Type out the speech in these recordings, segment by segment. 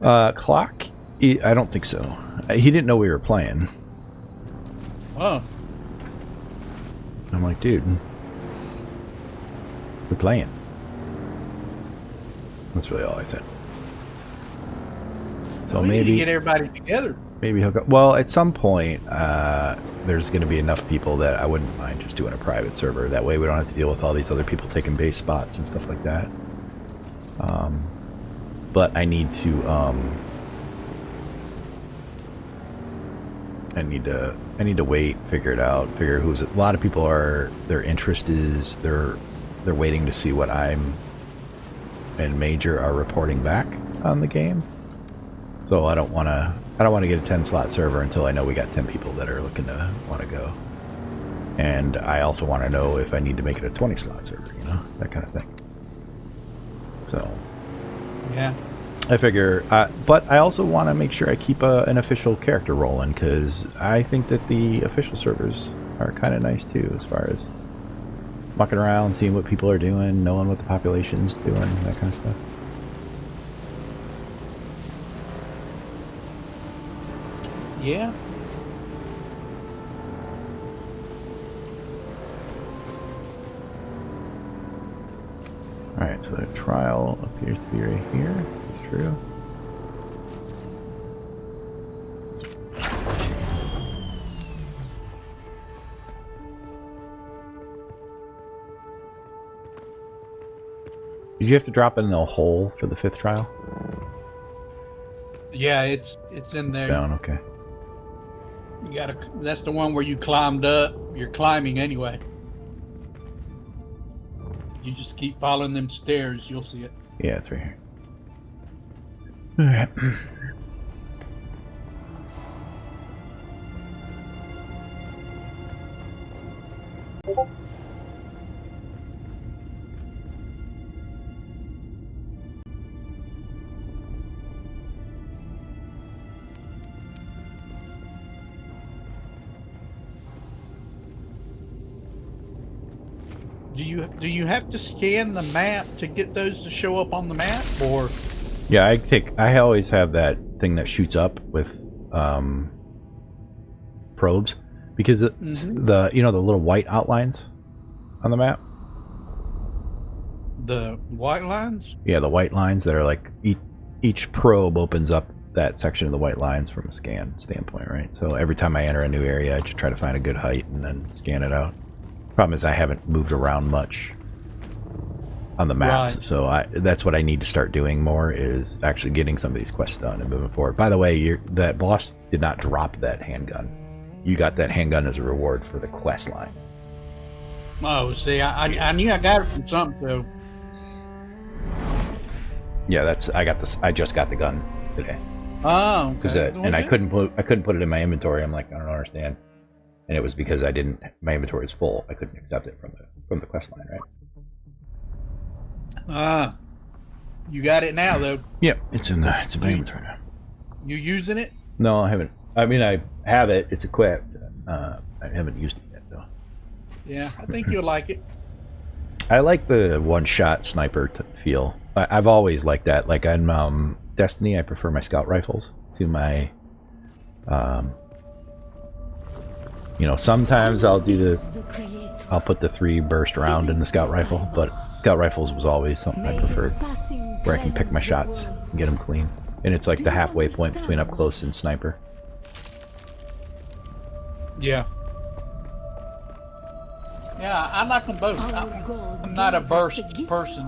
Clock? I don't think so. He didn't know we were playing. Oh. I'm like, dude, we're playing. That's really all I said. So we maybe need to get everybody together. Maybe he'll go. Well, at some point, there's going to be enough people that I wouldn't mind just doing a private server. That way we don't have to deal with all these other people taking base spots and stuff like that. But I need to, I need to wait, figure it out, figure who's. A lot of people are. Their interest is they're waiting to see what I'm and Major are reporting back on the game. So I don't want to get a 10 slot server until I know we got 10 people that are looking to want to go. And I also want to know if I need to make it a 20 slot server, you know, that kind of thing. So yeah, I figure, but I also want to make sure I keep an official character rolling, because I think that the official servers are kind of nice too, as far as mucking around, seeing what people are doing, knowing what the population's doing, that kind of stuff. Yeah. Alright, so the trial appears to be right here. This is true. Did you have to drop in a hole for the 5th trial? Yeah, it's in there. It's down, okay. You gotta. That's the one where you climbed up. You're climbing anyway. You just keep following them stairs. You'll see it. Yeah, it's right here. Alright. Do you have to scan the map to get those to show up on the map, or? Yeah, I always have that thing that shoots up with probes, because it's the the little white outlines on the map. The white lines? Yeah, the white lines that are like each probe opens up that section of the white lines from a scan standpoint, right? So every time I enter a new area, I just try to find a good height and then scan it out. Problem is I haven't moved around much on the maps, right. So that's what I need to start doing more, is actually getting some of these quests done and moving forward. By the way, that boss did not drop that handgun. You got that handgun as a reward for the quest line. Oh, see, I knew I got it from something, so. Yeah, I just got the gun today. Oh, okay. And I couldn't put it in my inventory. I'm like, I don't understand. And it was because my inventory is full. I couldn't accept it from the quest line, right? You got it now though. Yep, it's in my inventory now. You using it? No, I haven't. I mean, I have it. It's equipped. I haven't used it yet though. Yeah, I think you'll like it. I like the one-shot sniper feel. I've always liked that. Like on Destiny, I prefer my scout rifles to my. Sometimes I'll put the 3 burst round in the scout rifle, but scout rifles was always something I preferred, where I can pick my shots and get them clean. And it's like the halfway point between up close and sniper. Yeah. Yeah, I like them both. I'm not a burst person.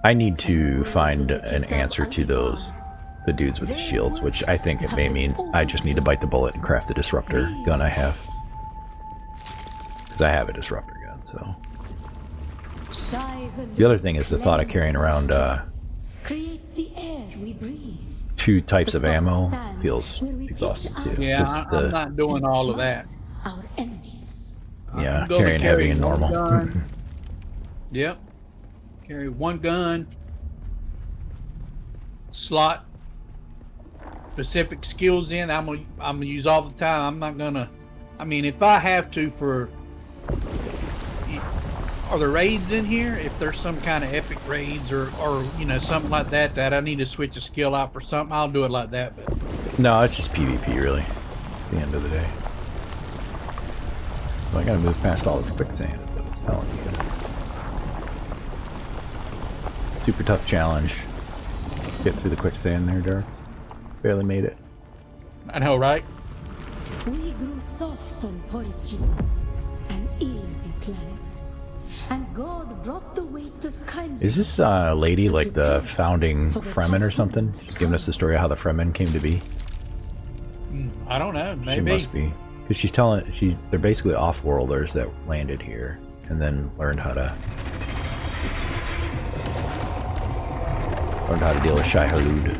I need to find an answer to the dudes with the shields, which I think it may mean I just need to bite the bullet and craft the disruptor gun I have. Because I have a disruptor gun, so. The other thing is the thought of carrying around 2 types of ammo feels exhausting too. Yeah, I'm not doing all of that. Yeah, carrying heavy and normal. Yep. Carry 1 gun. Slot specific skills in. I'm gonna use all the time. I'm not gonna. I mean, if I have to for are the raids in here? If there's some kind of epic raids or you know, something like that I need to switch a skill out for something, I'll do it like that. But No, it's just PvP really. It's the end of the day. So I gotta move past all this quicksand is what it's telling me. Super tough challenge. Get through the quicksand there, Dark. Barely made it. I know, right? We grew soft on poetry, an easy planet, and God brought the weight of kindness. Is this lady like the founding Fremen or something? She's giving us the story of how the Fremen came to be. I don't know. Maybe. She must be, because she's telling they're basically off-worlders that landed here and then learned how to deal with Shai Hulud.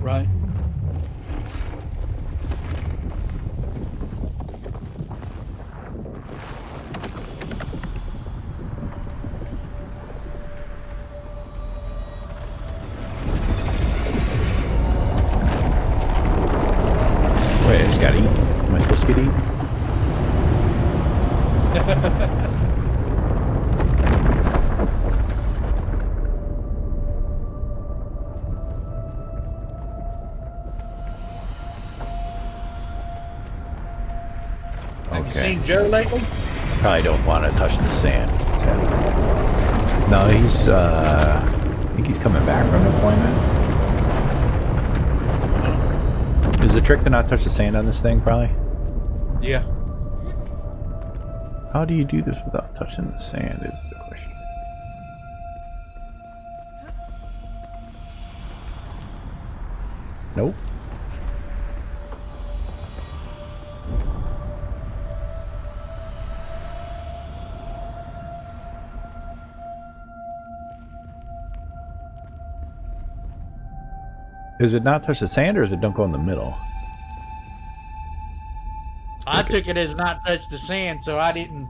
Right. Wait, I just gotta eat. Am I supposed to get eat? Have you seen Joe lately? Probably don't want to touch the sand. Is what's happening. No, he's. I think he's coming back from deployment. Is the trick to not touch the sand on this thing? Probably. Yeah. How do you do this without touching the sand? Is the question. Nope. Is it not touch the sand, or is it don't go in the middle? I took it as not touch the sand, so I didn't.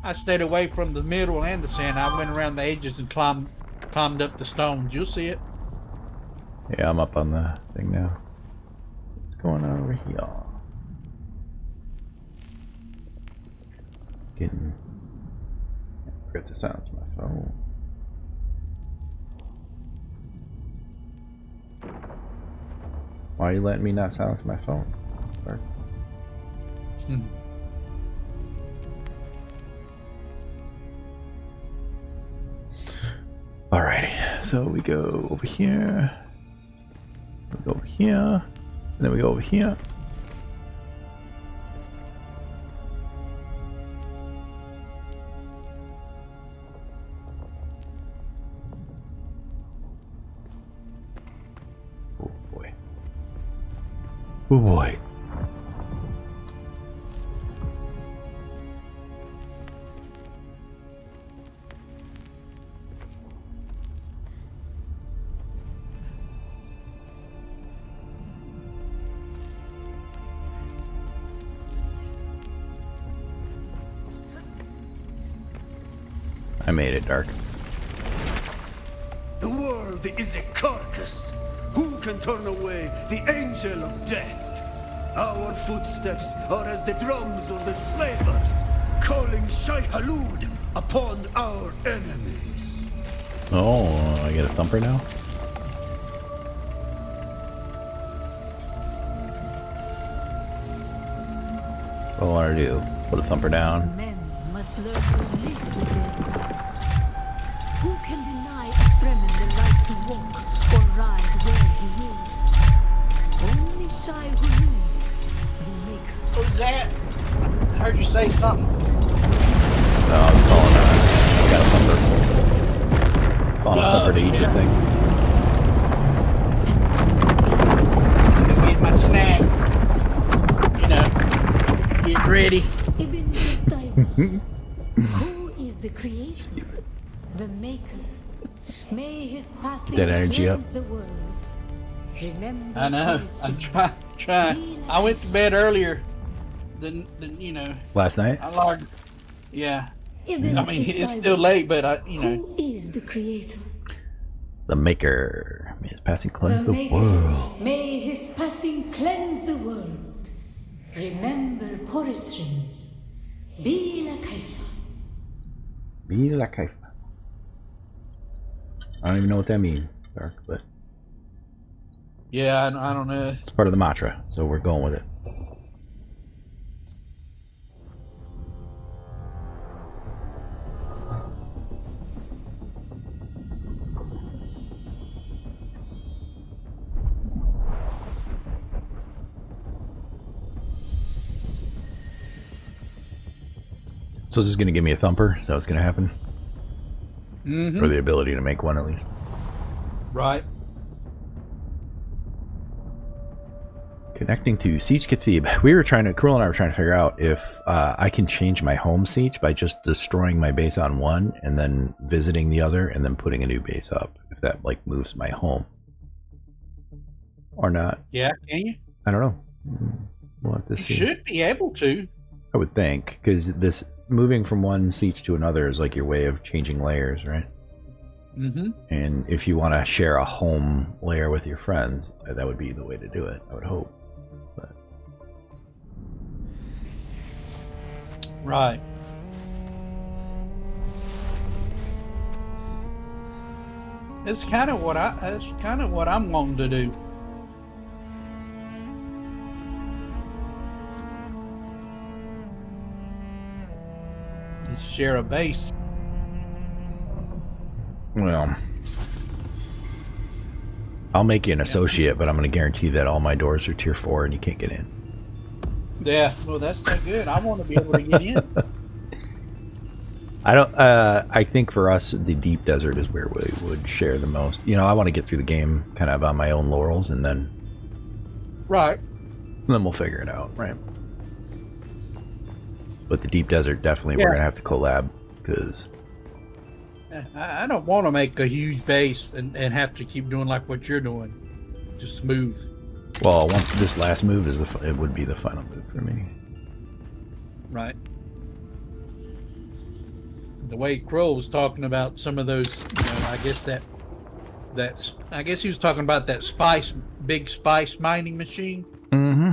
I stayed away from the middle and the sand. I went around the edges and climbed up the stones. You'll see it. Yeah, I'm up on the thing now. What's going on over here? Getting. I forgot to silence my phone. Why are you letting me not silence my phone? Sorry. Alrighty, so we go over here. We go over here. And then we go over here. Oh boy. Oh boy. I made it, Dark. The world is a carcass. Who can turn away the angel of death? Our footsteps are as the drums of the slavers, calling Shai Hulud upon our enemies. Oh, I get a thumper now? What do I want to do? Put a thumper down? Men must learn to live with their gods. Who can deny a Fremen the right to walk or ride where he wills? Only Shai Hulud, the maker. Who's that? I heard you say something. No, I was calling I got a thumper. Calling a thumper to eat the thing. Go get my snack. You know, get ready. Ibn Tayyiba. Who is the creator? The maker. May his passing Get that energy up. cleanse the world. Remember I know. I'm poetry. trying. I went to bed earlier than you know. Last night? I logged. Yeah. Ibn I mean, it's Tayyiba. still late, but you know. Who is the creator? The maker. May his passing cleanse the maker. world. May his passing cleanse the world. Remember poetry. Bila kaifa. Be like I don't even know what that means, Dark, but Yeah, I don't know. it's part of the mantra, so we're going with it. So this is going to give me a thumper? Is that what's going to happen? Mm-hmm. Or the ability to make one at least? Right. Connecting to Siege Cathedral. Krill and I were trying to figure out if I can change my home siege by just destroying my base on one and then visiting the other and then putting a new base up. If that like moves my home. Or not. Yeah, can you? I don't know. We'll have to You see. should be able to. I would think, because this moving from one siege to another is like your way of changing layers, right? Mm-hmm. And if you want to share a home layer with your friends, that would be the way to do it, I would hope. But Right. That's kind of what I'm wanting to do. Is share a base. well, I'll make you an associate, but I'm going to guarantee that all my doors are tier 4 and you can't get in. Yeah, well, that's not good. I want to be able to get in. I don't. I think for us, the deep desert is where we would share the most. You know, I want to get through the game kind of on my own laurels, and then Right. we'll figure it out, right? But the deep desert, definitely, we're Yeah. gonna have to collab because I don't want to make a huge base and have to keep doing like what you're doing. Just smooth. well, this last move is it would be the final move for me. Right. The way Crow was talking about some of those, I guess I guess he was talking about that big spice mining machine, Mm-hmm.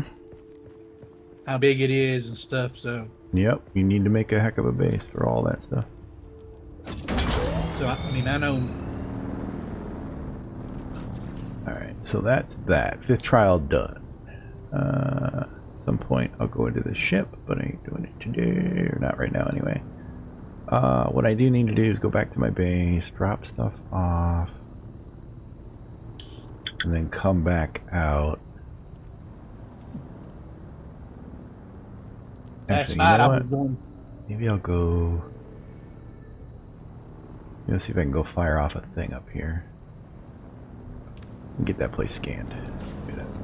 how big it is and stuff. So Yep. You need to make a heck of a base for all that stuff. I mean, I know. All right. So that's that. 5th trial done. At some point, I'll go into the ship, but I ain't doing it today, or not right now anyway. What I do need to do is go back to my base, drop stuff off, and then come back out. Last Actually, you night know I what? was going. Maybe I'll go. Let's see if I can go fire off a thing up here. And get that place scanned. Maybe that's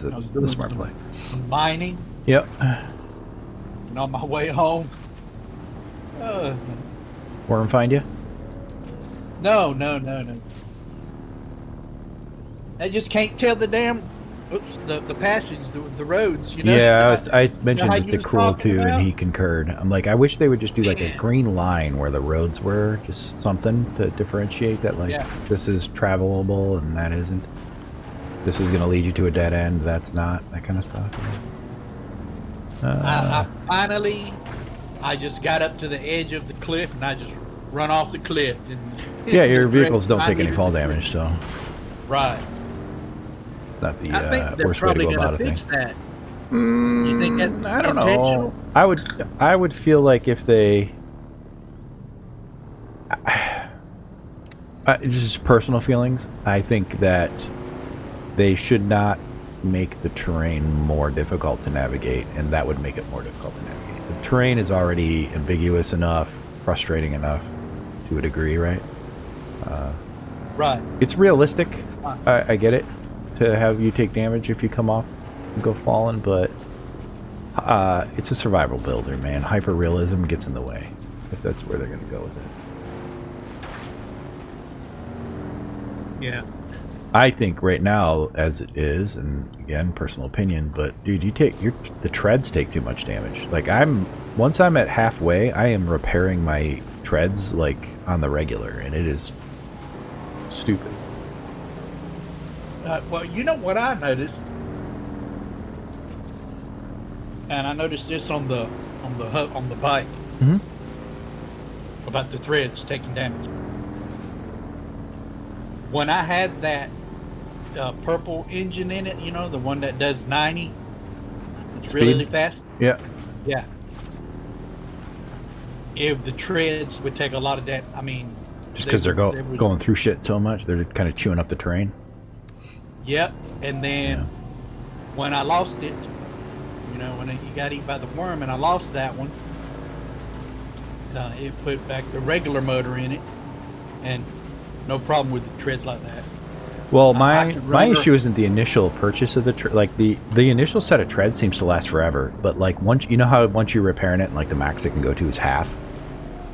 I was the doing smart some- play. some mining, Yep. and on my way home. Worm find you? No. I just can't tell the damn. Oops, the passage, the roads. Yeah, I how mentioned it you to was Cruel talking too, and about? he concurred. I'm like, I wish they would just do like a green line where the roads were, just something to differentiate that, like, Yeah. this is travelable and that isn't. This is going to lead you to a dead end, that's not, that kind of stuff. I just got up to the edge of the cliff and I just run off the cliff. And Yeah, your vehicles don't take any fall needed- damage, so Right. it's not the I think they're worst way to probably go going about to a thing. fix that. You think that's I don't know. intentional? I would feel like if they, this is personal feelings. I think that they should not make the terrain more difficult to navigate, and that would make it more difficult to navigate. The terrain is already ambiguous enough, frustrating enough to a degree, right? Right. It's realistic. I get it, to have you take damage if you come off and go falling, but it's a survival builder, man. Hyper realism gets in the way if that's where they're going to go with it. Yeah. I think right now, as it is, and again, personal opinion, but dude, the treads take too much damage. Like once I'm at halfway, I am repairing my treads like on the regular, and it is stupid. Well, you know what I noticed, and I noticed this on the on the bike Mm-hmm. about the threads taking damage. When I had that purple engine in it, you know, the one that does 90, it's Speed? really fast. Yeah. Yeah. If the treads would take a lot of that, I mean, Just because they're they would- going through shit so much, they're kind of chewing up the terrain. Yep. And then Yeah. when I lost it, you know, when he got eaten by the worm, and I lost that one, it put back the regular motor in it, and no problem with the treads like that. Well, I my could my run her- issue isn't the initial purchase of the initial set of treads seems to last forever, but like once you know how once you're repairing it, and like the max it can go to is half.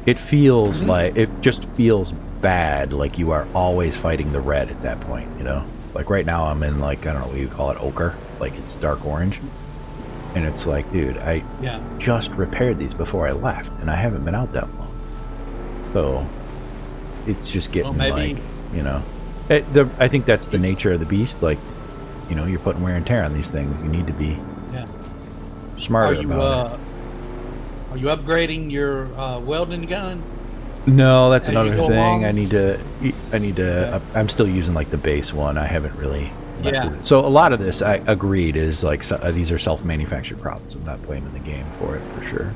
It feels like it just feels bad, like you are always fighting the red at that point, you know? Like right now I'm in like, I don't know what you call it, ochre, like it's dark orange. And it's like, dude, I Yeah. just repaired these before I left and I haven't been out that long. So it's just getting maybe- like, you know, I think that's the nature of the beast. Like, you know, you're putting wear and tear on these things. You need to be Yeah. smarter Are you about it. are you upgrading your welding gun? No, that's as you another go thing. along? I need to. I'm still using like the base one. I haven't really messed Yeah. with it. So a lot of this, I agreed, is like these are self-manufactured problems. I'm not blaming the game for it for sure.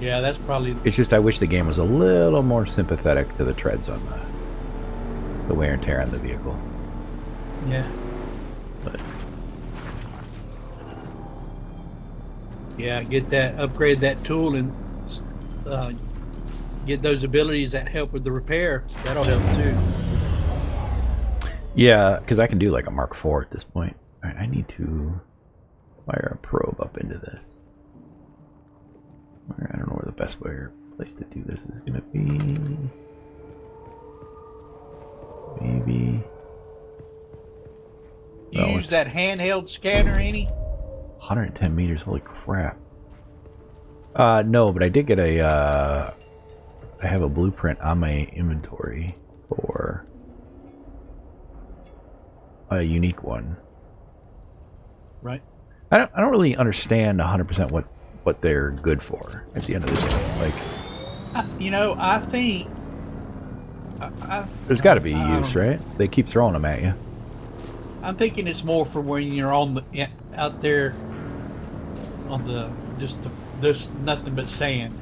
Yeah, that's probably It's just I wish the game was a little more sympathetic to the treads on the wear and tear on the vehicle. yeah. But Yeah, upgrade that tool and get those abilities that help with the repair. That'll help too. yeah, because I can do like a Mark IV at this point. All right, I need to fire a probe up into this. I don't know where the best place to do this is gonna be. Maybe. You No, use it's- that handheld scanner any? 110 meters, holy crap. No, but I did get I have a blueprint on my inventory for a unique one. Right. I don't really understand 100% what they're good for at the end of the day. Like, You know, I think there's got to be I use, don't- right? They keep throwing them at you. I'm thinking it's more for when you're out there on there's nothing but sand.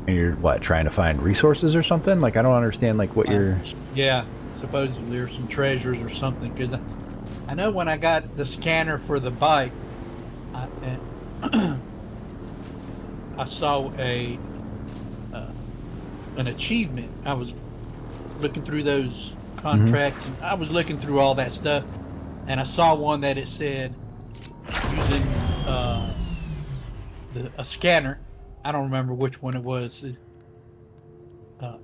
And you're what, trying to find resources or something? Like, I don't understand like what you're. Yeah, supposedly there's some treasures or something. Because I know when I got the scanner for the bike, I saw an achievement. I was looking through those contracts, and I was looking through all that stuff, and I saw one that it said using a scanner. I don't remember which one it was.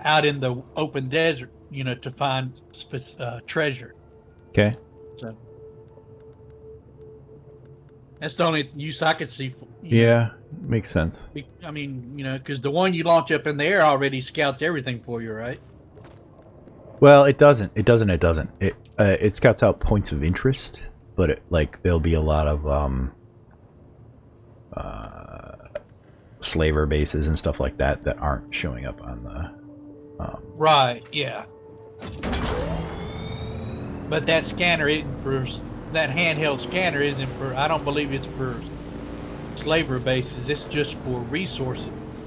Out in the open desert, you know, to find treasure. Okay. So that's the only use I could see. For, you know. Yeah, makes sense. I mean, you know, because the one you launch up in the air already scouts everything for you, right? Well, it doesn't. It doesn't. It scouts out points of interest, but like there'll be a lot of slaver bases and stuff like that that aren't showing up on the. Right. Yeah. But that scanner isn't for that handheld scanner. Isn't for. I don't believe it's for slaver bases. It's just for resources.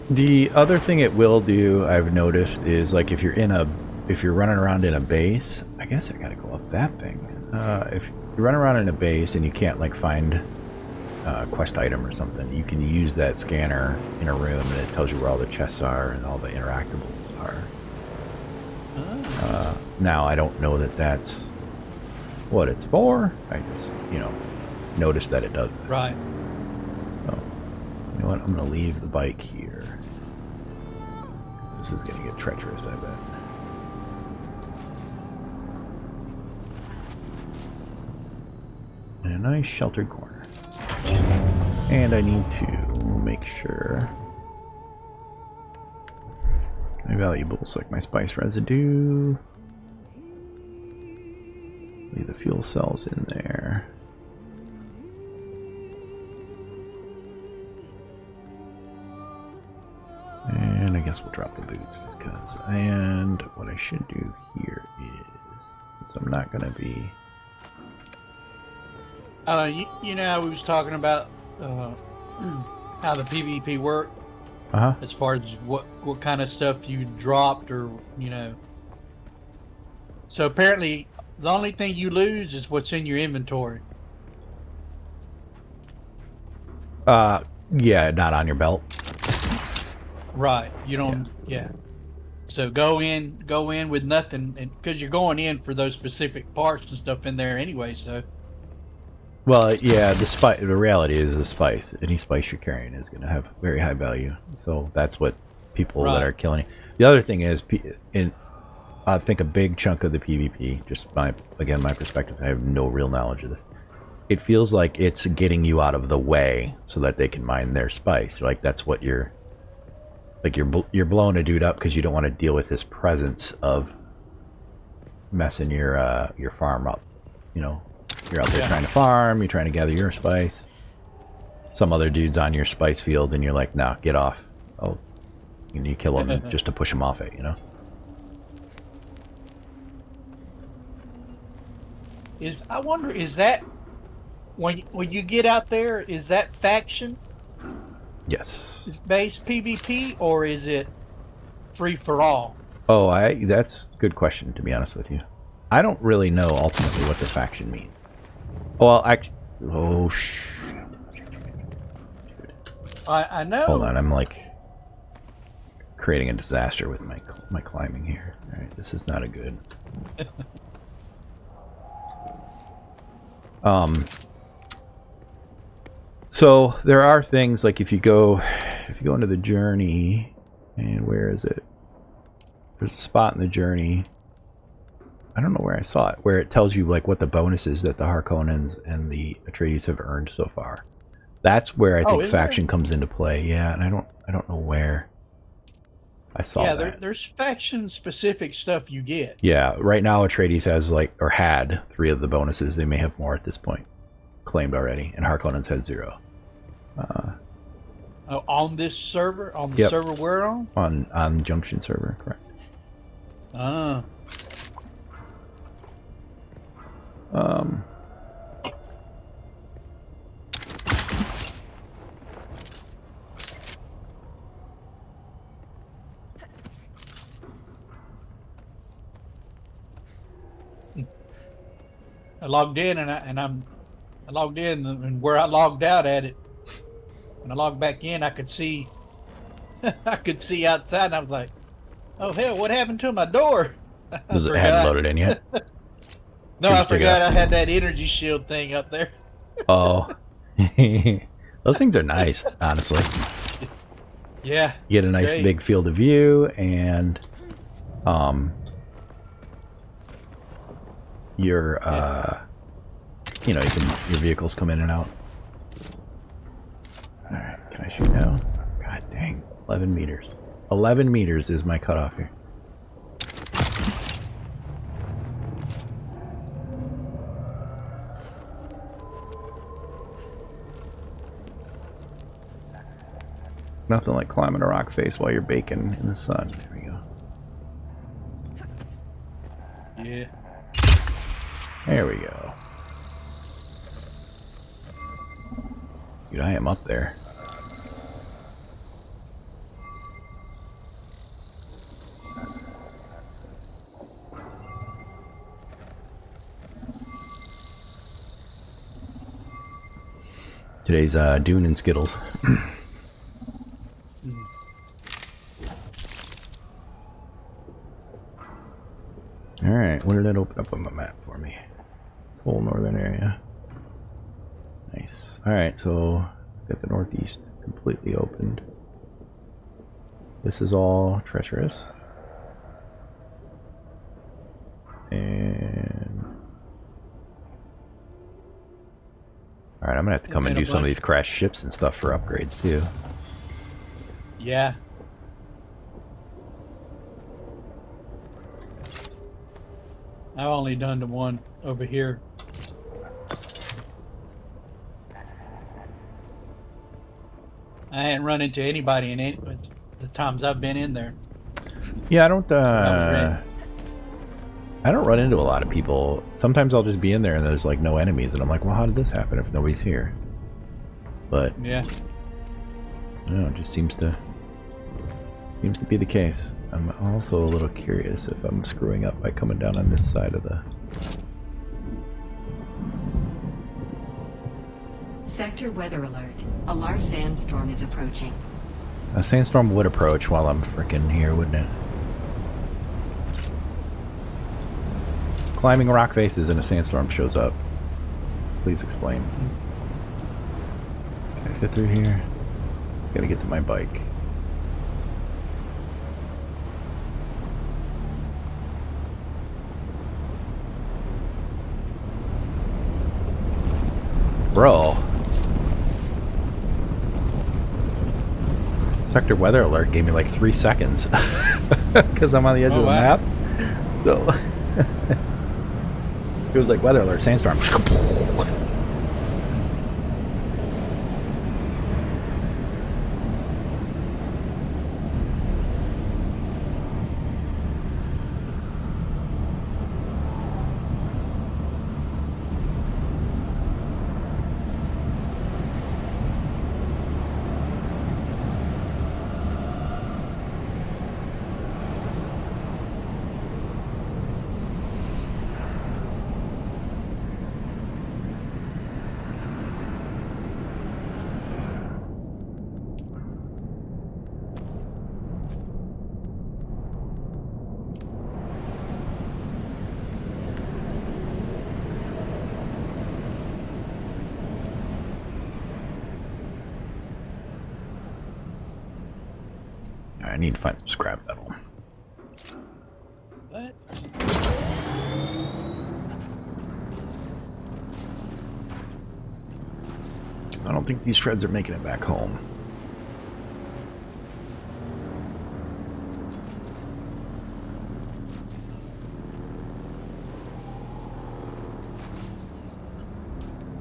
The other thing it will do, I've noticed, is like if you're running around in a base. I guess I gotta go up that thing. If you run around in a base and you can't like find a quest item or something, you can use that scanner in a room and it tells you where all the chests are and all the interactables are. Now I don't know that that's what it's for. I just, noticed that it does that. Right. So, you know what? I'm gonna leave the bike here. 'Cause this is gonna get treacherous, I bet. In a nice sheltered corner. And I need to make sure my valuables, like my spice residue, leave the fuel cells in there. guess we'll drop the boots just because. And what I should do here is, since I'm not going to be... You know, we was talking about how the PvP worked. Uh-huh. As far as what kind of stuff you dropped, or you know. So apparently, the only thing you lose is what's in your inventory. Yeah, not on your belt. Right. You don't. Yeah. So go in with nothing, and because you're going in for those specific parts and stuff in there anyway. So. Well, yeah, the reality is the spice. Any spice you're carrying is going to have very high value. So that's what people that are killing you. The other thing is, I think a big chunk of the PvP, just my perspective, I have no real knowledge of this. It feels like it's getting you out of the way so that they can mine their spice. Like that's what you're blowing a dude up because you don't want to deal with his presence of messing your farm up, you know. You're out there trying to farm, you're trying to gather your spice. Some other dude's on your spice field and you're like, nah, get off. Oh, and you kill him just to push him off it, you know? I wonder, is that, when you get out there, is that faction Yes. based PvP, or is it free for all? Oh, that's a good question, to be honest with you. I don't really know ultimately what the faction means. Well, oh shit. I know. Hold on, I'm like creating a disaster with my climbing here. All right, this is not a good. So there are things like if you go into the journey, and where is it? There's a spot in the journey. I don't know where I saw it, where it tells you like what the bonuses that the Harkonnens and the Atreides have earned so far. That's where I think faction comes into play. Yeah, and I don't know where I saw that. Yeah, there's faction specific stuff you get. Yeah, right now Atreides has had 3 of the bonuses. They may have more at this point claimed already, and Harkonnens had 0. On this server, on the server we're on? On Junction server, correct. I logged in I logged in, and where I logged out at it, when I logged back in, I could see I could see outside, and I was like, "Oh hell, what happened to my door?" Does it hadn't loaded in yet? No, I forgot I had that energy shield thing up there. Oh, those things are nice, honestly. Yeah, You get a nice big field of view, and your your vehicles come in and out. All right, can I shoot now? God dang, 11 meters. 11 meters is my cutoff here. Nothing like climbing a rock face while you're baking in the sun. There we go. Yeah. There we go. Dude, I am up there. Today's Dune and Skittles. Alright, what did that open up on my map for me? This whole northern area. Nice. Alright, so got the northeast completely opened. This is all treacherous. And alright, I'm gonna have to come and do some of these crashed ships and stuff for upgrades too. Yeah. I've only done the one over here. I hadn't run into anybody in it with the times I've been in there. Yeah, I don't. I was ready. I don't run into a lot of people. Sometimes I'll just be in there and there's like no enemies, and I'm like, well, how did this happen if nobody's here? But Yeah. I don't know, it just seems to be the case. I'm also a little curious if I'm screwing up by coming down on this side of the. Sector weather alert. A large sandstorm is approaching. A sandstorm would approach while I'm frickin' here, wouldn't it? Climbing rock faces and a sandstorm shows up. Please explain. Can I fit through here? Gotta get to my bike. Bro. Sector weather alert gave me like 3 seconds. Because I'm on the edge of the wow. map. So it was like weather alert, sandstorm. I need to find some scrap metal. What? I don't think these shreds are making it back home.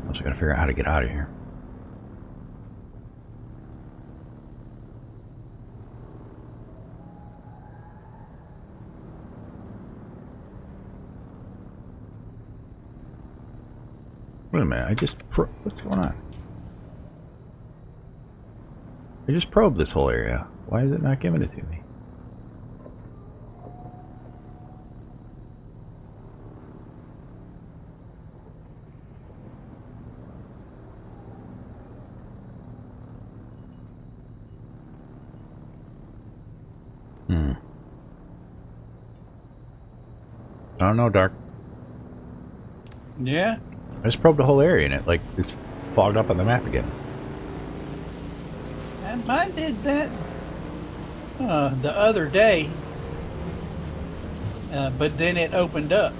Also gotta figure out how to get out of here. Wait a minute, what's going on? I just probed this whole area. Why is it not giving it to me? I don't know, Dark. Yeah. I just probed the whole area and it's fogged up on the map again. And mine did that the other day. But then it opened up.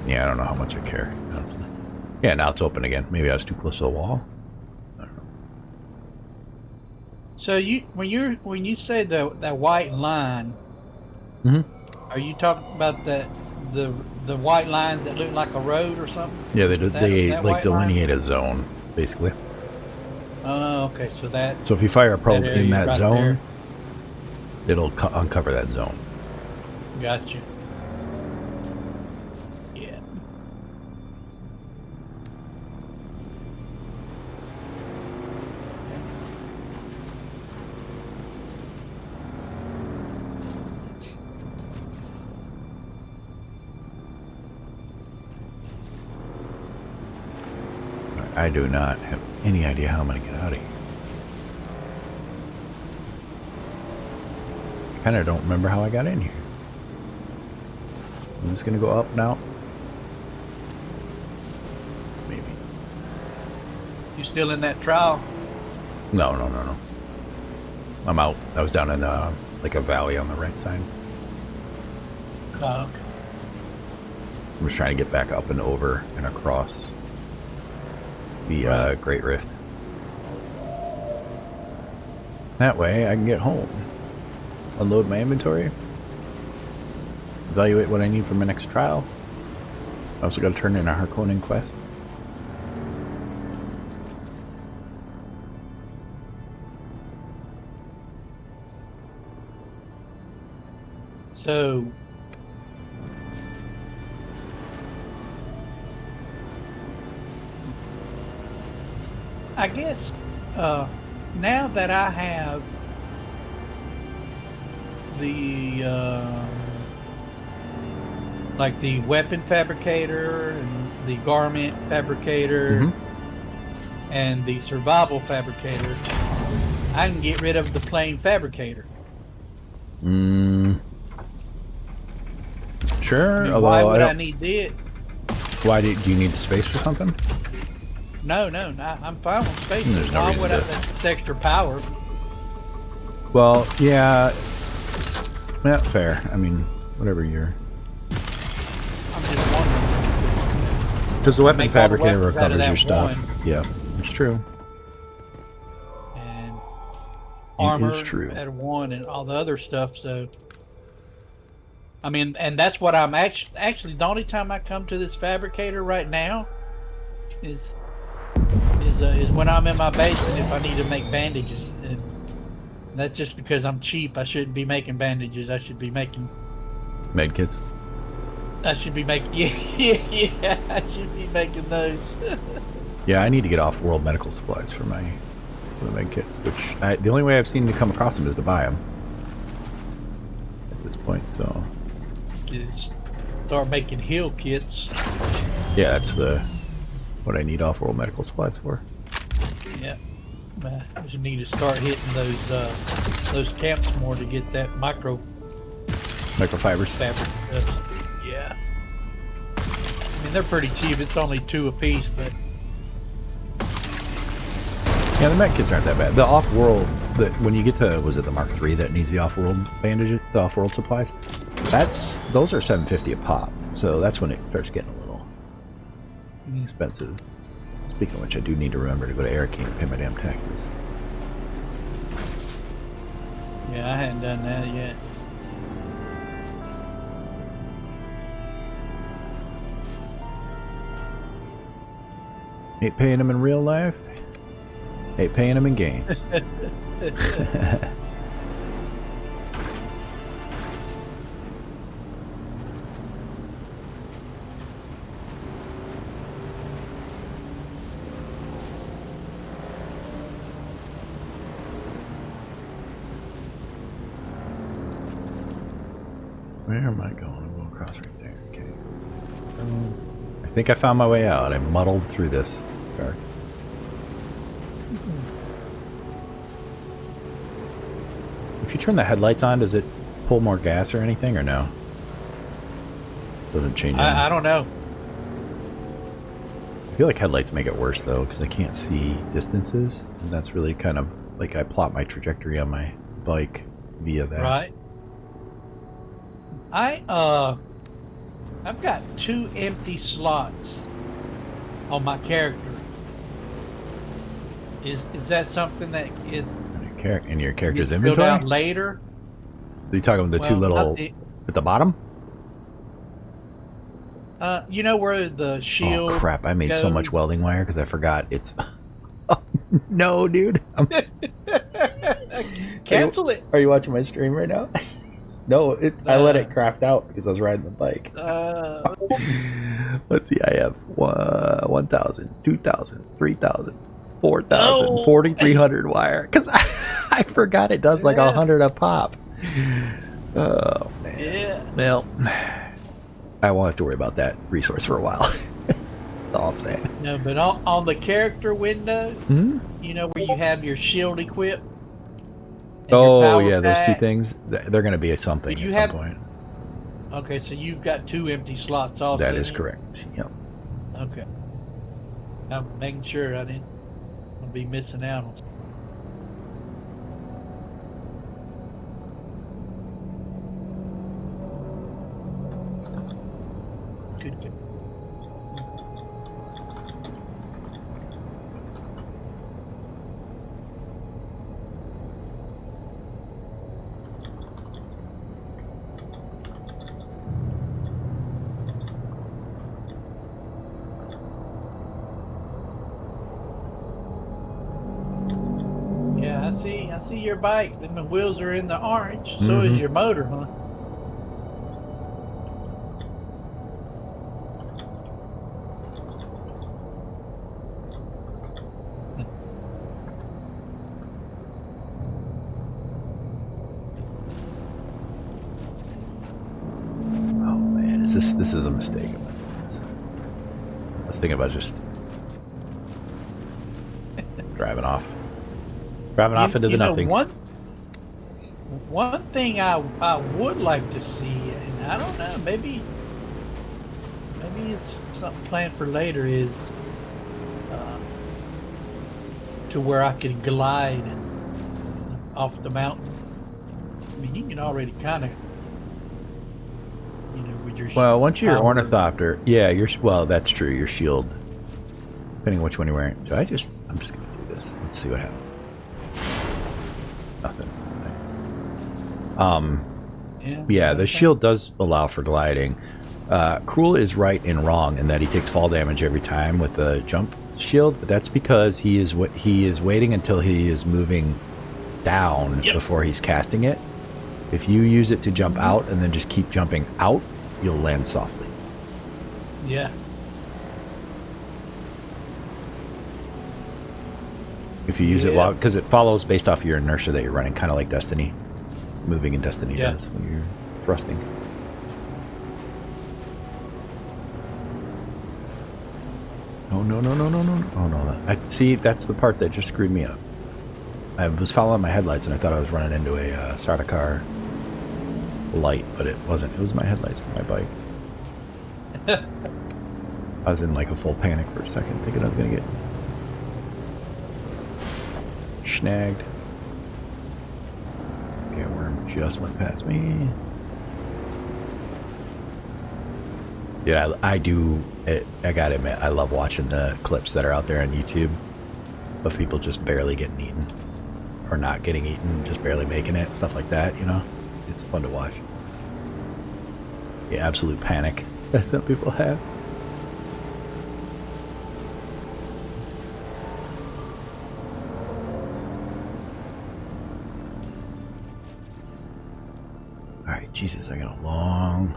Yeah, I don't know how much I care. Honestly. Yeah, now it's open again. Maybe I was too close to the wall. I don't know. So when you say that white line, are you talking about the white lines that look like a road or something? Yeah, they that like white delineate line? a zone, basically. Oh, okay. So that. So if you fire a probe area in that right zone, it'll uncover that zone. Gotcha. Yeah. I do not have any idea how I'm going to get out of here. I kind of don't remember how I got in here. Is this going to go up now? Maybe. You still in that trial? No. I'm out. I was down in like a valley on the right side. Okay. I'm just trying to get back up and over and across the Great Rift. That way I can get home. Unload my inventory. Evaluate what I need for my next trial. I also got to turn in a Harkonnen quest. So I guess now that I have the like the weapon fabricator and the garment fabricator and the survival fabricator, I can get rid of the plain fabricator. Sure. I mean, Although why would I don't. need it? Why do you need the space for something? No, I'm fine with space. There's no Why reason would I? to- That's extra power. Well, yeah. Yeah, fair. I mean, whatever you're. I'm just wondering. Because the weapon Make all the fabricator weapons out of recovers your that stuff. Yeah, it's true. And It armor is true. at one and all the other stuff. So, I mean, and that's what I'm actually the only time I come to this fabricator right now is when I'm in my base and if I need to make bandages. And that's just because I'm cheap. I shouldn't be making bandages. I should be making. Med kits. I should be making. Yeah. I should be making those. Yeah, I need to get off-world medical supplies for the med kits. The only way I've seen to come across them is to buy them. At this point, so. Just start making heal kits. Yeah, that's what I need off-world medical supplies for. Yeah. I just need to start hitting those camps more to get that Microfibers. fabric stuff. Yeah. I mean, they're pretty cheap. It's only 2 a piece, but Yeah, the med kits aren't that bad. The off-world, when you get to, was it the Mark III that needs the off-world bandage, the off-world supplies? Those are $750 a pop. So that's when it starts getting a little expensive. Speaking of which, I do need to remember to go to Airkey and pay my damn taxes. yeah, I hadn't done that yet. Ain't paying them in real life. Ain't paying them in game. Where am I going? I'm going across right there. Okay. I think I found my way out. I muddled through this. Dark. If you turn the headlights on, does it pull more gas or anything, or no? Doesn't change anything. I don't know. I feel like headlights make it worse though, because I can't see distances, and that's really kind of like I plot my trajectory on my bike via that. Right. I've got 2 empty slots on my character. Is that something that is In your character's gets filled inventory? out later? Are you talking about the two Well, little not the- at the bottom? You know where the shield? Oh crap! I made so goes? much welding wire because I forgot it's. Oh, no, dude. Cancel it. Are you watching my stream right now? No, I let it craft out because I was riding the bike. Let's see. I have 1,000, 2,000, 3,000, 4,000, No. 4,300 wire because I forgot it does like Yeah. 100 a pop. Oh man. Yeah. Well, I won't have to worry about that resource for a while. That's all I'm saying. No, but on the character window, you know where you have your shield equipped. and your Oh power yeah, those two pack? things. They're going to be something You at have- some point. Okay, so you've got 2 empty slots also. That is then? correct. Yep. Okay. I'm making sure I didn't I'll be missing out on. Good. Yeah, I see your bike. Then the wheels are in the orange. So is your motor, huh? this is a mistake. I was thinking about just driving off into the nothing. One thing I would like to see, and I don't know, maybe it's something planned for later, is to where I can glide off the mountain. I mean, you can already kind of, with your Well, once you're power- ornithopter, yeah, well, that's true. Your shield, depending on which one you're wearing. So I'm just gonna do this. Let's see what happens. Nothing. Nice. Yeah, the shield does allow for gliding. Cruel is right and wrong in that he takes fall damage every time with the jump shield, but that's because he is waiting until he is moving down before he's casting it. If you use it to jump out and then just keep jumping out, you'll land softly. Yeah. If you use it because it follows based off your inertia that you're running, kind of like Destiny. Moving in Destiny does when you're thrusting. Oh, no. Oh, no. See, that's the part that just screwed me up. I was following my headlights, and I thought I was running into a Sardaukar light, but it wasn't. It was my headlights for my bike. I was in like a full panic for a second, thinking I was going to get snagged. Okay, worm just went past me. Yeah, I gotta admit, I love watching the clips that are out there on YouTube of people just barely getting eaten. Or not getting eaten, just barely making it, stuff like that, It's fun to watch. The absolute panic that some people have. Alright, Jesus, I got a long...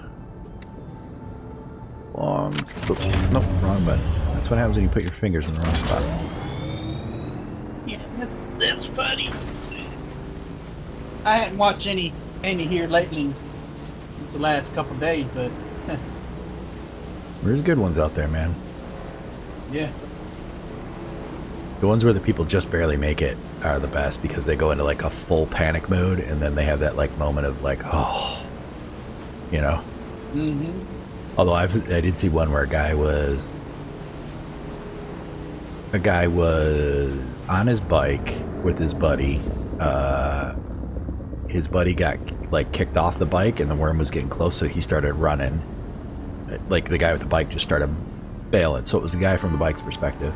Oops, nope, wrong button. That's what happens when you put your fingers in the wrong spot. Yeah, that's funny. I hadn't watched any here lately since the last couple days, but There's good ones out there, man. yeah. The ones where the people just barely make it are the best because they go into like a full panic mode and then they have that like moment of like, oh, Mm-hmm. Although I did see one where a guy was on his bike with his buddy. His buddy got like kicked off the bike and the worm was getting close, so he started running. Like the guy with the bike just started bailing. So it was the guy from the bike's perspective.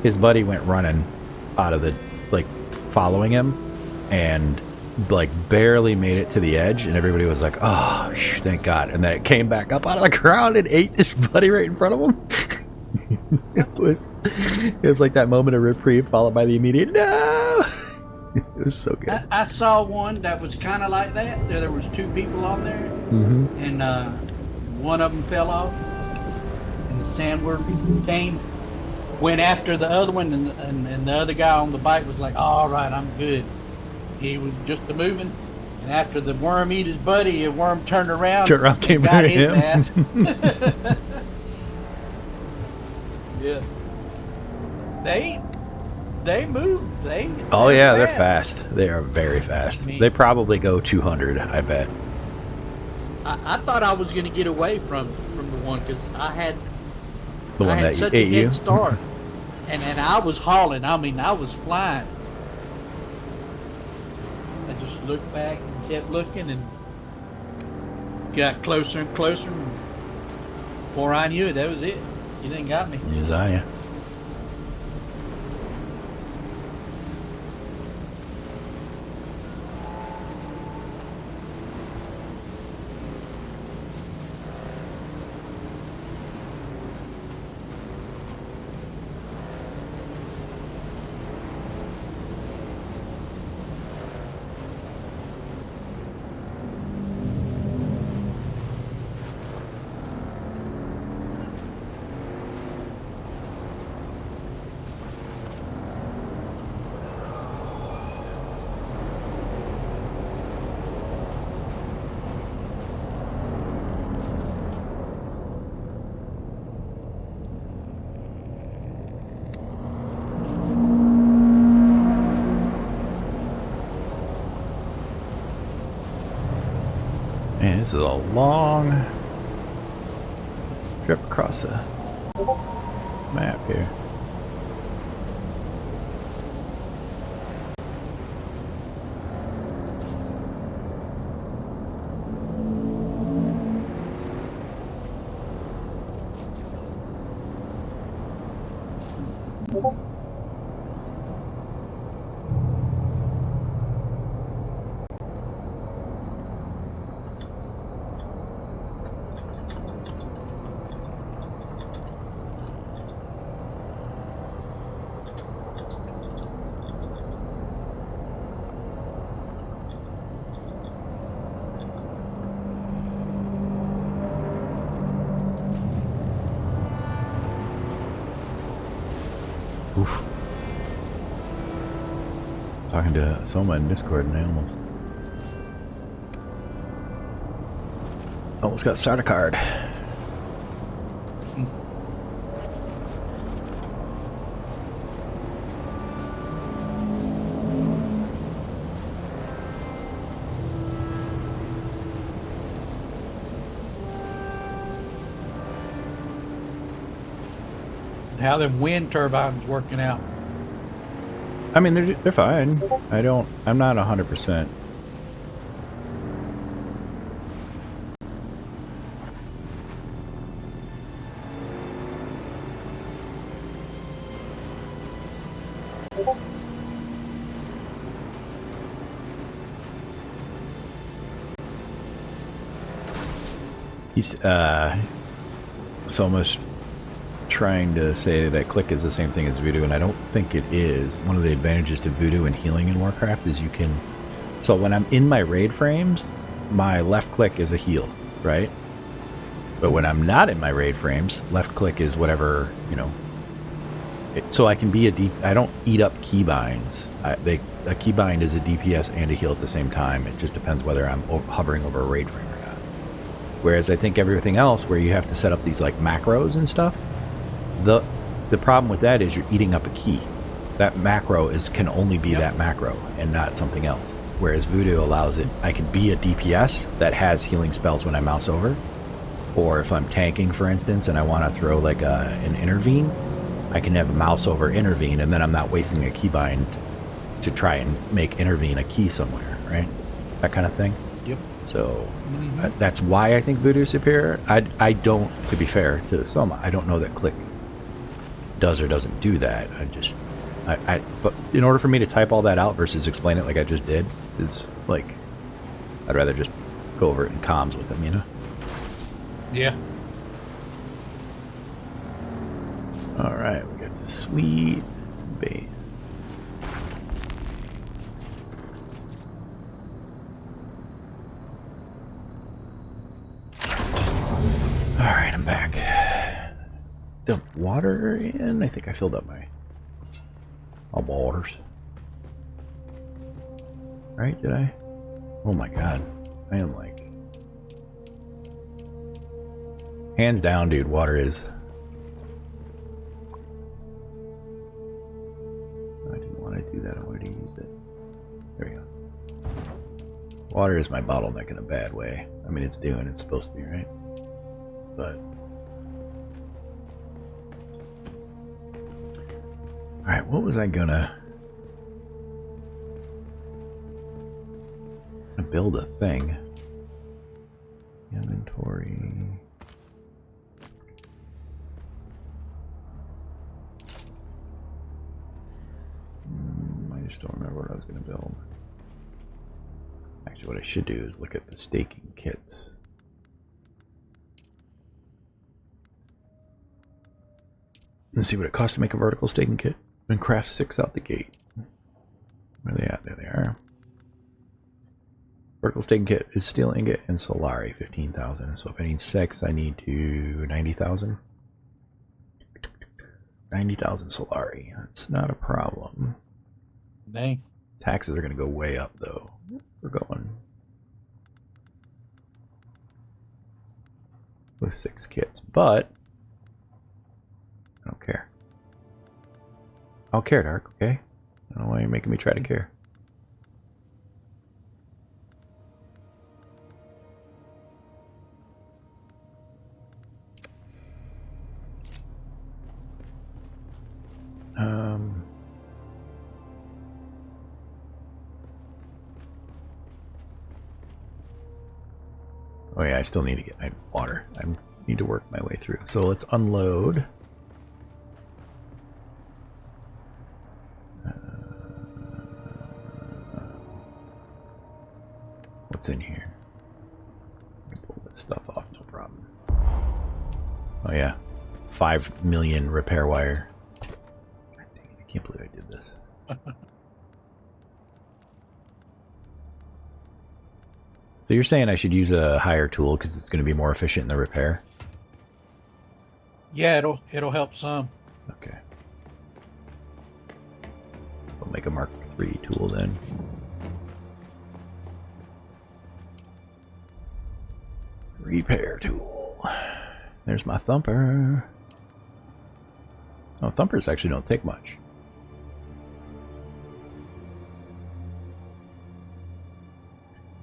His buddy went running out of the, like, following him and like barely made it to the edge, and everybody was like, oh, thank God. And then it came back up out of the ground and ate his buddy right in front of him. It was like that moment of reprieve followed by the immediate no. It was so good. I saw one that was kind of like that. There was two people on there, and one of them fell off, and the sandworm went after the other one, and the other guy on the bike was like, all right, I'm good. He was just a moving, and after the worm eat his buddy, a worm turned around, came got at his him. ass. Yeah. They move. Oh yeah, they're fast. They are very fast. They probably go 200, I bet. I thought I was gonna get away from the one because I had The one that such ate a head you? start, and I was hauling. I mean, I was flying. I just looked back and kept looking and got closer and closer. And before I knew it, that was it. You didn't got me. He was on you. This is a long trip across the map here. Oof. Talking to Soma in Discord and I almost got starter card. How them wind turbines working out? I mean, they're fine. I'm not 100%. He's so much trying to say that click is the same thing as voodoo, and I don't think it is. One of the advantages to voodoo and healing in Warcraft is you can... So when I'm in my raid frames, my left click is a heal, right? But when I'm not in my raid frames, left click is whatever, you know... So I can be a deep... I don't eat up keybinds. A keybind is a DPS and a heal at the same time. It just depends whether I'm hovering over a raid frame or not. Whereas I think everything else, where you have to set up these like macros and stuff, the problem with that is you're eating up a key. That macro can only be that macro and not something else. Whereas voodoo allows it. I can be a DPS that has healing spells when I mouse over, or if I'm tanking, for instance, and I want to throw like an intervene, I can have a mouse over intervene, and then I'm not wasting a keybind to try and make intervene a key somewhere, right? That kind of thing. Yep. So that's why I think voodoo is superior. I don't, to be fair to Soma, I don't know that click does or doesn't do that. But in order for me to type all that out versus explain it like I just did, it's like, I'd rather just go over it in comms with them, you know? Yeah. Alright, we got the sweet base. Alright, I'm back. Dump water in. I think I filled up my waters. Right, did I? Oh my god. I am like... Hands down, dude, water is... I didn't want to do that, I wanted to use it. There we go. Water is my bottleneck in a bad way. I mean, it's Dune, it's supposed to be, right? But... Alright, what was I gonna build a thing? Inventory. I just don't remember what I was gonna build. Actually, what I should do is look at the staking kits. Let's see what it costs to make a vertical staking kit and craft 6 out the gate. Where are they at? There they are. Vertical staking kit is steel ingot and Solari, 15,000. So if I need 6, I need to 90,000. 90,000 Solari. That's not a problem. Dang. Taxes are going to go way up, though. We're going with 6 kits, but I don't care. I don't care, Dark, okay? I don't know why you're making me try to care. Oh yeah, I still need to get my water. I need to work my way through. So let's unload. What's in here? Let me pull this stuff off, no problem. Oh yeah, 5 million repair wire. God dang it, I can't believe I did this. So you're saying I should use a higher tool because it's going to be more efficient in the repair? Yeah, it'll help some. Okay. We'll make a Mark III tool then. Repair tool. There's my thumper. Oh, thumpers actually don't take much.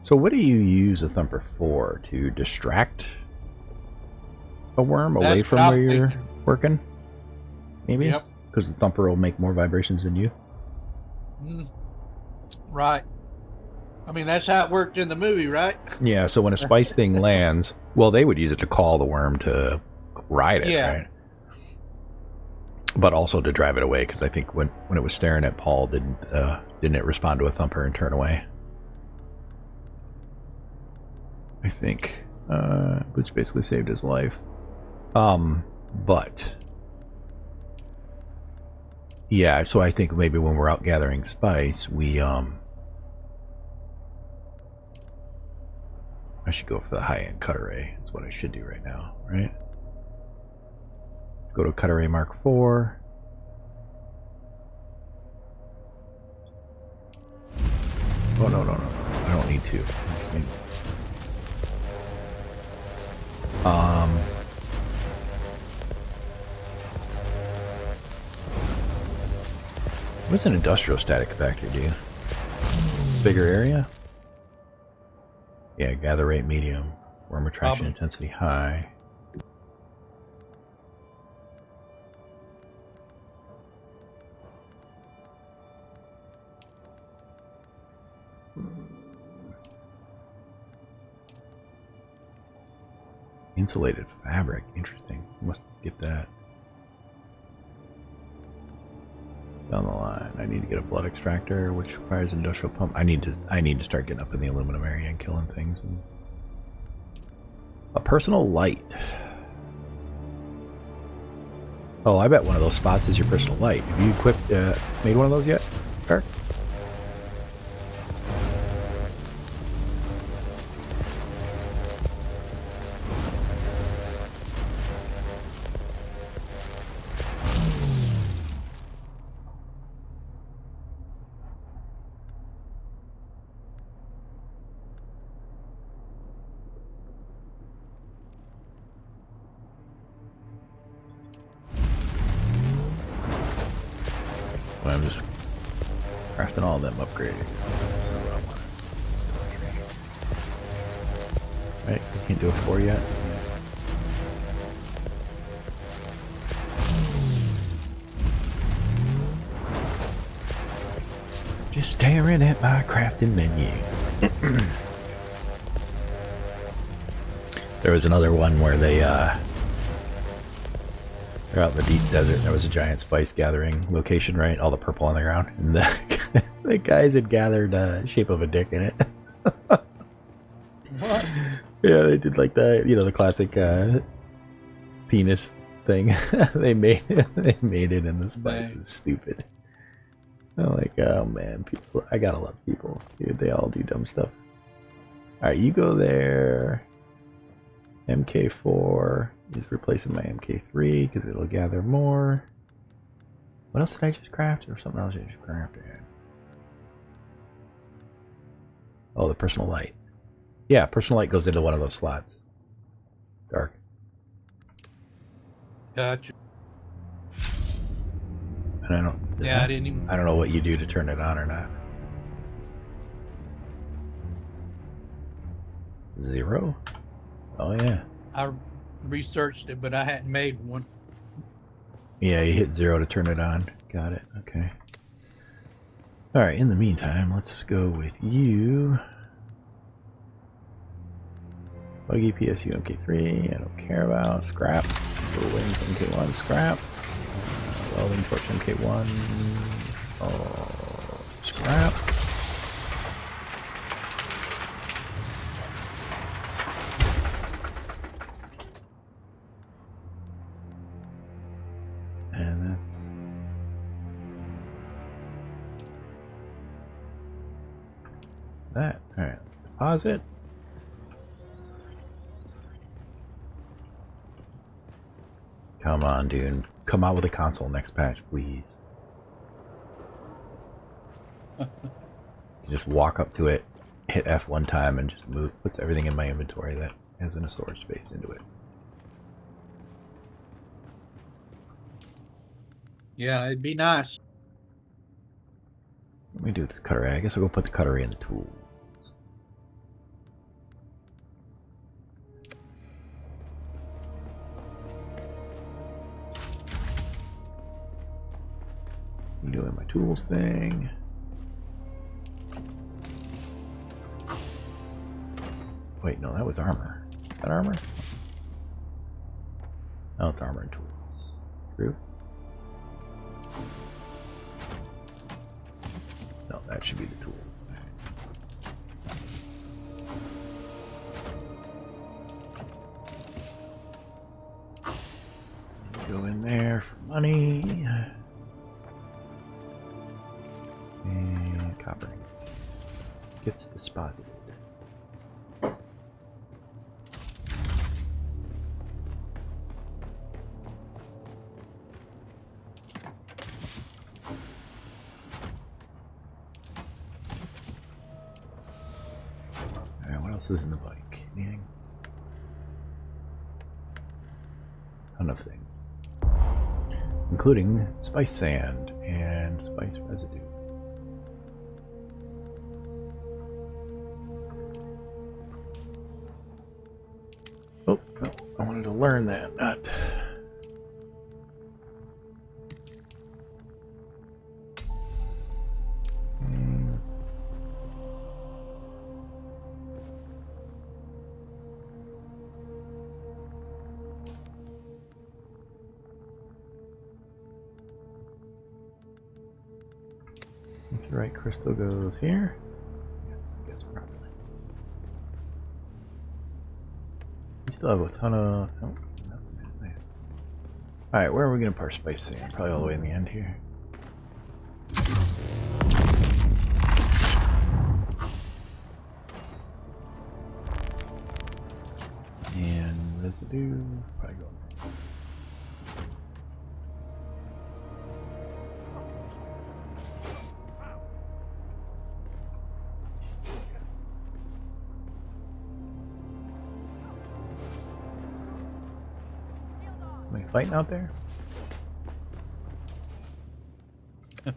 So what do you use a thumper for? To distract a worm away That's from what where I'm you're thinking. working? Maybe? Yep. Because the thumper will make more vibrations than you? Right. I mean, that's how it worked in the movie, right? Yeah, so when a spice thing lands, well, they would use it to call the worm to ride it, Yeah. right? But also to drive it away, because I think when it was staring at Paul, didn't it respond to a thumper and turn away? I think, which basically saved his life. But yeah, so I think maybe when we're out gathering spice, we I should go for the high-end cut array. That's what I should do right now, right? Let's go to cut array Mark IV. Oh no! I don't need to. I just need... What's an industrial static factor do? Bigger area? Yeah, gather rate medium. Worm attraction intensity high. Insulated fabric. Interesting. Must get that. Down the line. I need to get a blood extractor, which requires an industrial pump. I need to start getting up in the aluminum area and killing things. And a personal light. Oh, I bet one of those spots is your personal light. Have you equipped, made one of those yet, Eric? I'm just crafting all of them upgraded. This is what I want. Right, we can't do a 4 yet. Just staring at my crafting menu. There was another one where they're out in the deep desert. There was a giant spice gathering location, right? All the purple on the ground. And the guys had gathered shape of a dick in it. What? Yeah, they did like the classic penis thing. they made it in the spice. It was stupid. I'm like, oh man, people! I gotta love people, dude. They all do dumb stuff. All right, you go there. MK4 is replacing my MK3 because it'll gather more. What else did I just craft, or something else I just crafted? Oh, the personal light. Yeah, personal light goes into one of those slots. Dark. Gotcha. And I don't. Yeah, I didn't even. I don't know what you do to turn it on or not. 0? Oh yeah. I researched it, but I hadn't made one. Yeah, you hit 0 to turn it on. Got it. Okay. All right. In the meantime, let's go with you. Buggy, PSU, MK3, I don't care about. Scrap. Little wings, MK1, scrap. Welding torch, MK1. Oh, scrap. And that's that. Alright, let's deposit. Come on, dude. Come out with a console next patch, please. You just walk up to it, hit F one time, and just move. Puts everything in my inventory that isn't a storage space into it. Yeah, it'd be nice. Let me do this cutter. I guess I'll go put the cutter in the tools. I'm doing my tools thing. Wait, no, that was armor. Is that armor? No, it's armor and tools. True. No, that should be the tool. Go in there for money. And copper gets disposited. Alright, what else is in the bike? Anything? Ton of things. Including spice sand and spice residue. Oh, no, I wanted to learn that, not... The right crystal goes here. Yes, I guess probably. We still have a ton of. Oh, nice. All right, where are we gonna park spice sand? Probably all the way in the end here. And residue. Probably go. Somebody fighting out there? I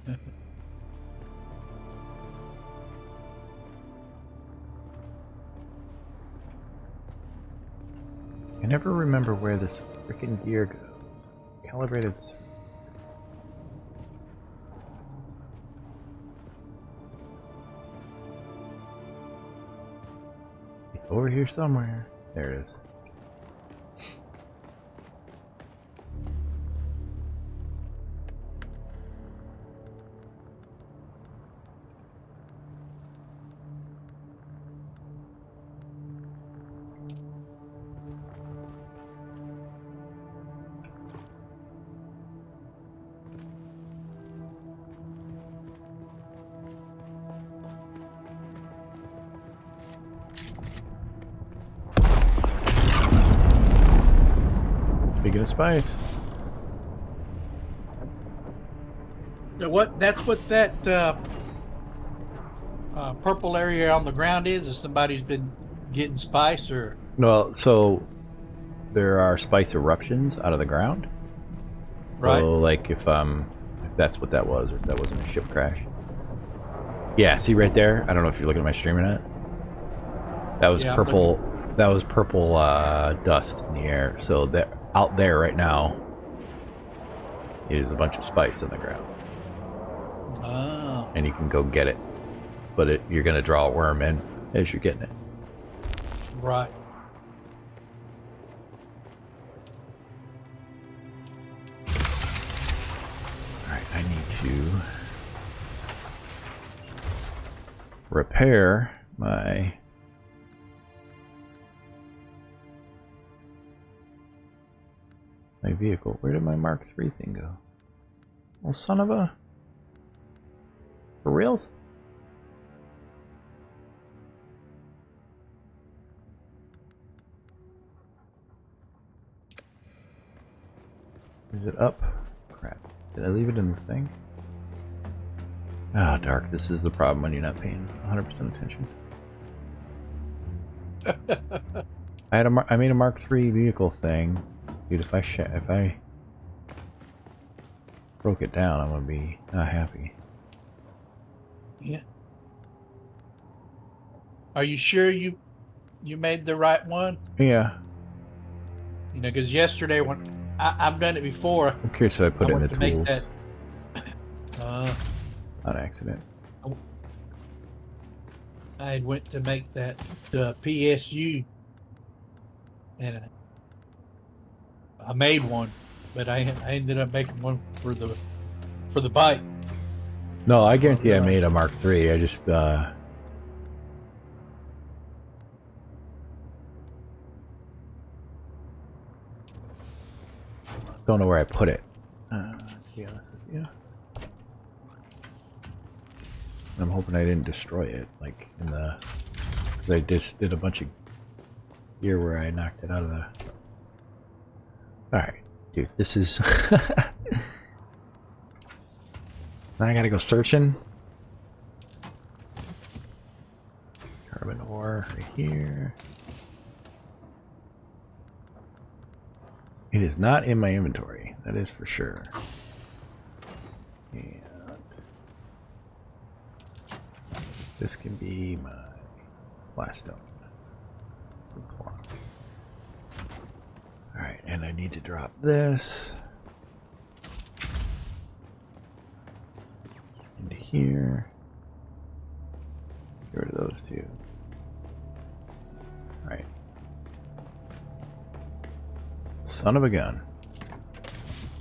never remember where this freaking gear goes. Calibrated. It's over here somewhere. There it is. Speaking of spice. So what? That's what that purple area on the ground is. Is somebody's been getting spice or? Well, so there are spice eruptions out of the ground. Right. So, like if that's what that was, or if that wasn't a ship crash. Yeah, see right there. I don't know if you're looking at my stream or not. That was purple. That was purple dust in the air. So that out there right now is a bunch of spice in the ground. Oh. And you can go get it, but you're gonna draw a worm in as you're getting it. Right. I need to repair my vehicle. Where did my Mark III thing go? Well, son of a... For reals? Is it up? Crap. Did I leave it in the thing? Ah, Dark. This is the problem when you're not paying 100% attention. I made a Mark III vehicle thing. Dude, if I broke it down, I'm gonna be not happy. Yeah. Are you sure you made the right one? Yeah. You know, because yesterday when I've done it before. I'm curious if I put it in the went to make tools that, on accident. I went to make that PSU, and I made one, but I ended up making one for the bike. No, I guarantee I made a Mark III. I just don't know where I put it. To be honest with you, I'm hoping I didn't destroy it, like in the. 'Cause I just did a bunch of gear where I knocked it out of the. All right, dude, this is. Now I gotta go searching. Carbon ore right here. It is not in my inventory, that is for sure. And this can be my blast stone. Supply. Alright, and I need to drop this into here. Get rid of those two. Alright. Son of a gun.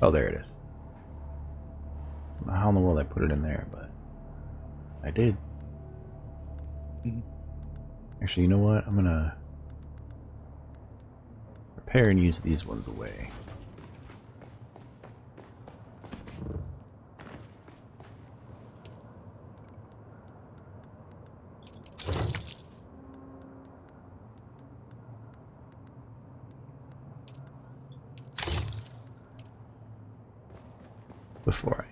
Oh, there it is. I don't know how in the world I put it in there, but I did. Actually, you know what? I'm gonna repair and use these ones away. Before I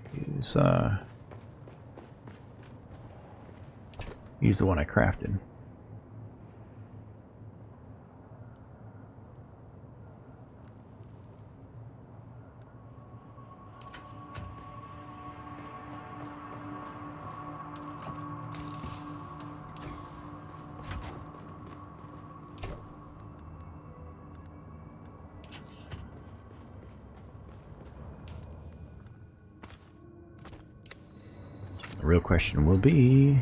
use the one I crafted. The real question will be,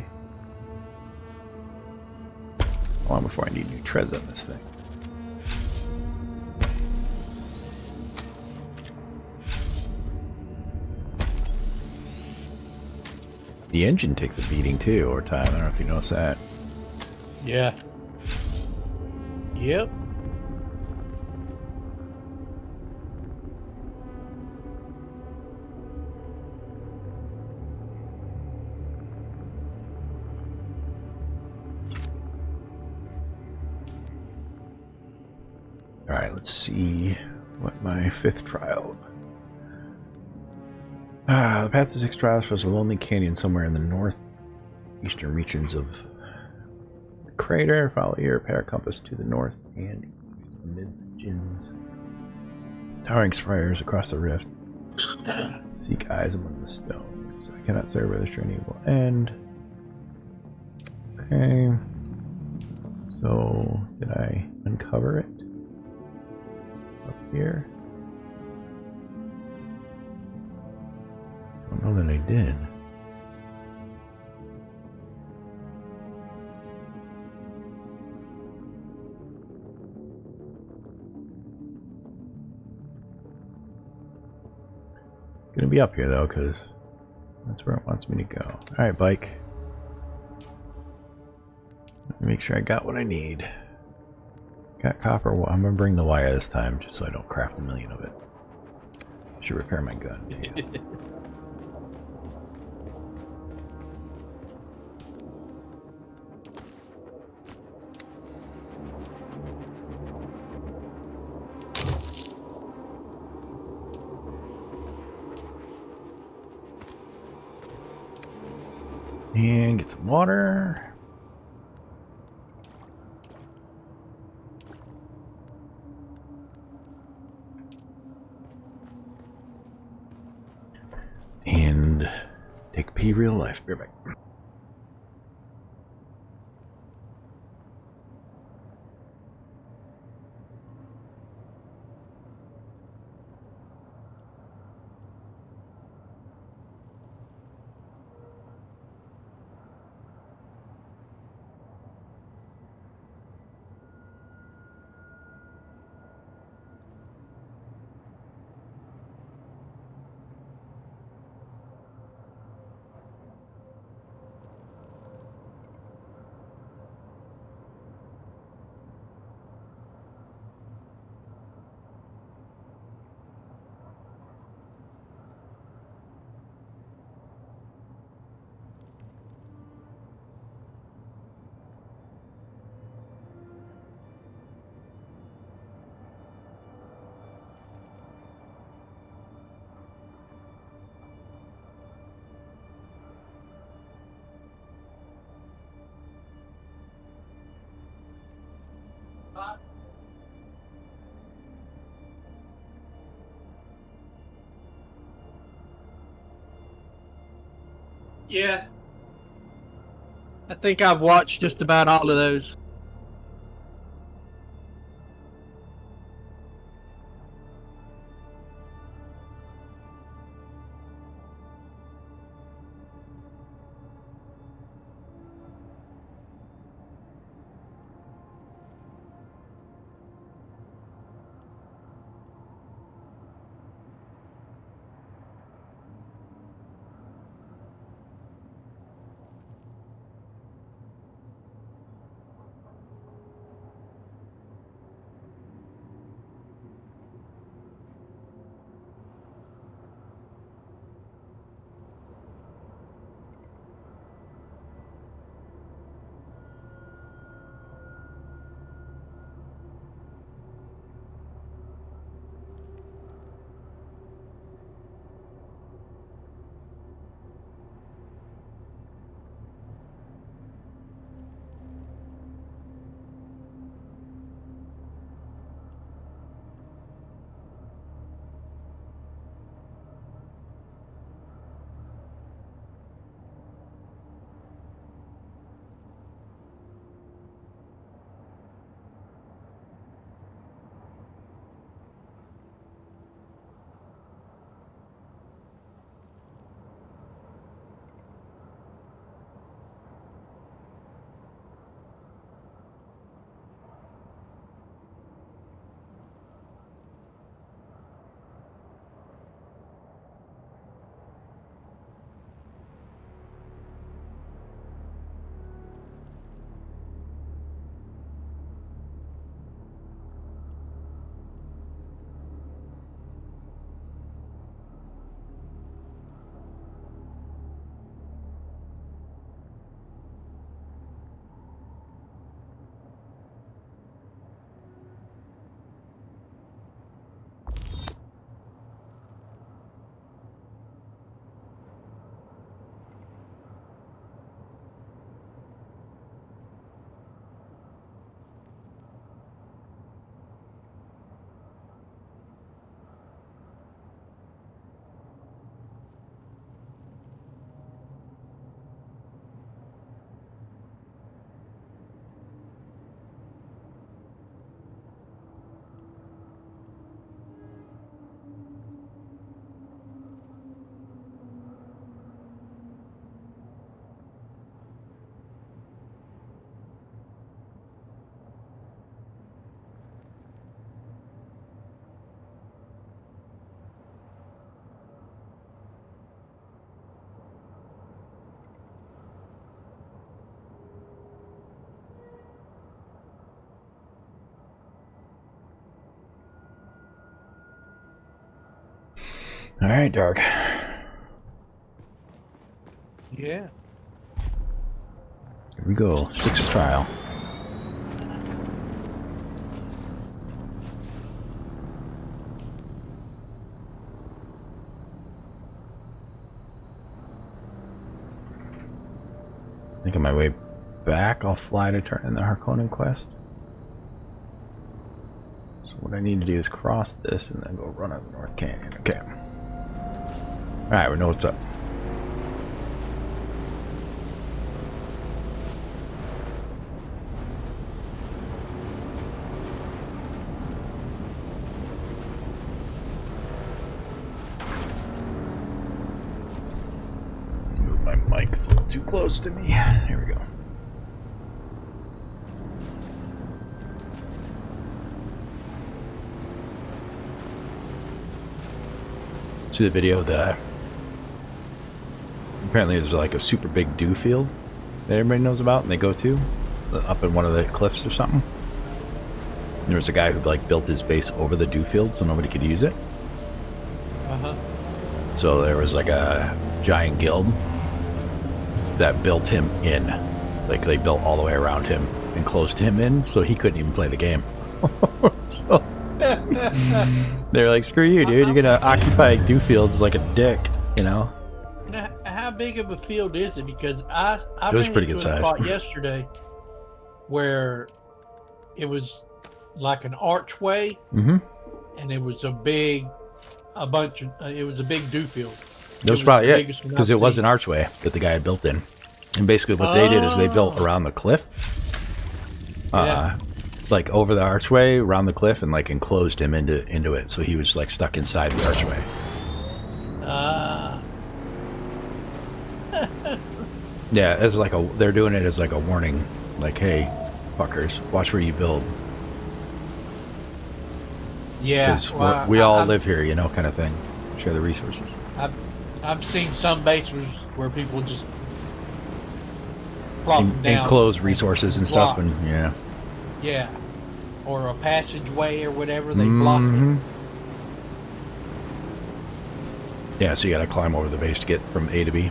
how long before I need new treads on this thing? The engine takes a beating too over time. I don't know if you notice that. Yeah. Yep. Alright, let's see what my 5th trial. The path to 6 trials shows a lonely canyon somewhere in the northeastern regions of the crater. Follow your repair compass to the north and mid-regions. Towering spires across the rift. Seek eyes among the stones. I cannot say where this journey will end. Okay. So, did I uncover it? Up here? I don't know that I did. It's gonna be up here though, because That's where it wants me to go. Alright, bike. Let me make sure I got what I need. Got copper. I'm gonna bring the wire this time just so I don't craft a million of it. Should repair my gun too. And get some water. And take a pee real life. Be right back. Yeah. I think I've watched just about all of those. All right, Dark. Yeah. Here we go. 6th trial. I think on my way back, I'll fly to turn in the Harkonnen quest. So what I need to do is cross this and then go run up the North Canyon. Okay. Alright, we know what's up. Move my mic, it's a little too close to me. Here we go. See the video of the... Apparently there's like a super big dew field that everybody knows about and they go to up in one of the cliffs or something. And there was a guy who like built his base over the dew field so nobody could use it. Uh-huh. So there was like a giant guild that built him in. Like they built all the way around him and closed him in so he couldn't even play the game. They're like, screw you, dude. You're gonna occupy dew fields like a dick, you know? Now, how big of a field is it? Because I It was ran pretty into good a size. spot yesterday where it was like an archway, Mm-hmm. and it was a big dew field. That was It probably the it, biggest one because I've it was seen. an archway that the guy had built in. And basically what they did is they built around the cliff. Yeah. Like over the archway, around the cliff, and like enclosed him into it. So he was like stuck inside the archway. Yeah, as like they're doing it as like a warning. Like, hey, fuckers, watch where you build. Yeah, Because well, we all I've- live here, you know, kind of thing. Share the resources. I've seen some bases where people just plop them down. Enclose resources and stuff, block. and yeah. Yeah, or a passageway or whatever, they block Mhm. it. Yeah, so you gotta climb over the base to get from A to B.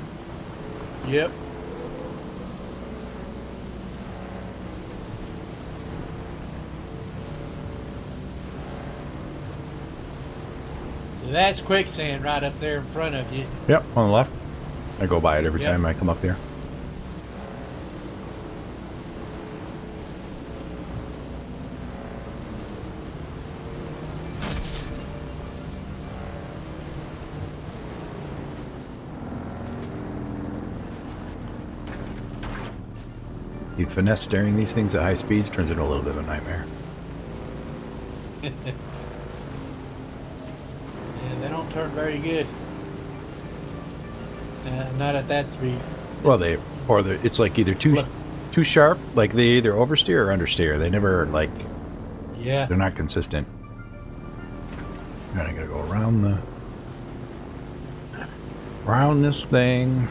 Yep. So that's quicksand right up there in front of you. Yep, on the left. I go by it every Yep. time I come up here. Dude, finesse steering these things at high speeds turns into a little bit of a nightmare. Yeah, they don't turn very good. Not at that speed. Well, it's like either Look. too sharp, like they either oversteer or understeer. They never like Yeah. they're not consistent. And I gotta go around this thing.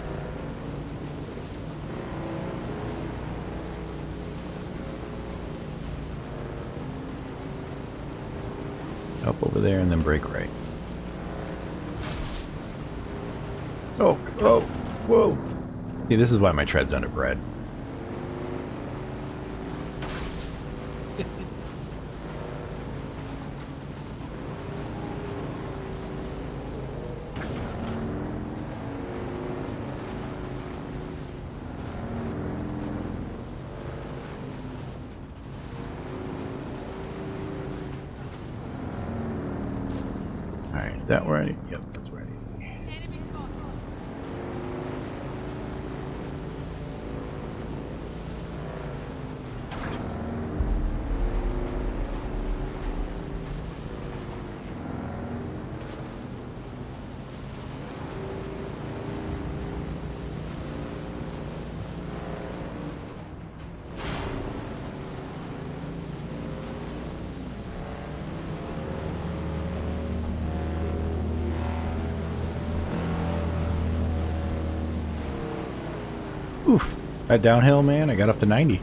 Up over there and then brake right. Oh, whoa. See, this is why my tread's underbred. Alright, is that where I... Yep, that's where I need to be. Oof. That downhill, man, I got up to 90.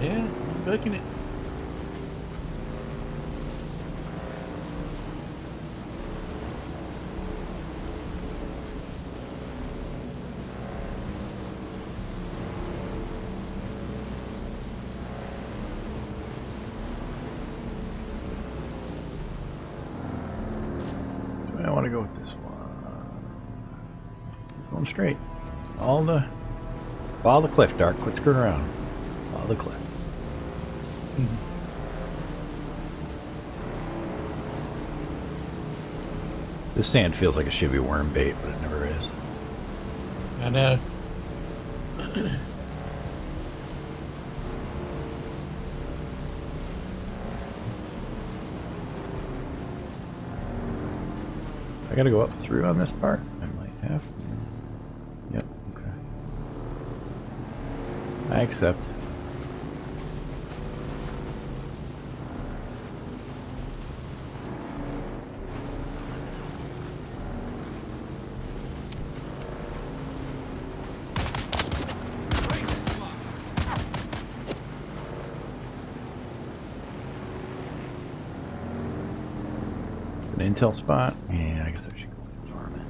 Yeah, I'm booking it. want to go with this one. Going straight. Follow the cliff, Dark. Quit screwing around. Follow the cliff. This sand feels like it should be worm bait, but it never is. I know. I gotta go up through on this part. I might have. Yep. Okay. I accept. An intel spot? Yeah, I guess I should go farm it.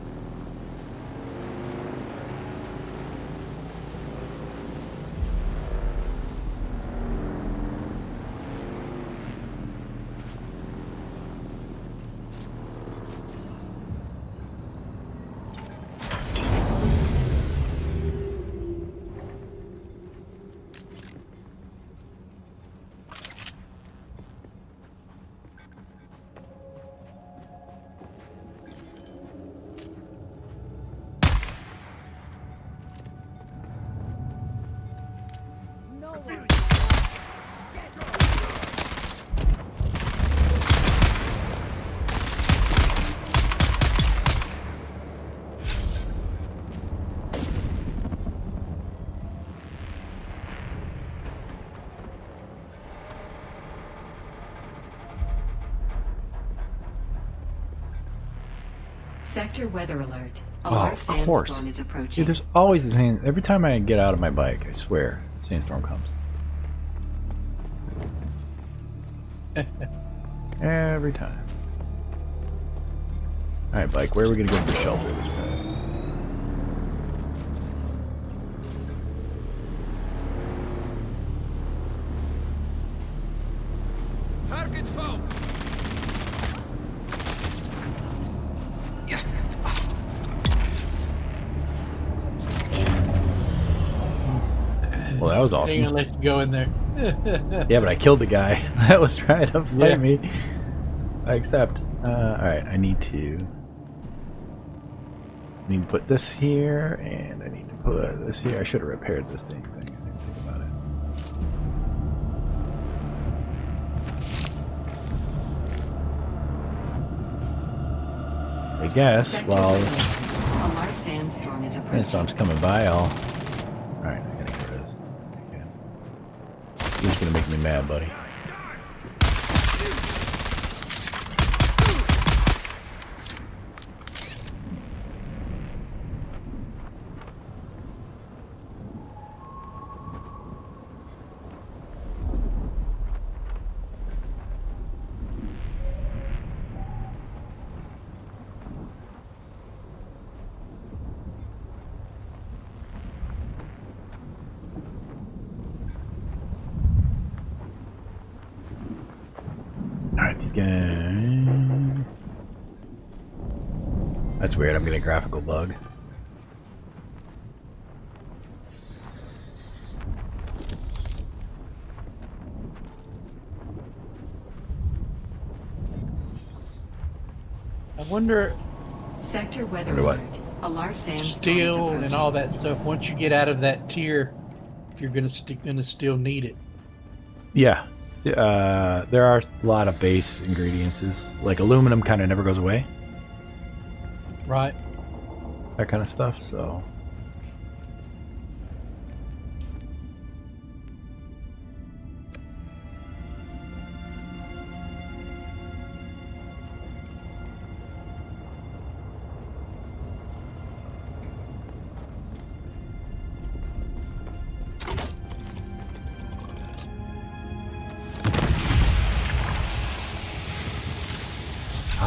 Sector weather alert. A Oh, large of course. sandstorm is approaching. Dude, there's always a sand. Every time I get out of my bike, I swear, a sandstorm comes. Every time. Alright, bike, where are we gonna go for shelter this time? Target found. Well, that was I ain't awesome. gonna let you go in there. Yeah, but I killed the guy that was trying to fight Yeah. me. I accept. Alright, I need to put this here, and I need to put this here. I should have repaired this thing. I didn't think about it. I guess Sector while weather alert. A large sandstorm is approaching. sandstorm's coming by, I'll. Alright, I gotta get rid of this. Okay. He's gonna make me mad, buddy. Alright, these guys. That's weird, I'm getting a graphical bug. I wonder, Sector weather Wonder what? alert. A large sandstorm is steel approaching. and all that stuff. Once you get out of that tier, if you're gonna still need it. Yeah, there are a lot of base ingredients. Like aluminum kind of never goes away. Right. That kind of stuff, so.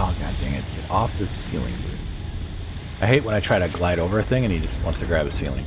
Oh, god dang it. Get off this ceiling, dude. I hate when I try to glide over a thing and he just wants to grab a ceiling.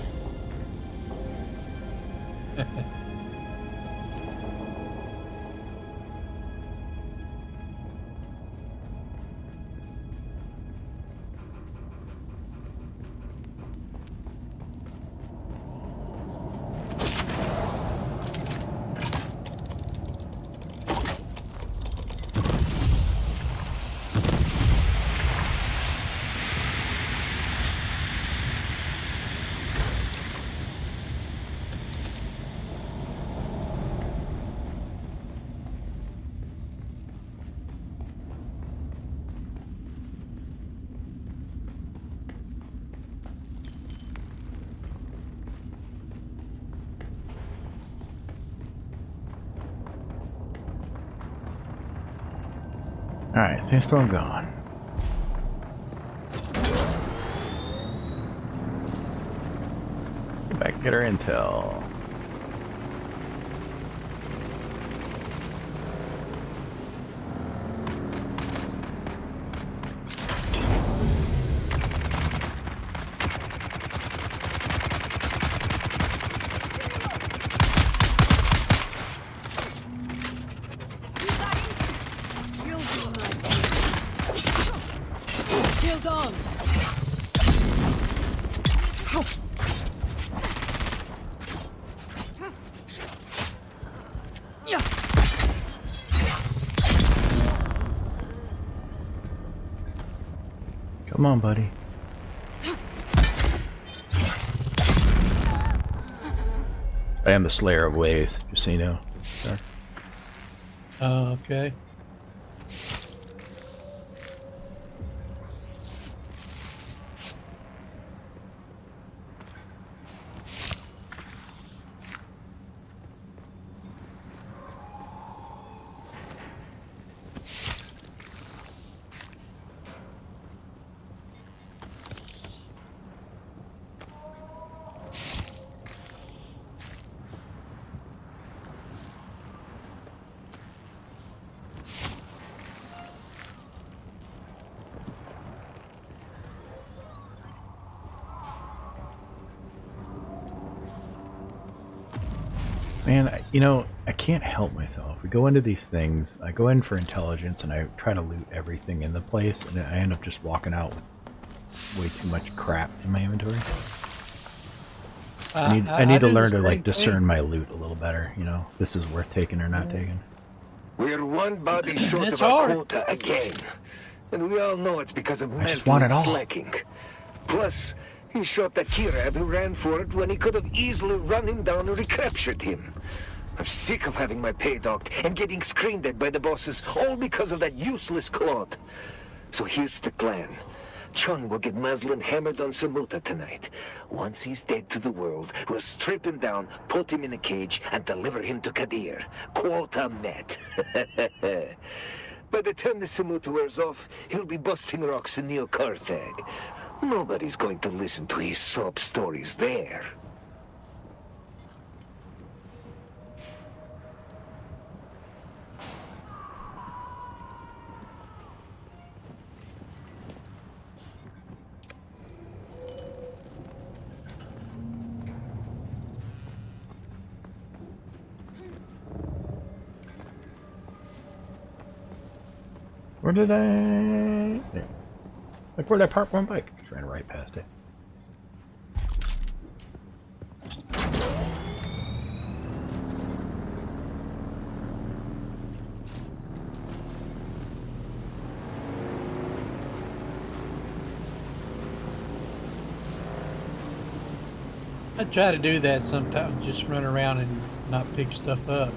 Alright, sandstorm gone. Get back, get our intel. Shield on. Come on, buddy. I am the Slayer of Ways, just so you know. Sir. Okay. Man, I can't help myself. We go into these things, I go in for intelligence, and I try to loot everything in the place, and I end up just walking out with way too much crap in my inventory. I need to do the learn to, like, same discern thing. my loot a little better, you know? This is worth taking or not taking. We're one body short It's of our hard. quota again. And we all know it's because of I just want it all. slacking. Plus, he shot the Kirab who ran for it when he could have easily run him down and recaptured him. I'm sick of having my pay docked and getting screamed at by the bosses, all because of that useless Claude. So here's the plan. Chun will get Maslin hammered on Samuta tonight. Once he's dead to the world, we'll strip him down, put him in a cage, and deliver him to Kadir. Quota met. By the time the Samuta wears off, he'll be busting rocks in Neo Carthag. Nobody's going to listen to his sob stories there. Where did I... There. Like, where did I park my bike? Just ran right past it. I try to do that sometimes, just run around and not pick stuff up.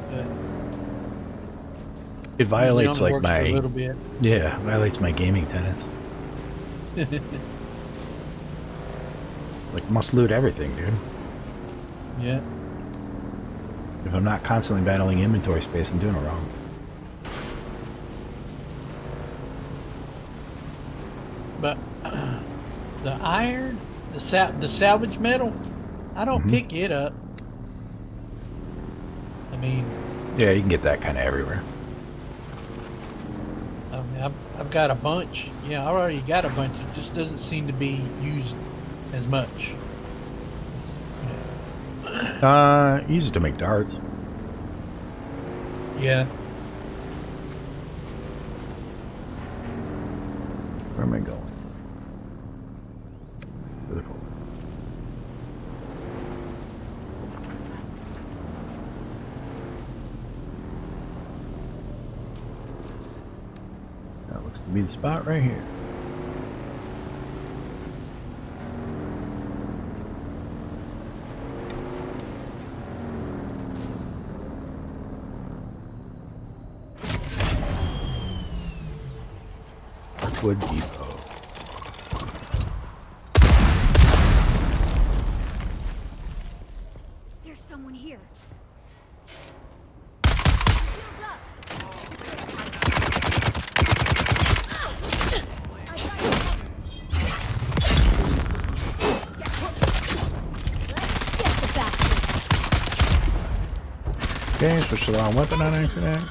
But It violates, only like, works for a my... little bit. Yeah, violates my gaming tenets. Like, must loot everything, dude. Yeah. If I'm not constantly battling inventory space, I'm doing it wrong. But the iron, the salvage metal, I don't pick it up. I mean, Yeah, you can get that kind of everywhere. I've got a bunch. Yeah, I already got a bunch. It just doesn't seem to be used as much. Use it to make darts. Yeah. Where am I going? To the forward. That looks to be the spot right here. Wood Depot. There's someone here. Shields up. Okay, switch to the wrong weapon on accident.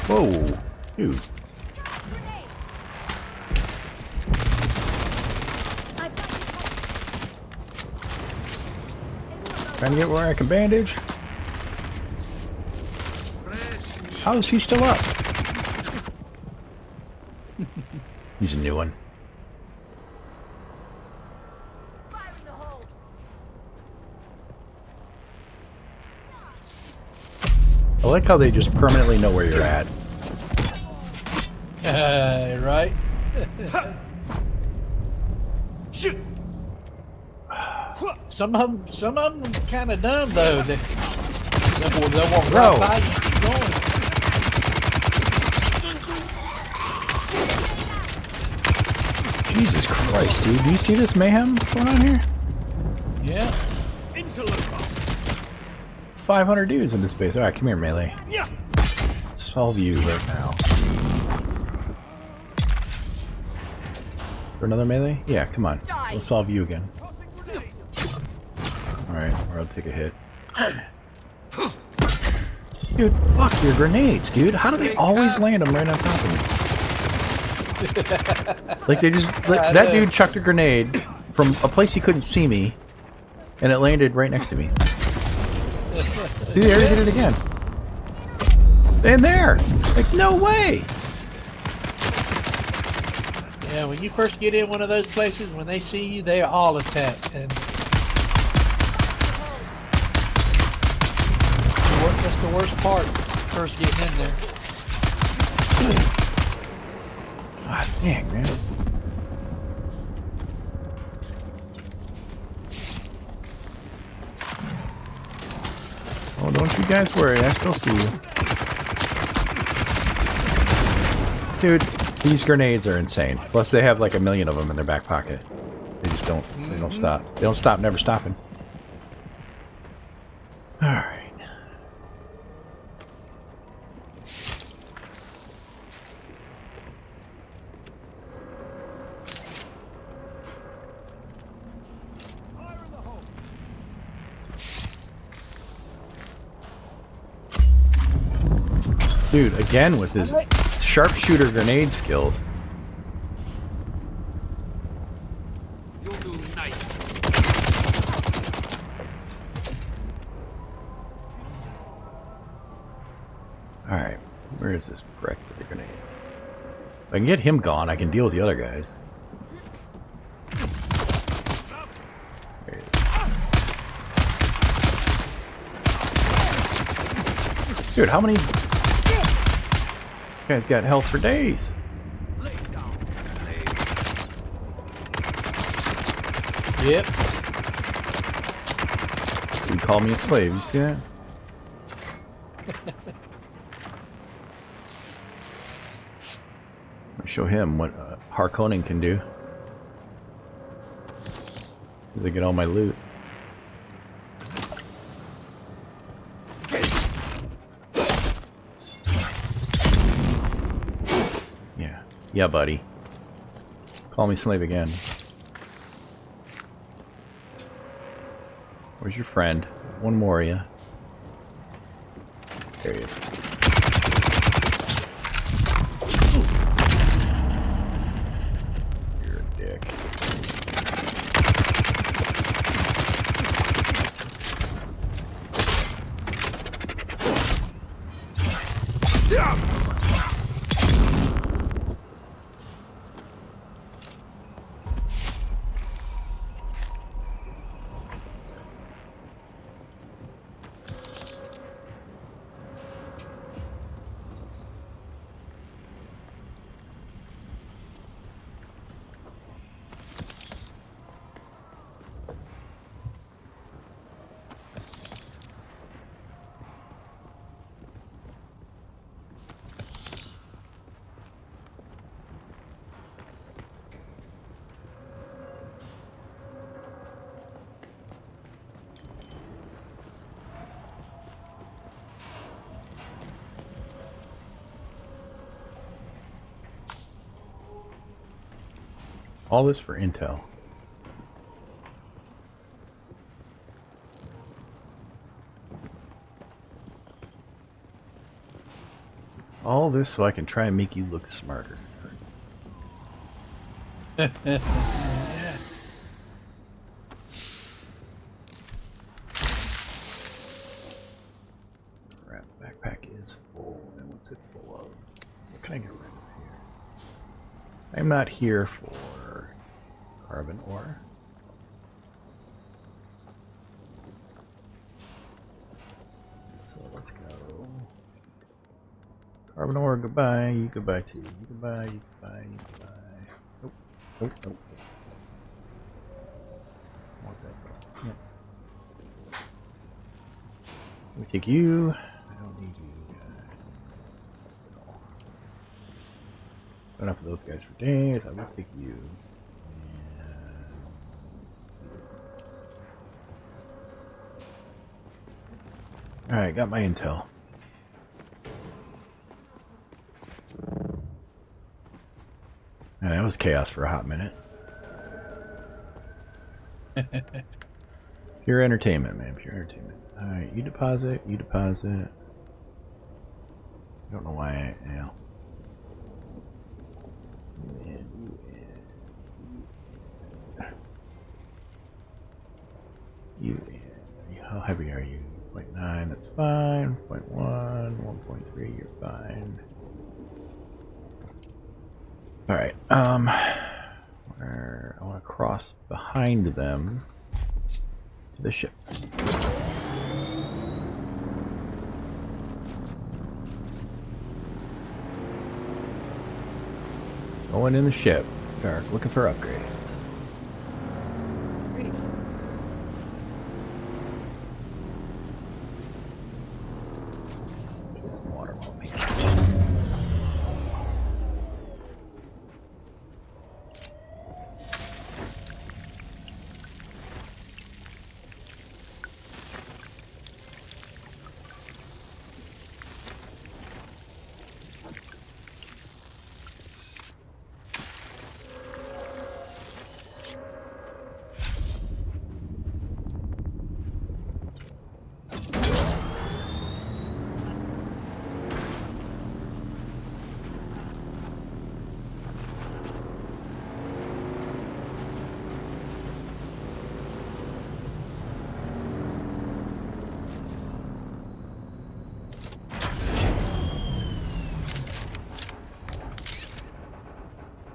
Whoa, dude. Trying to get where I can bandage. How is he still up? He's a new one. I like how they just permanently know where you're at. Right? Shoot! Some of them kind of dumb though. They'll walk Bro. right by you and keep going. Jesus Christ, dude. Do you see this mayhem that's going on here? Yeah. Interloper! 500 dudes in this base. Alright, come here, melee. Yeah! Let's solve you right now. For another melee? Yeah, come on. We'll solve you again. Alright, or I'll take a hit. Dude, fuck your grenades, dude. How do they always land them right on top of me? Like they just... that dude chucked a grenade from a place he couldn't see me, and it landed right next to me. See, they already did it again. And there! Like, no way! Yeah, when you first get in one of those places, when they see you, they all attack. And that's the worst part, first getting in there. Ah, dang, man. Oh, don't you guys worry, I still see you. Dude, these grenades are insane. Plus they have like 1,000,000 of them in their back pocket. They just don't, they don't stop. They don't stop, never stopping. Alright. Dude, again with his sharpshooter grenade skills. You'll do nice. Alright, where is this brick with the grenades? If I can get him gone, I can deal with the other guys. There he is. Dude, how many... You guys got health for days. Yep. You call me a slave, you see that? I'll show him what Harkonnen can do. As I get all my loot. Yeah. Yeah, buddy. Call me slave again. Where's your friend? One more, yeah. There he is. You're a dick. All this for intel. All this so I can try and make you look smarter. Yeah. Crap, backpack is full. And what's it full of? What can I get rid of here? I'm not here for carbon ore. So let's go. Carbon ore, goodbye. You goodbye too. You goodbye, you goodbye, you goodbye. Nope. Nope, nope. Want that. Yep. Let me take you. I don't need you guys. Enough of those guys for days. I will take you. Alright, got my intel. Man, that was chaos for a hot minute. Pure entertainment, man. Pure entertainment. Alright, you deposit, you deposit. I don't know why I... Yeah. How heavy are you? 0.9, that's fine. 0.1, 1.3, you're fine. Alright, where I want to cross behind them to the ship. Going in the ship. Dark, looking for upgrades. Get some water while we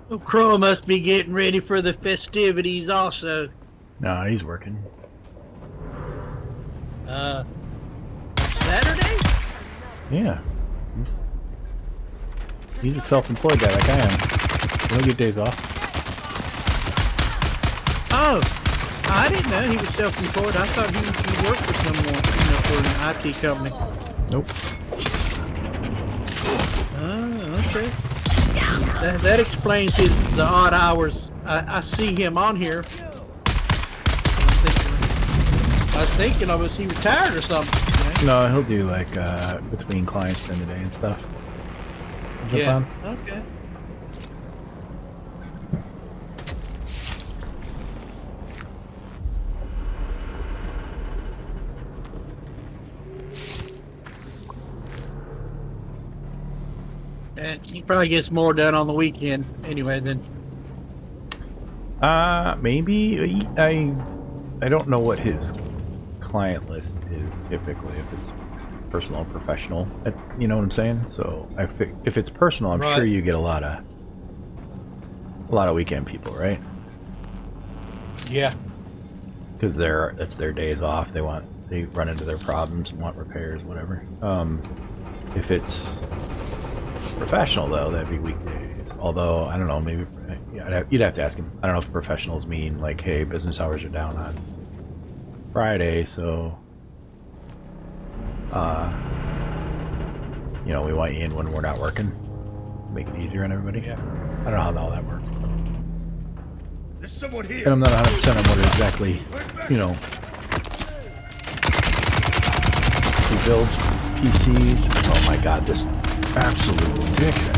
Well, Crow must be getting ready for the festivities also. No, he's working. Saturday? Yeah. He's a self-employed guy like I am. You don't get days off. Oh, I didn't know he was self-employed. I thought he worked for someone, for an IT company. Nope. Oh, okay. That explains the odd hours. I see him on here. I was thinking, was he retired or something? No, he'll do like between clients during the day and stuff. Jump Yeah. on. Okay. He probably gets more done on the weekend anyway. Then. Maybe I don't know what his client list is typically. If it's personal or professional, you know what I'm saying. So if it's personal, I'm sure you get a lot of weekend people, right? Yeah. Because that's their days off. They run into their problems and want repairs, whatever. If it's professional though, that'd be weekdays. Although I don't know, maybe you'd have to ask him. I don't know if professionals mean like, hey, business hours are down on Friday, so we want you in when we're not working. Make it easier on everybody. Yeah. I don't know how all that works. There's someone here. And I'm not 100% on what exactly, he builds PCs. Oh my god, this absolute dickhead.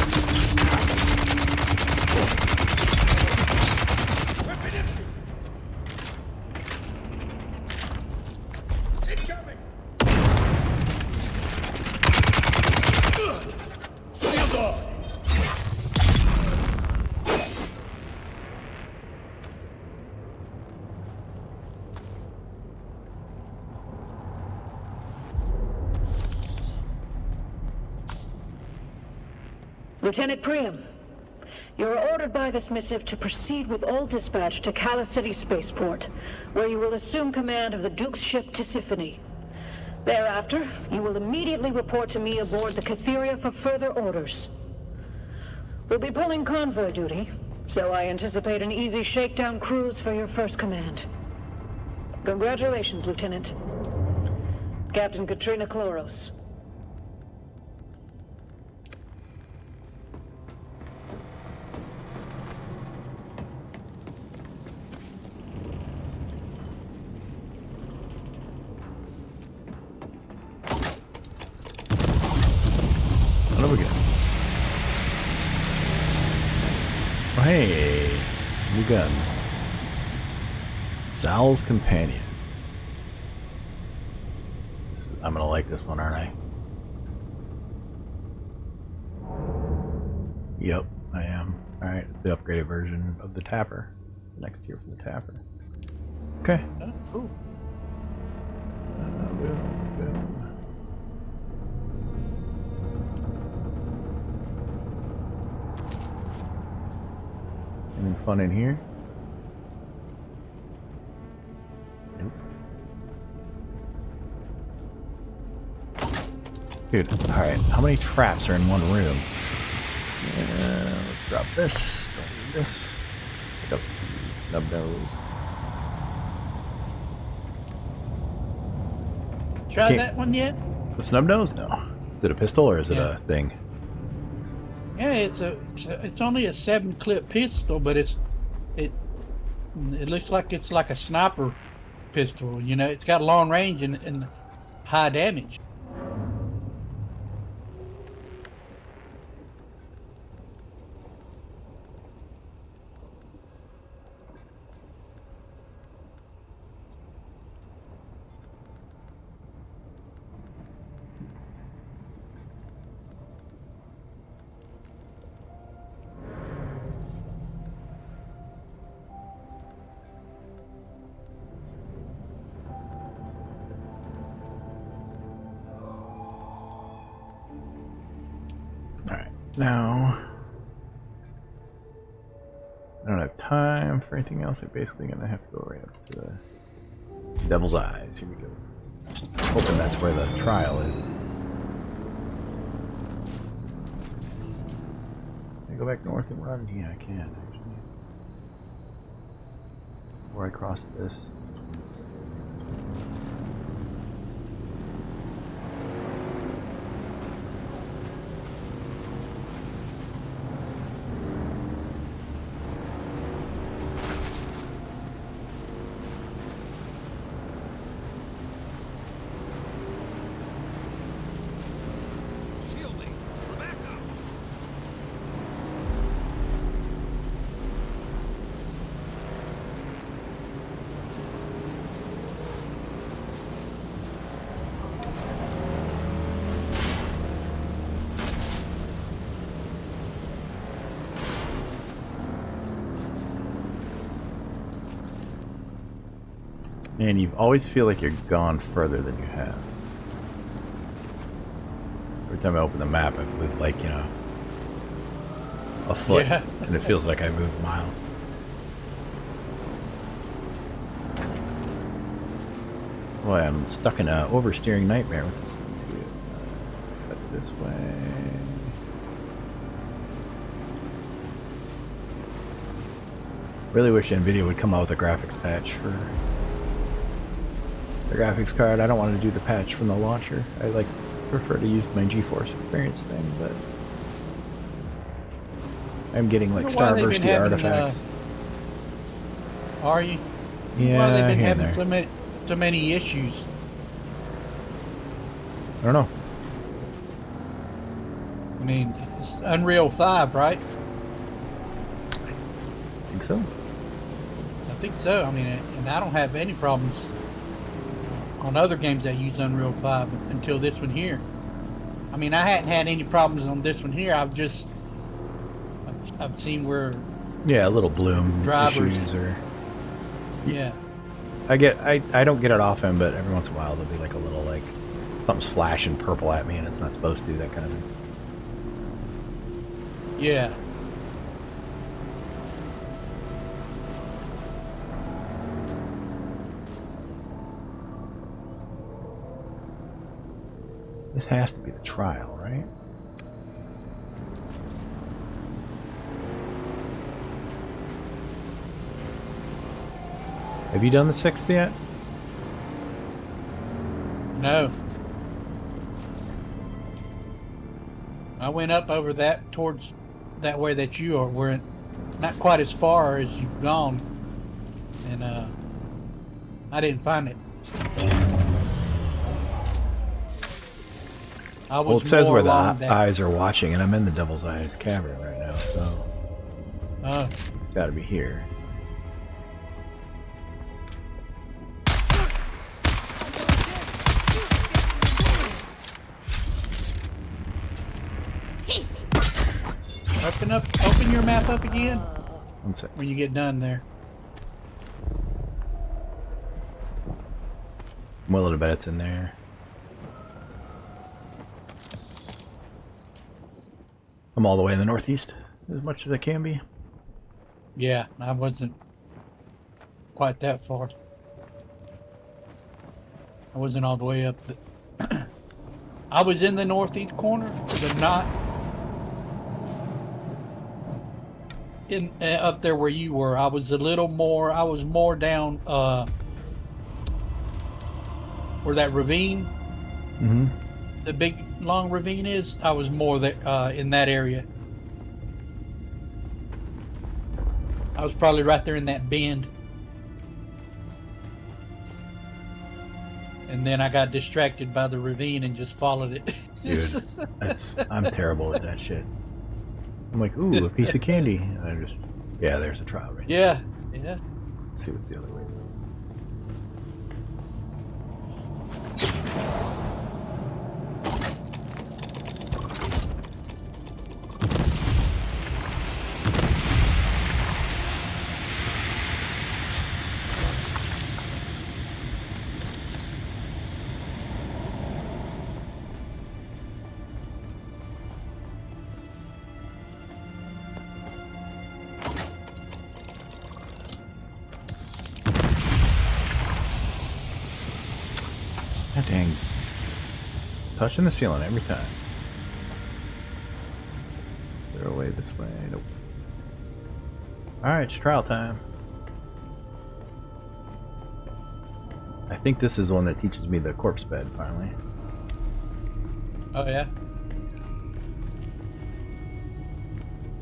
Lieutenant Priam, you are ordered by this missive to proceed with all dispatch to Cala City Spaceport, where you will assume command of the Duke's ship Tisiphone. Thereafter, you will immediately report to me aboard the Catheria for further orders. We'll be pulling convoy duty, so I anticipate an easy shakedown cruise for your first command. Congratulations, Lieutenant. Captain Katrina Kloros. What do we get? Oh, hey, new gun. Zal's Companion. I'm gonna like this one, aren't I? Yep, I am. Alright, it's the upgraded version of the Tapper. Next tier for the Tapper. Okay. Oh, cool. Boom. Anything fun in here? Nope. Dude, alright, how many traps are in one room? Let's drop this. Don't need this. Pick up the snub nose. Tried Can't- that one yet? The snub nose? No. Is it a pistol or is it Yeah. a thing? Yeah, it's only a 7-clip pistol, but it looks like it's like a sniper pistol. You know, it's got long range and high damage. Alright, now I don't have time for anything else. I'm basically gonna have to go right up to the Devil's Eyes. Here we go. Hoping that's where the trial is. Can I go back north and run? Yeah, I can actually. Before I cross this. Man, you always feel like you're gone further than you have. Every time I open the map, I've moved like, you know, a foot, Yeah. and it feels like I moved miles. Boy, I'm stuck in a oversteering nightmare with this thing too. Let's cut this way. Really wish NVIDIA would come out with a graphics patch for the graphics card. I don't want to do the patch from the launcher. I like prefer to use my GeForce Experience thing, but I'm getting like Wonder why they've been Starbursty having, artifacts. Are you? Yeah, Why they've been here and having there. so many issues? I don't know. I mean, it's Unreal 5, right? I think so. I think so. I mean, and I don't have any problems on other games that use Unreal 5 until this one here. I mean, I hadn't had any problems on this one here. I've seen where, Yeah, a little bloom Drivers. issues or yeah, I don't get it often, but every once in a while there'll be like a little like something's flashing purple at me and it's not supposed to, that kind of thing. Yeah. This has to be the trial, right? Have you done the 6th yet? No. I went up over that towards that way that you are. We're not quite as far as you've gone, and I didn't find it. I was Well, it says more where the along that. eyes are watching, and I'm in the Devil's Eyes cavern right now, so Oh, it's got to be here. open your map up again One sec. when you get done there. I'm willing to bet it's in there. I'm all the way in the northeast, as much as I can be. Yeah, I wasn't quite that far. I wasn't all the way up. I was in the northeast corner, but not in up there where you were. I was a little more. I was more down where that ravine, Mm-hmm. the big long ravine is. I was more there in that area. I was probably right there in that bend. And then I got distracted by the ravine and just followed it. Dude, I'm terrible at that shit. I'm like, ooh, a piece of candy. And I just, yeah, there's a trial right Yeah, yeah. there. Let's see what's the other way. God dang. Touching the ceiling every time. Is there a way this way? Nope. Alright, it's trial time. I think this is the one that teaches me the corpse bed, finally. Oh yeah.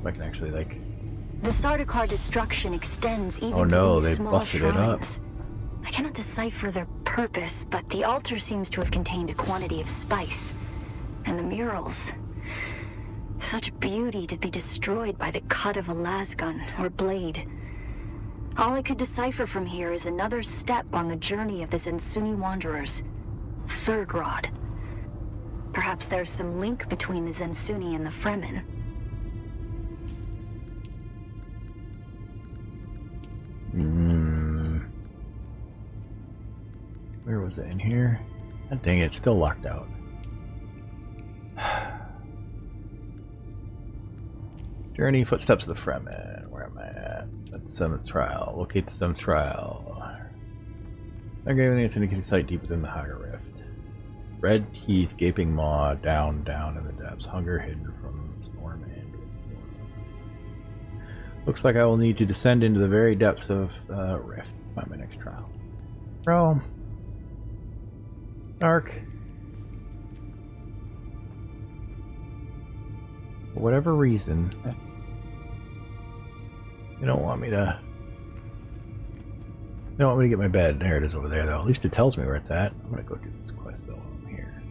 So I can actually, like... The Sardaukar destruction extends even Oh no, to these they small busted it up. shrines. I cannot decipher their purpose, but the altar seems to have contained a quantity of spice. And the murals. Such beauty to be destroyed by the cut of a lasgun or blade. All I could decipher from here is another step on the journey of the Zensuni wanderers. Thurgrod. Perhaps there's some link between the Zensuni and the Fremen. Where was it? In here? God dang it, it's still locked out. Journey, footsteps of the Fremen. Where am I at? That's the 7th trial. Locate the 7th trial. They're giving us indicating sight deep within the higher rift. Red teeth, gaping maw, down, down in the depths. Hunger hidden from storm and wind. Looks like I will need to descend into the very depths of the rift to find my next trial. Bro. Dark. For whatever reason, they don't want me to. They don't want me to get my bed. There it is over there, though. At least it tells me where it's at. I'm gonna go do this quest though while I'm here.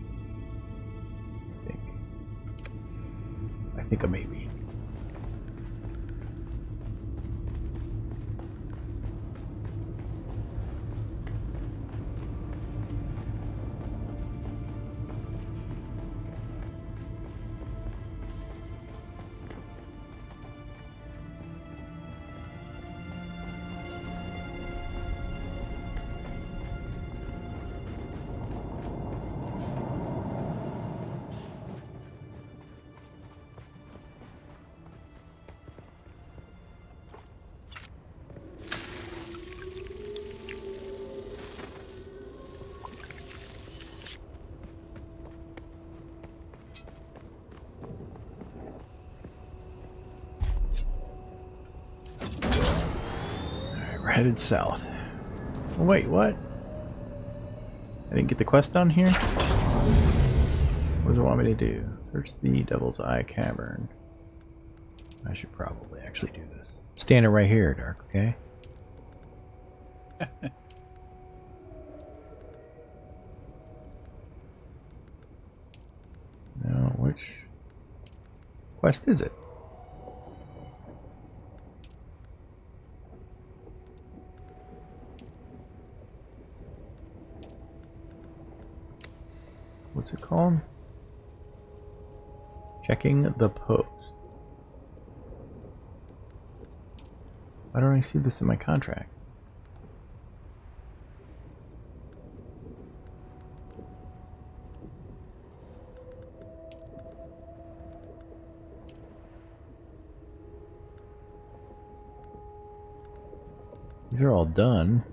I think a maybe. headed south. Oh, wait, what? I didn't get the quest done here? What does it want me to do? Search the Devil's Eye Cavern. I should probably actually do this. Standing right here, Dark, okay? Now, which quest is it? What's it called? Checking the post. Why don't I see this in my contracts? These are all done.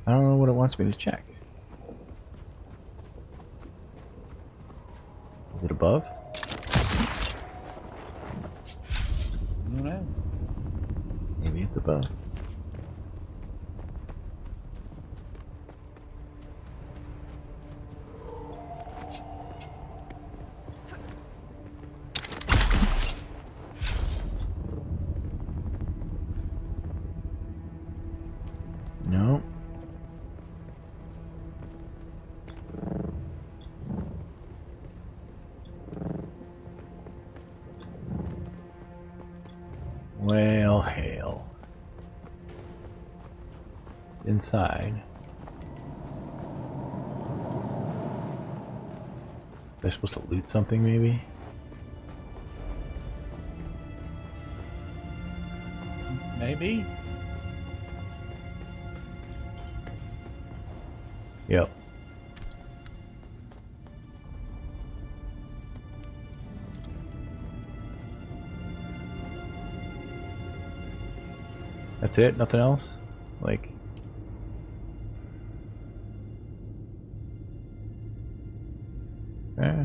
I don't know what it wants me to check. Is it above? I don't know. Maybe it's above. No. Well, hail. Inside. They're supposed to loot something, maybe? Maybe. Yep. That's it? Nothing else? Like... Eh.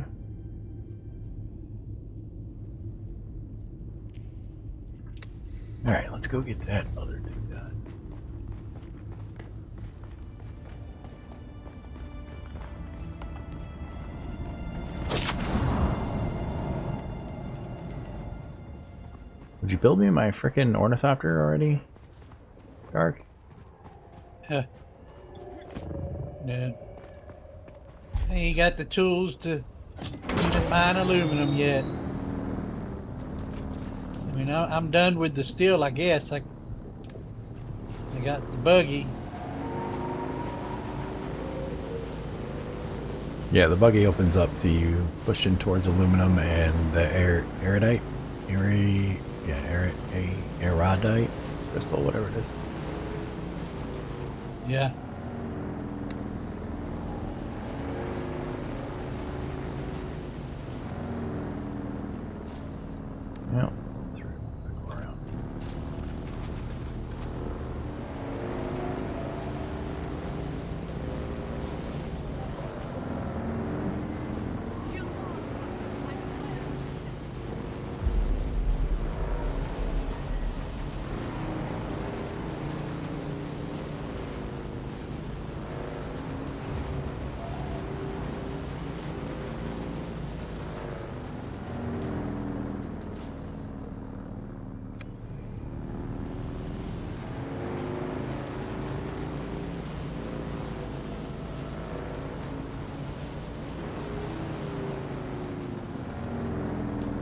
Alright, let's go get that other thing done. Would you build me my frickin' ornithopter already? Dark? Huh. No. I ain't got the tools to even mine aluminum yet. I mean, I'm done with the steel, I guess. I got the buggy. Yeah, the buggy opens up to you pushing towards aluminum and the erudite? Erudite crystal, whatever it is. Yeah. Yeah, through. Go around.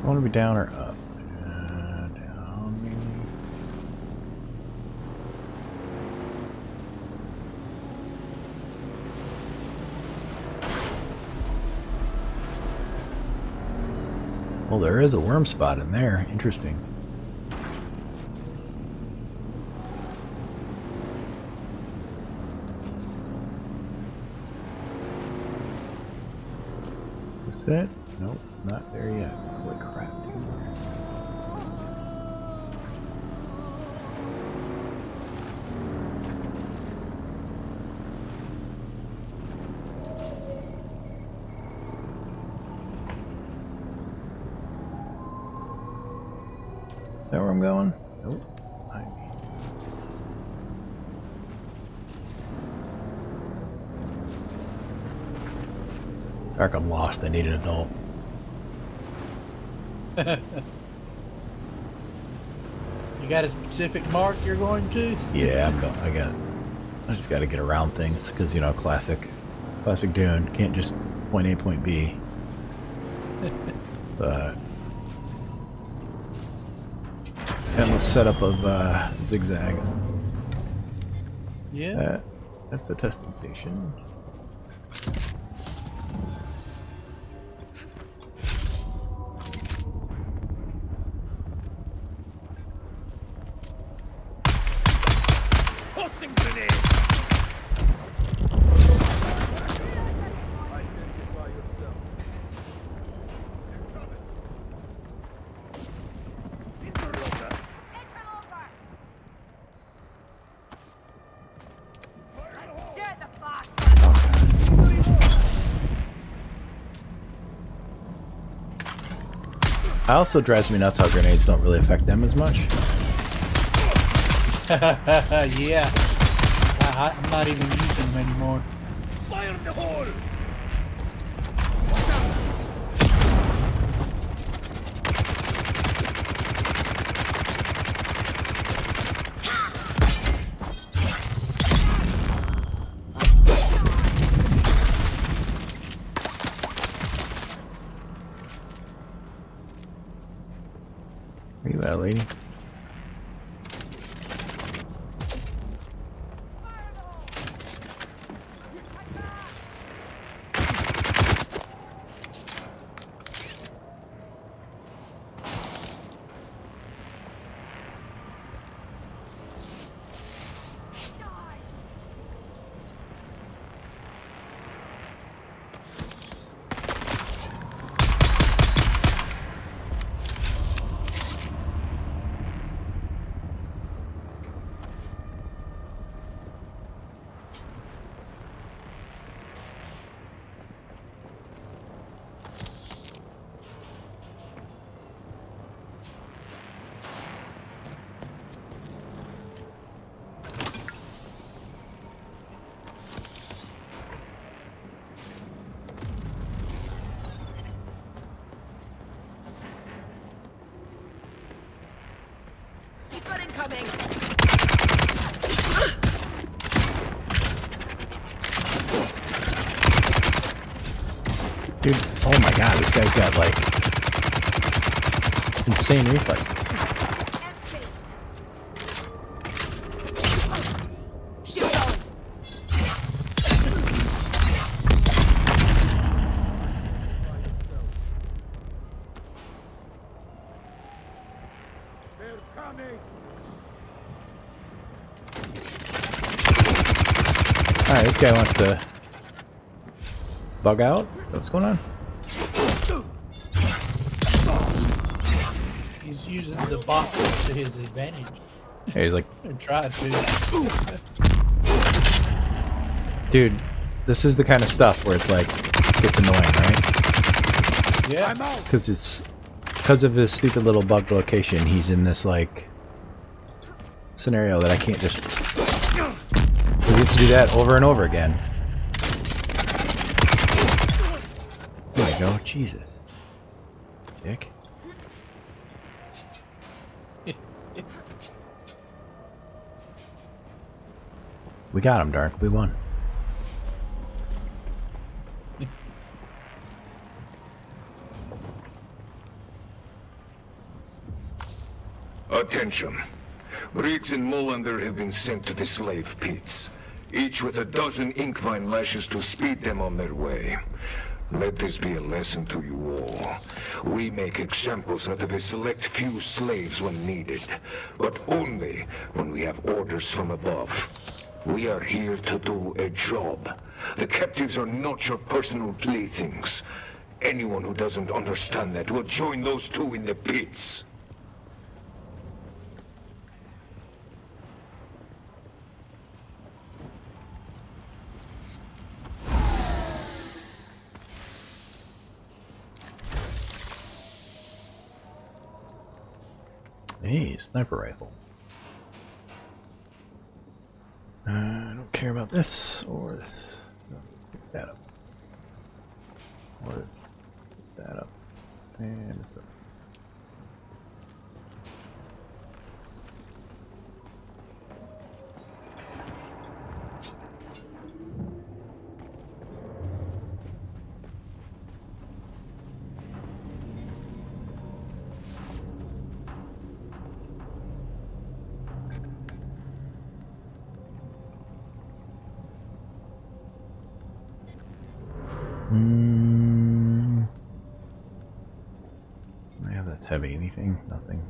I want to be down or up. Down, maybe. Well, there is a worm spot in there. Interesting. Is that? Nope, not there yet. Holy crap, dude. Is that where I'm going? Nope. Dark, I'm lost. I need an adult. You got a specific mark you're going to? Yeah, I'm going. I just got to get around things because, you know, classic Dune. Can't just point A, point B. So, kind of setup of zigzags. Yeah. That's a testing station. Tossing grenade! It also drives me nuts how grenades don't really affect them as much. Yeah. I'm not even using them anymore. Fire in the hole! Where you at, lady? Dude, oh my god, this guy's got like insane reflexes. Alright, this guy wants to bug out? So what's going on? He's using the box to his advantage. Hey, he's like, And tried to. dude, this is the kind of stuff where it's like, gets annoying, right? Yeah. Because of his stupid little bug location, he's in this like scenario that I can't just. He gets to do that over and over again. There we go. Jesus. Dick. We got him, Dark. We won. Attention. Briggs and Molander have been sent to the slave pits, each with a dozen inkvine lashes to speed them on their way. Let this be a lesson to you all. We make examples out of a select few slaves when needed, but only when we have orders from above. We are here to do a job. The captives are not your personal playthings. Anyone who doesn't understand that will join those two in the pits. me, sniper rifle. I don't care about this or this. So pick that up. Or this. Pick that up. And this up. Yeah, that's heavy. Anything? Nothing.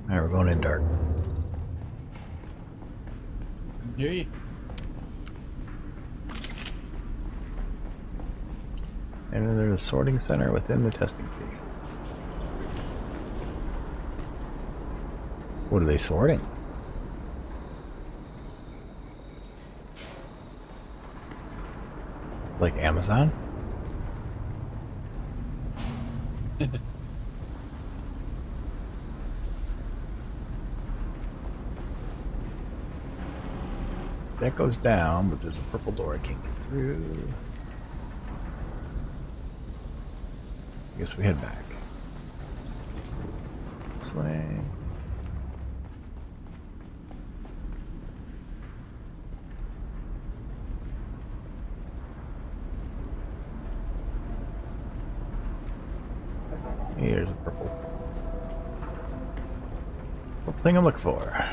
Alright, we're going in dark. Hear you? Enter the sorting center within the testing field. What are they sorting? Like Amazon? That goes down, but there's a purple door I can't get through. I guess we head back. This way. Here's a purple thing I'm looking for.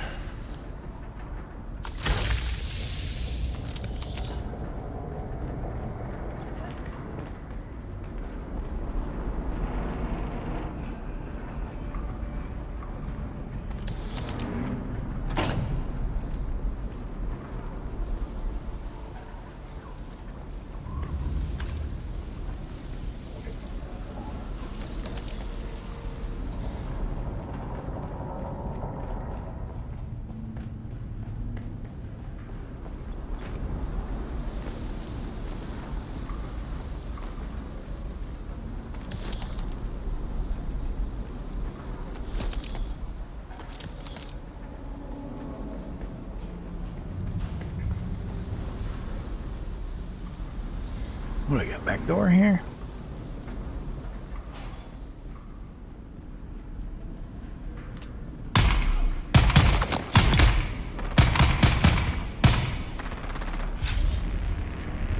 What do I got? Back door here?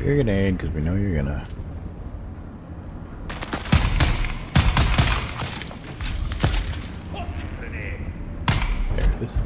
Your grenade, because we know you're gonna. There it is.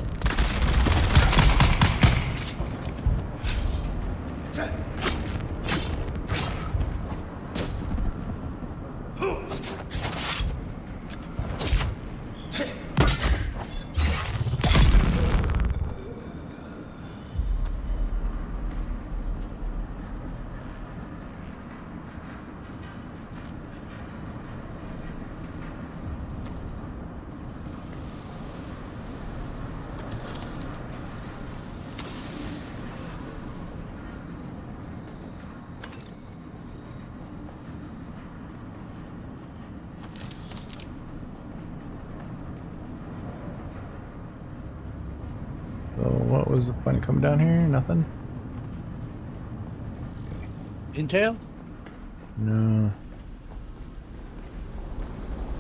So what was the point of coming down here? Nothing? Intel? No.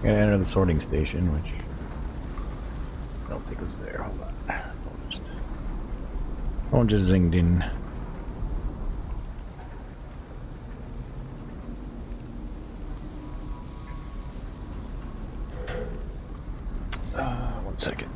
Gotta enter the sorting station, which I don't think was there. Hold on. Phone just zinged in. One second.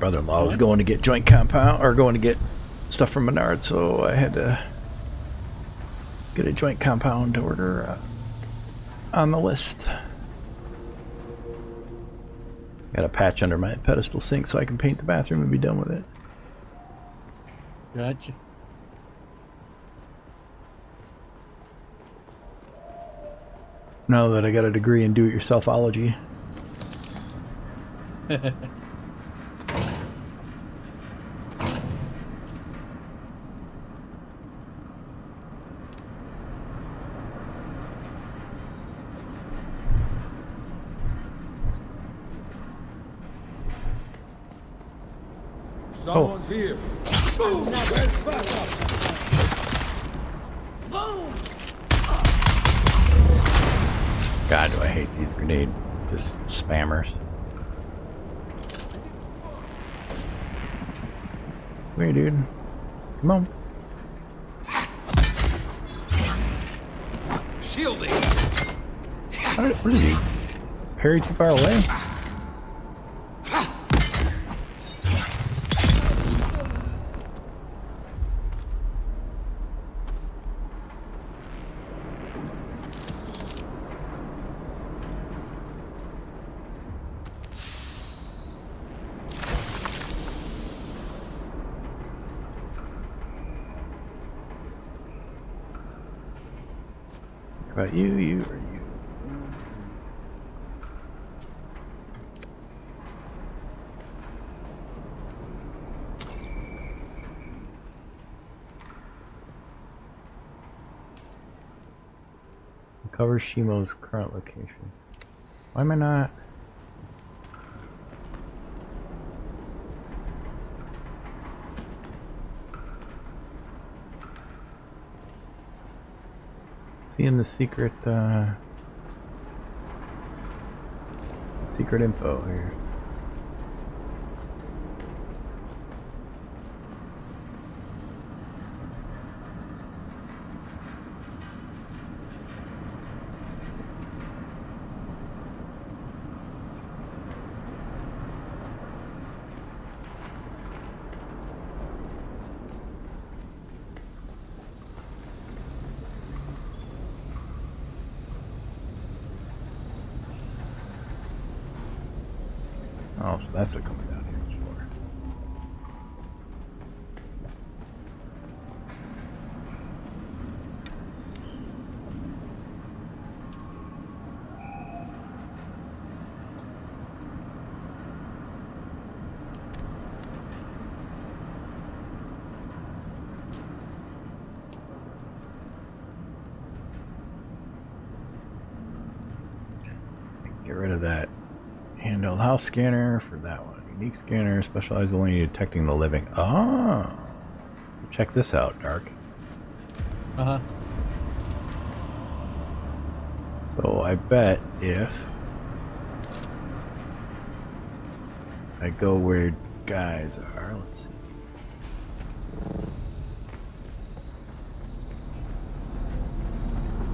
brother-in-law was going to get joint compound, or going to get stuff from Menards, so I had to get a joint compound order on the list. Got a patch under my pedestal sink so I can paint the bathroom and be done with it. Gotcha. Now that I got a degree in do-it-yourselfology. Someone's here. Boom! Let's back up. God, do I hate these grenade just spammers. Come here, dude. Come on. Shielding. What is he? Parry too far away? About you, or you? Cover Shimo's current location. Why am I not? Seeing the secret info here. Oh, so that's what coming down here is for. Get rid of that. Handheld house scanner for that one. Unique scanner, specialized only in detecting the living. Oh! Check this out, Dark. Uh-huh. So I bet if I go where guys are, let's see.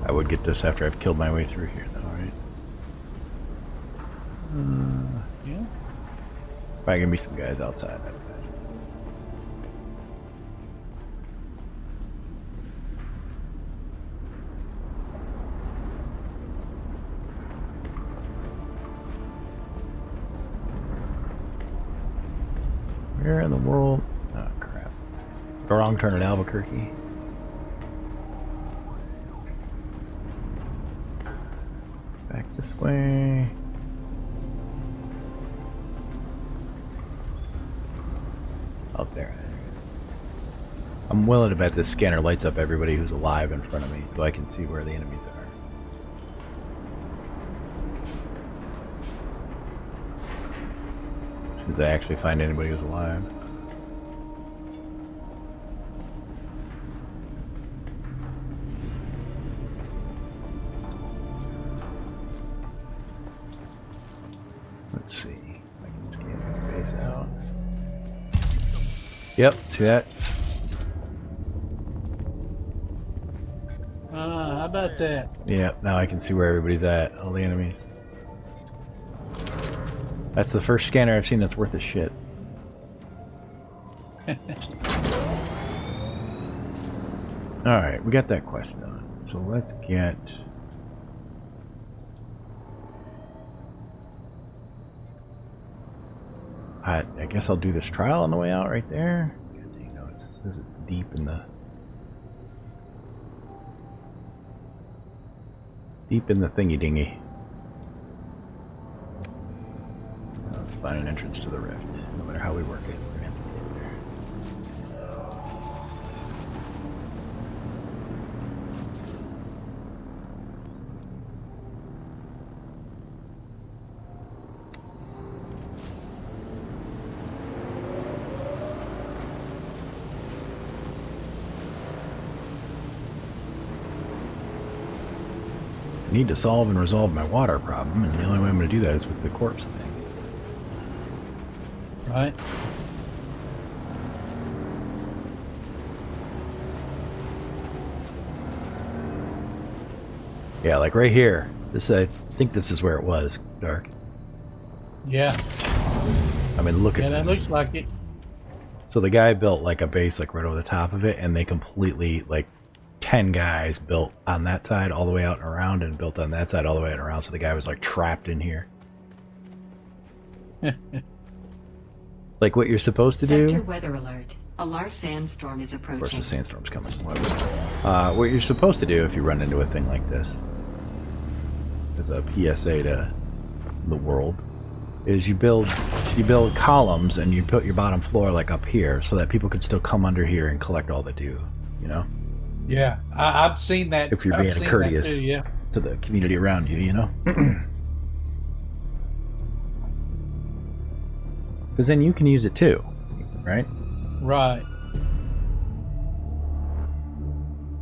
I would get this after I've killed my way through here, though, right? Yeah. Probably gonna be some guys outside, I imagine. Where in the world? Oh, crap. The wrong turn at Albuquerque. Back this way. Out there. I'm willing to bet this scanner lights up everybody who's alive in front of me so I can see where the enemies are. As soon as I actually find anybody who's alive. Let's see. I can scan this base out. Yep, see that? How about that? Yep, now I can see where everybody's at, all the enemies. That's the first scanner I've seen that's worth a shit. Alright, we got that quest done. So let's get... I guess I'll do this trial on the way out right there. You know, it says it's deep in the... Deep in the thingy-dingy. Let's find an entrance to the rift. No matter how we work it, we're gonna have to get there. I need to solve and resolve my water problem, and the only way I'm going to do that is with the corpse thing. Right. Yeah, like right here. This, I think this is where it was, Dark. Yeah. I mean, look at Yeah, that this. looks like it. So the guy built like a base like right over the top of it, and they completely, like 10 guys built on that side all the way out and around, and built on that side all the way out and around, so the guy was like trapped in here. Like what you're supposed to do. Sector weather alert. A large sandstorm is approaching. Of course the sandstorm's coming. What you're supposed to do if you run into a thing like this, as a PSA to the world, is you build columns and you put your bottom floor like up here so that people could still come under here and collect all the dew, you know? Yeah, I've seen that. If you're I've being seen courteous that too, yeah. to the community around you, you know? Because then you can use it too, right? Right.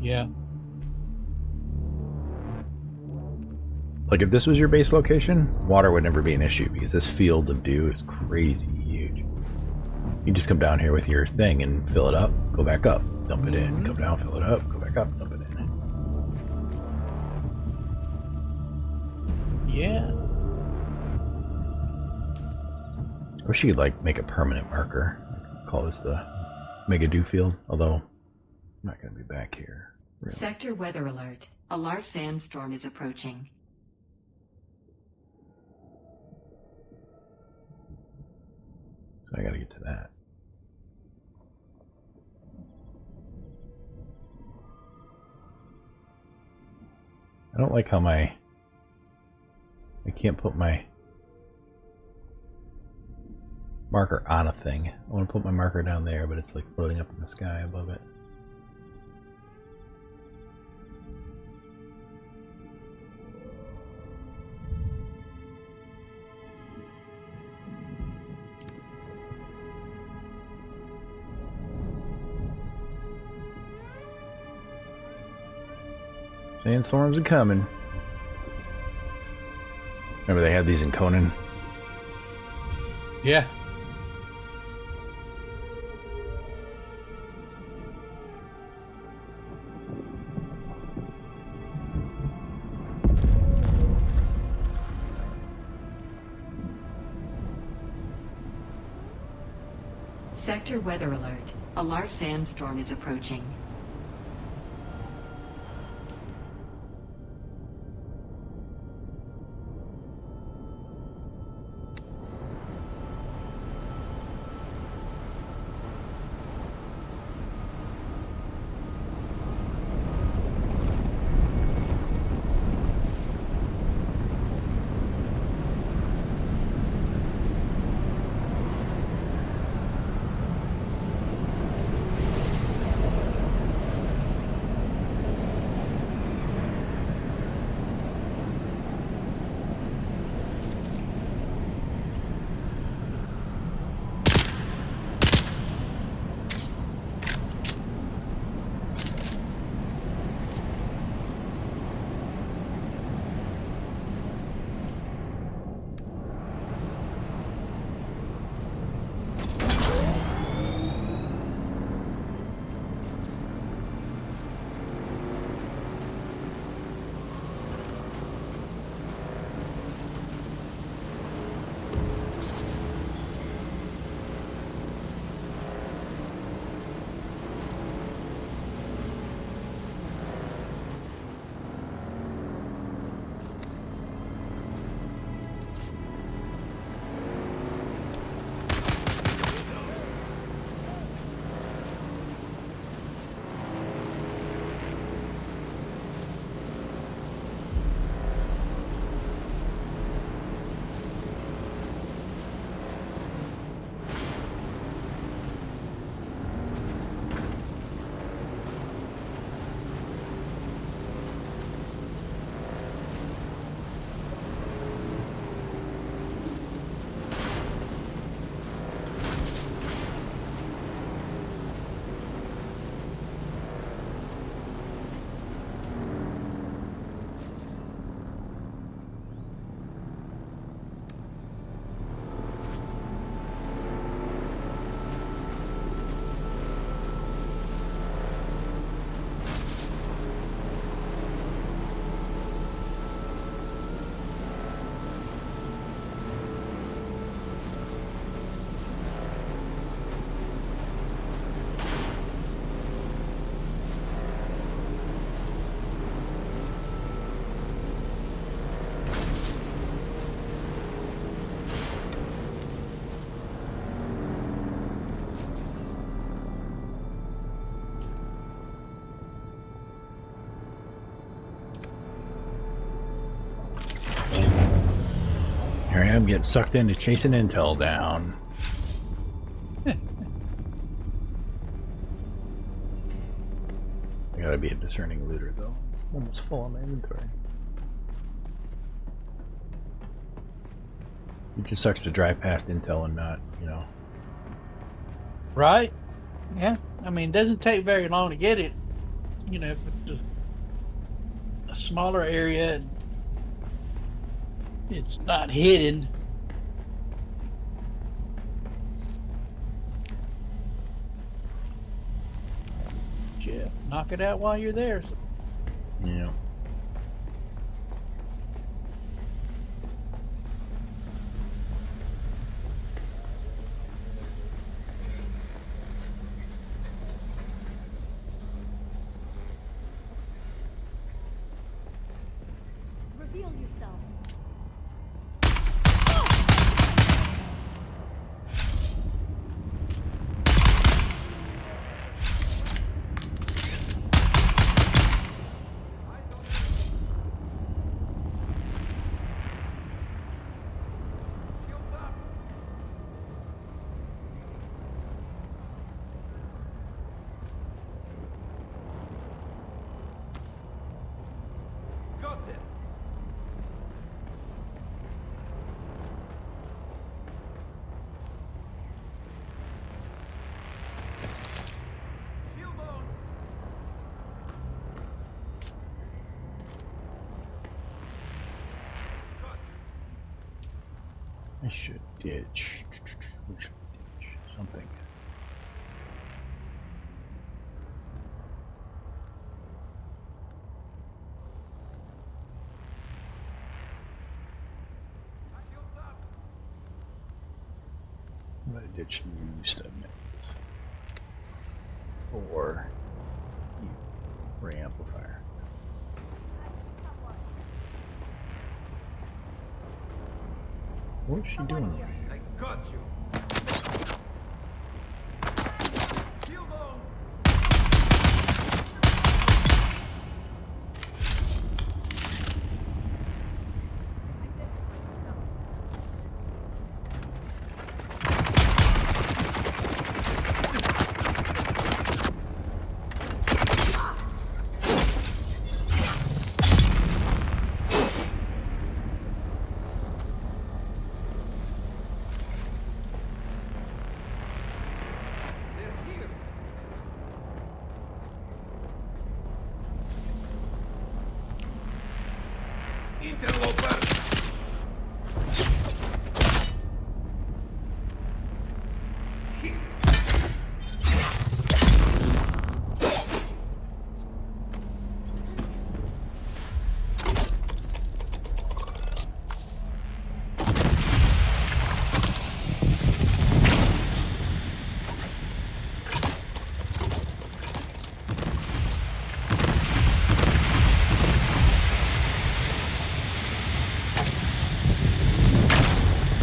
Yeah. Like if this was your base location, water would never be an issue because this field of dew is crazy huge. You just come down here with your thing and fill it up, go back up, dump it in, come down, fill it up, go back up, dump it in. Yeah. I wish you could like make a permanent marker. Call this the Mega Dew Field, although I'm not going to be back here. Really. Sector weather alert. A large sandstorm is approaching. So I got to get to that. I don't like how I can't put my marker on a thing. I want to put my marker down there, but it's like floating up in the sky above it. Sandstorms are coming. Remember they had these in Conan? Yeah. Sector weather alert. A large sandstorm is approaching. Yeah, I'm getting sucked into chasing intel down. I gotta be a discerning looter, though. I'm almost full on my inventory. It just sucks to drive past intel and not, you know. Right? Yeah. I mean, it doesn't take very long to get it. You know, if it's a smaller area and it's not hidden. Jeff, knock it out while you're there. Yeah. Reveal yourself. Got them. Shield on. Got you. I should ditch. We should ditch something. I'm gonna ditch the used items. Or ray amplifier. What's she doing over here? I got you. Shield on. They're here. Interloper.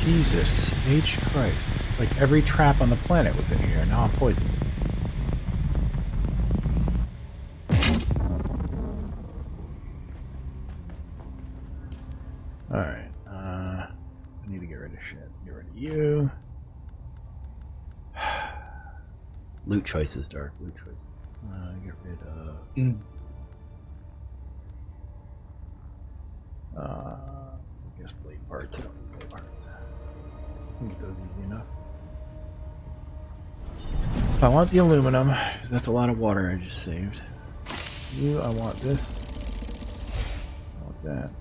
Jesus H. Christ. Like every trap on the planet was in here, now I'm poisoned. Alright, I need to get rid of shit. Get rid of you. Loot choices, Dark. Loot choices. Get rid of... I guess blade parts. I don't need blade parts. I can get those easy enough. I want the aluminum, because that's a lot of water I just saved. You, I want this. I want that.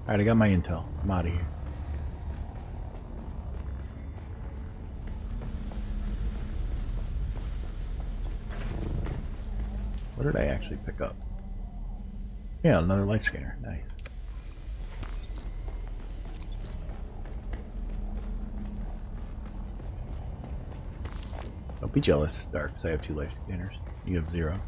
Alright, I got my intel. I'm out of here. What did I actually pick up? Yeah, another life scanner. Nice. Don't be jealous, Dark, because I have 2 life scanners. You have 0.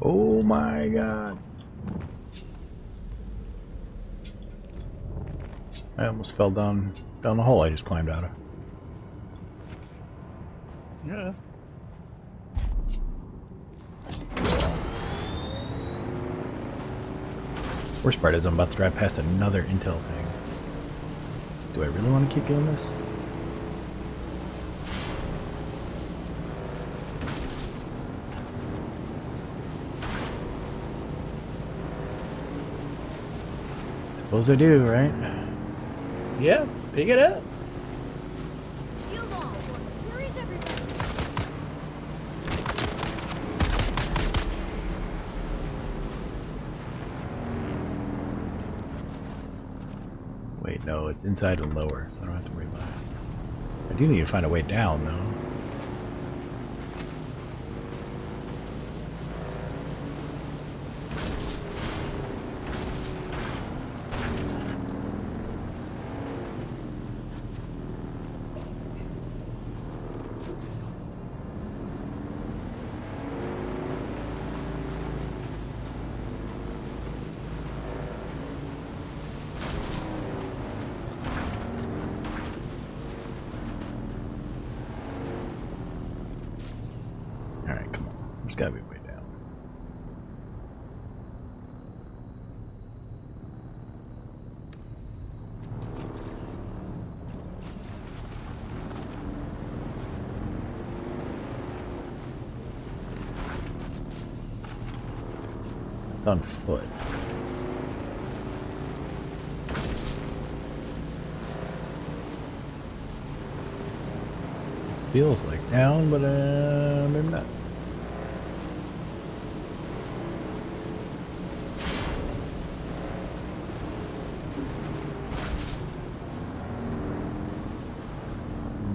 Oh my god. I almost fell down the hole I just climbed out of. Yeah. Worst part is I'm about to drive past another intel thing. Do I really want to keep doing this? Suppose I do, right? Yeah, pick it up. Shield on. Where is everybody? Wait, no, it's inside and lower, so I don't have to worry about it. I do need to find a way down, though. Alright, come on. There's gotta be a way down. It's on foot. This feels like down, but maybe not.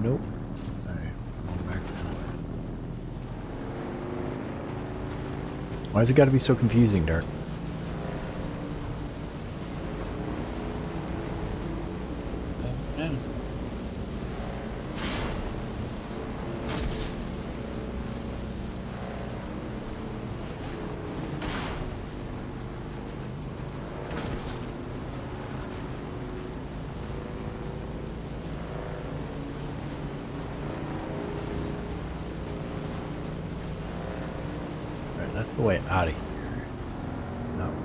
Nope. Alright, going back down. Why's it gotta be so confusing, Dark? Yeah. Alright, that's the way out of here. No.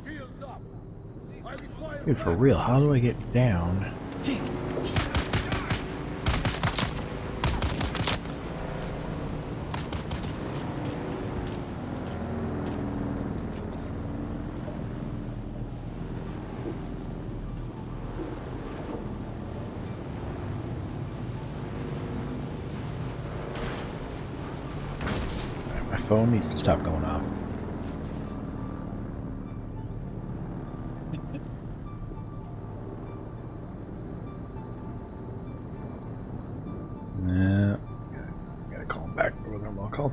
Shields up. I require Dude, for real, how do I get down? My phone needs to stop going off. Yeah, gotta call him back. What am I called?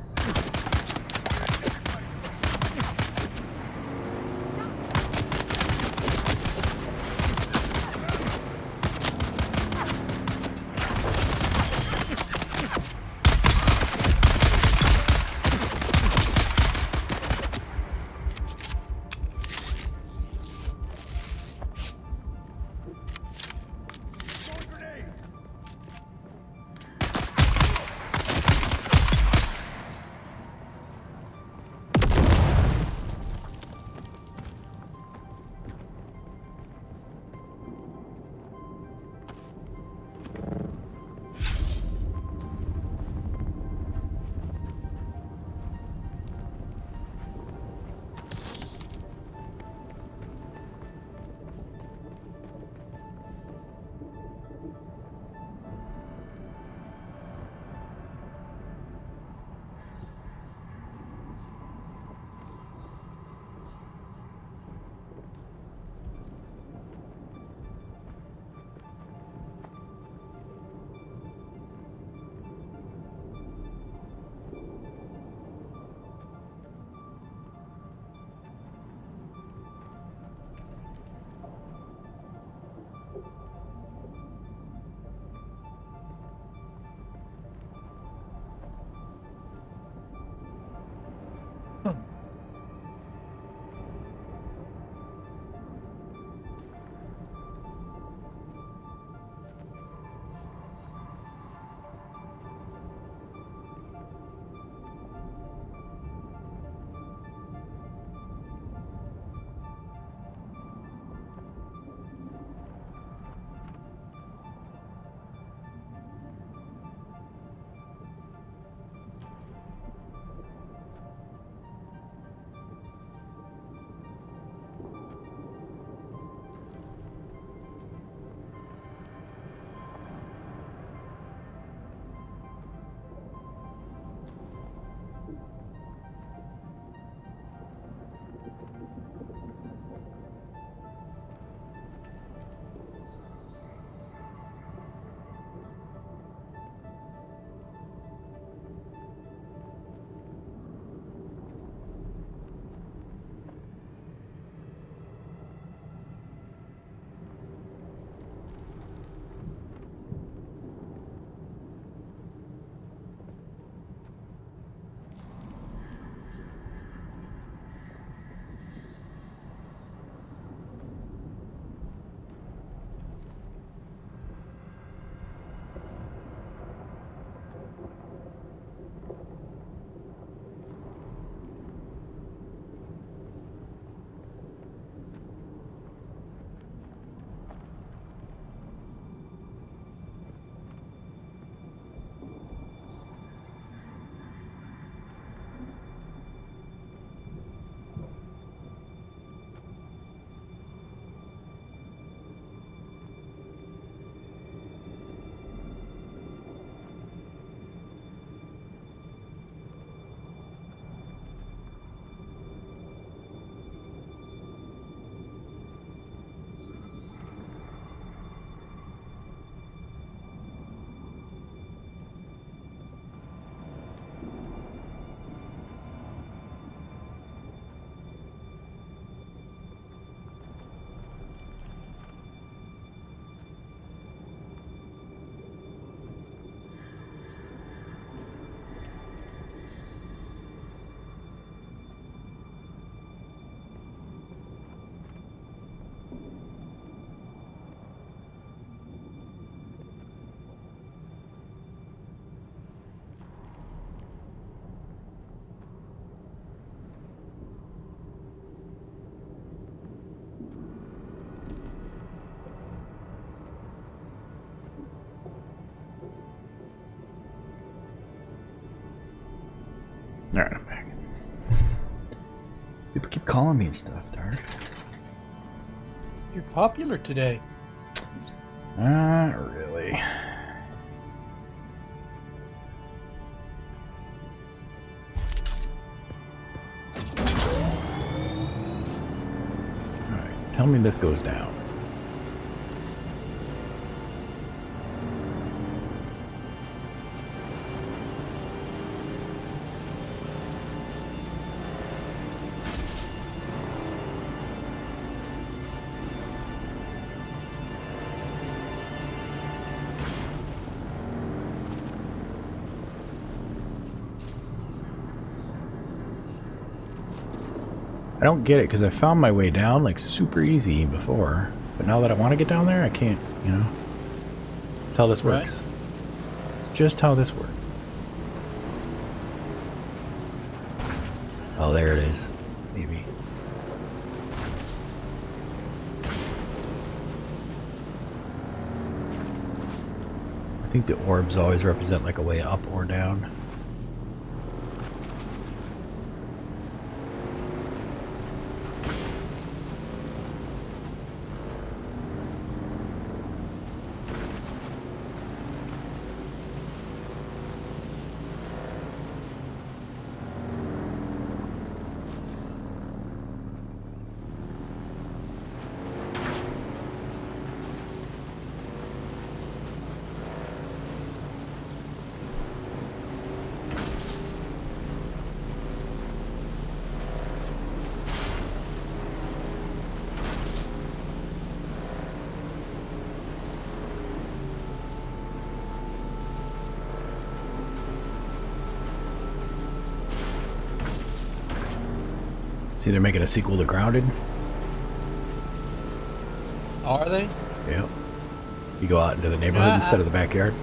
Alright, I'm back. People keep calling me and stuff, darn. You're popular today. Not really. Alright, tell me this goes down. I don't get it because I found my way down like super easy before, but now that I want to get down there, I can't, you know. That's how this works. Right. It's just how this works. Oh, there it is. Maybe. I think the orbs always represent like a way up or down. See, they're making a sequel to Grounded. Are they? Yep. You go out into the neighborhood instead of the backyard.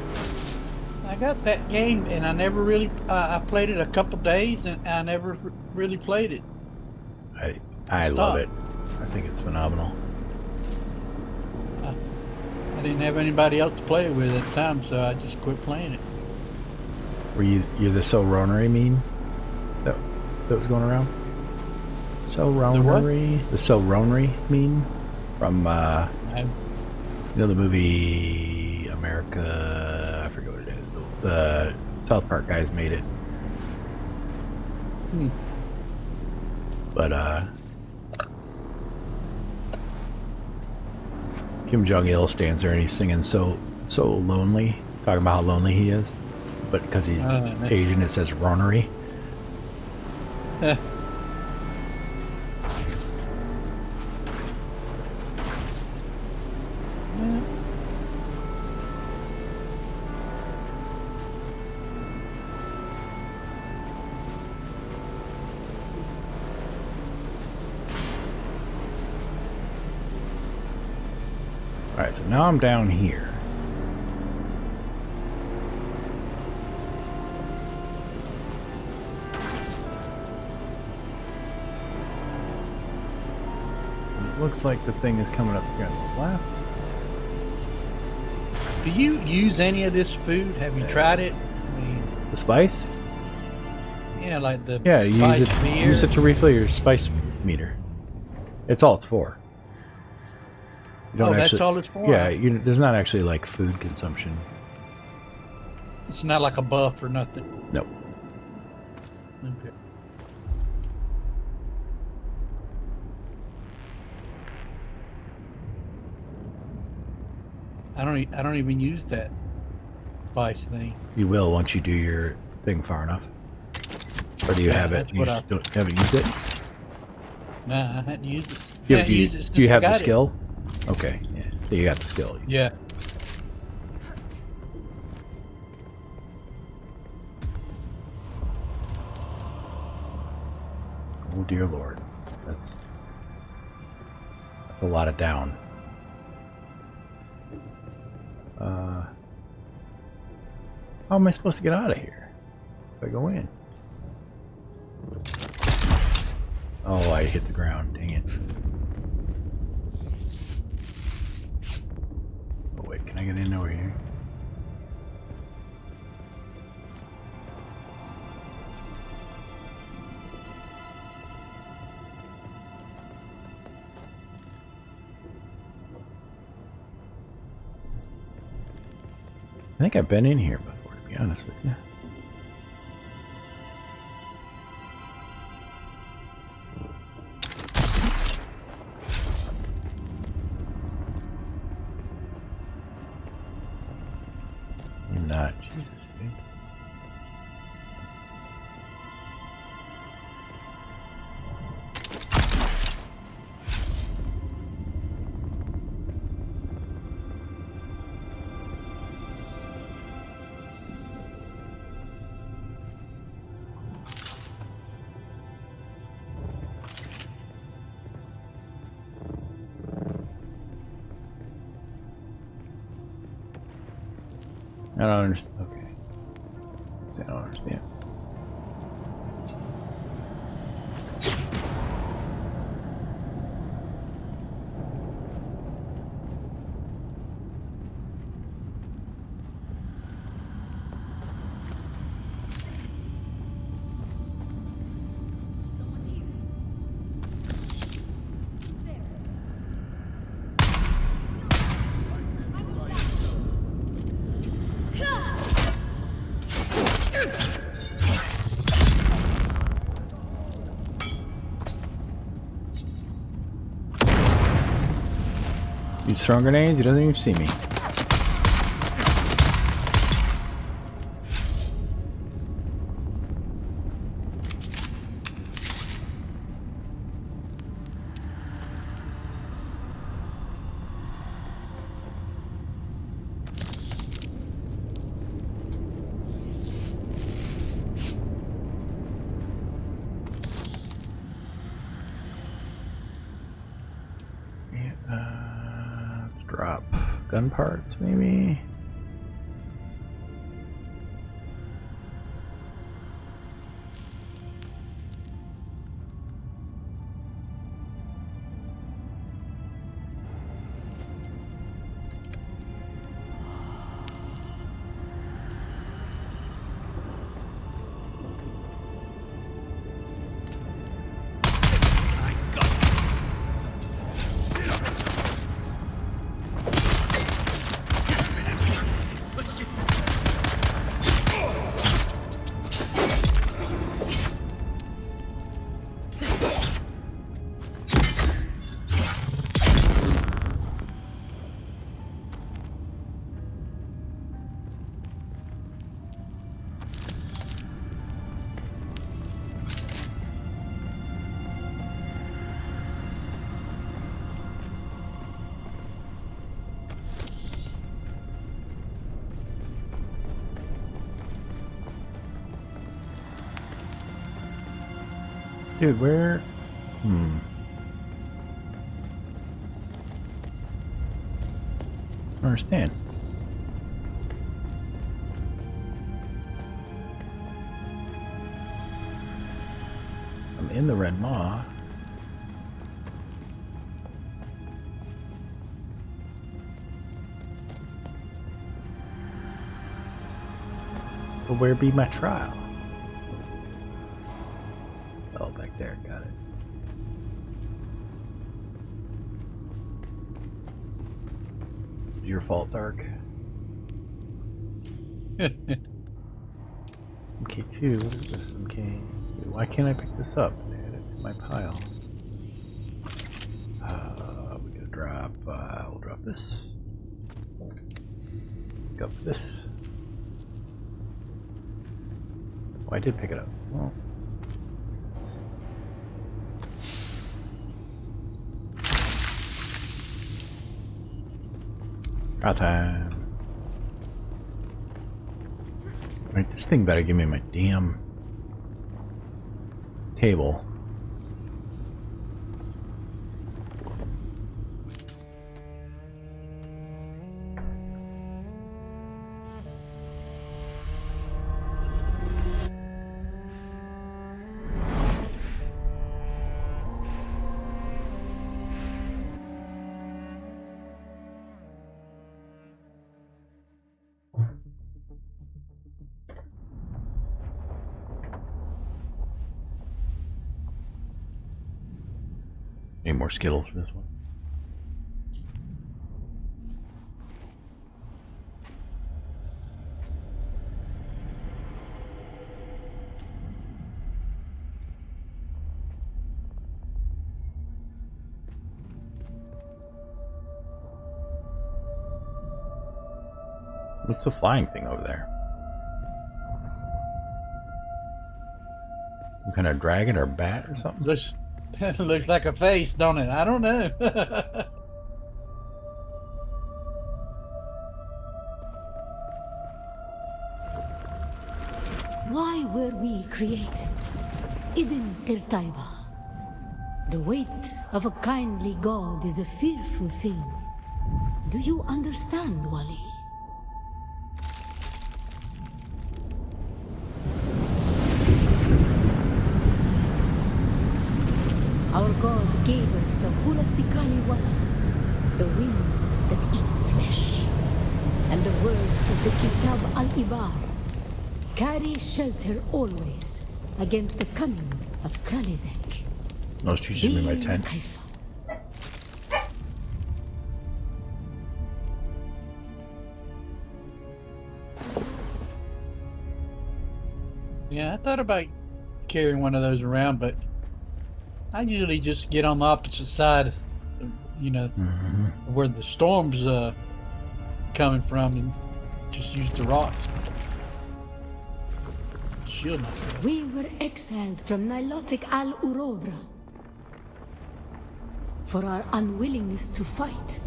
I got that game, and I never really. I played it a couple days, and I never really played it. I love it. I think it's phenomenal. I didn't have anybody else to play it with at the time, so I just quit playing it. Were you're the So Ronery meme that was going around? So Ronery, the So Ronery meme from you know the movie America. I forget what it is. The South Park guys made it. But Kim Jong-il stands there and he's singing so lonely, talking about how lonely he is, but because he's Asian it says Ronery. Alright, so now I'm down here. It looks like the thing is coming up here on the left. Do you use any of this food? Have you tried it? I mean, The spice? yeah, like the Yeah, you spice use it, beer. use it to refill your spice meter. It's all it's for. You Oh, that's all it's for? Yeah, there's not actually like food consumption. It's not like a buff or nothing. Nope. Okay. I don't even use that spice thing. You will once you do your thing far enough. Or do you have it? that's You what haven't used it? Nah, I hadn't used it. Do Can't use it since you I have the got it. skill? Okay, yeah. So you got the skill. Yeah. Oh dear Lord. That's a lot of down. How am I supposed to get out of here? If I go in. Oh, I hit the ground. Dang it. Oh wait, can I get in over here? I think I've been in here before, to be honest with you. You're not. Jesus, dude. I don't understand. Okay. I don't understand. He's throwing grenades, he doesn't even see me. Let's drop gun parts, maybe. Dude, where? I don't understand. I'm in the Red Maw. So where be my trial? Oh, back there, got it. It's your fault, Dark. MK2, what is this? MK. Why can't I pick this up? Add it to my pile. We gotta drop. We'll drop this. Pick up this. Oh, I did pick it up. Oh. Draw time. Right, this thing better give me my damn table. Need more Skittles for this one. What's the flying thing over there? Some kind of dragon or bat or something? Looks like a face, don't it? I don't know. Why were we created? Ibn Qirtaiba. The weight of a kindly god is a fearful thing. Do you understand, Wali? Our god gave us the Hulasikali Wala, the wind that eats flesh, and the words of the Kitab al-Ibar. Carry shelter always against the coming of Kralizek. No, it's teaching me my tent. Kaifa. Yeah, I thought about carrying one of those around, but I usually just get on the opposite side, you know, where the storm's coming from, and just use the rocks. Shield myself. We were exiled from Nilotic al-Urobra for our unwillingness to fight.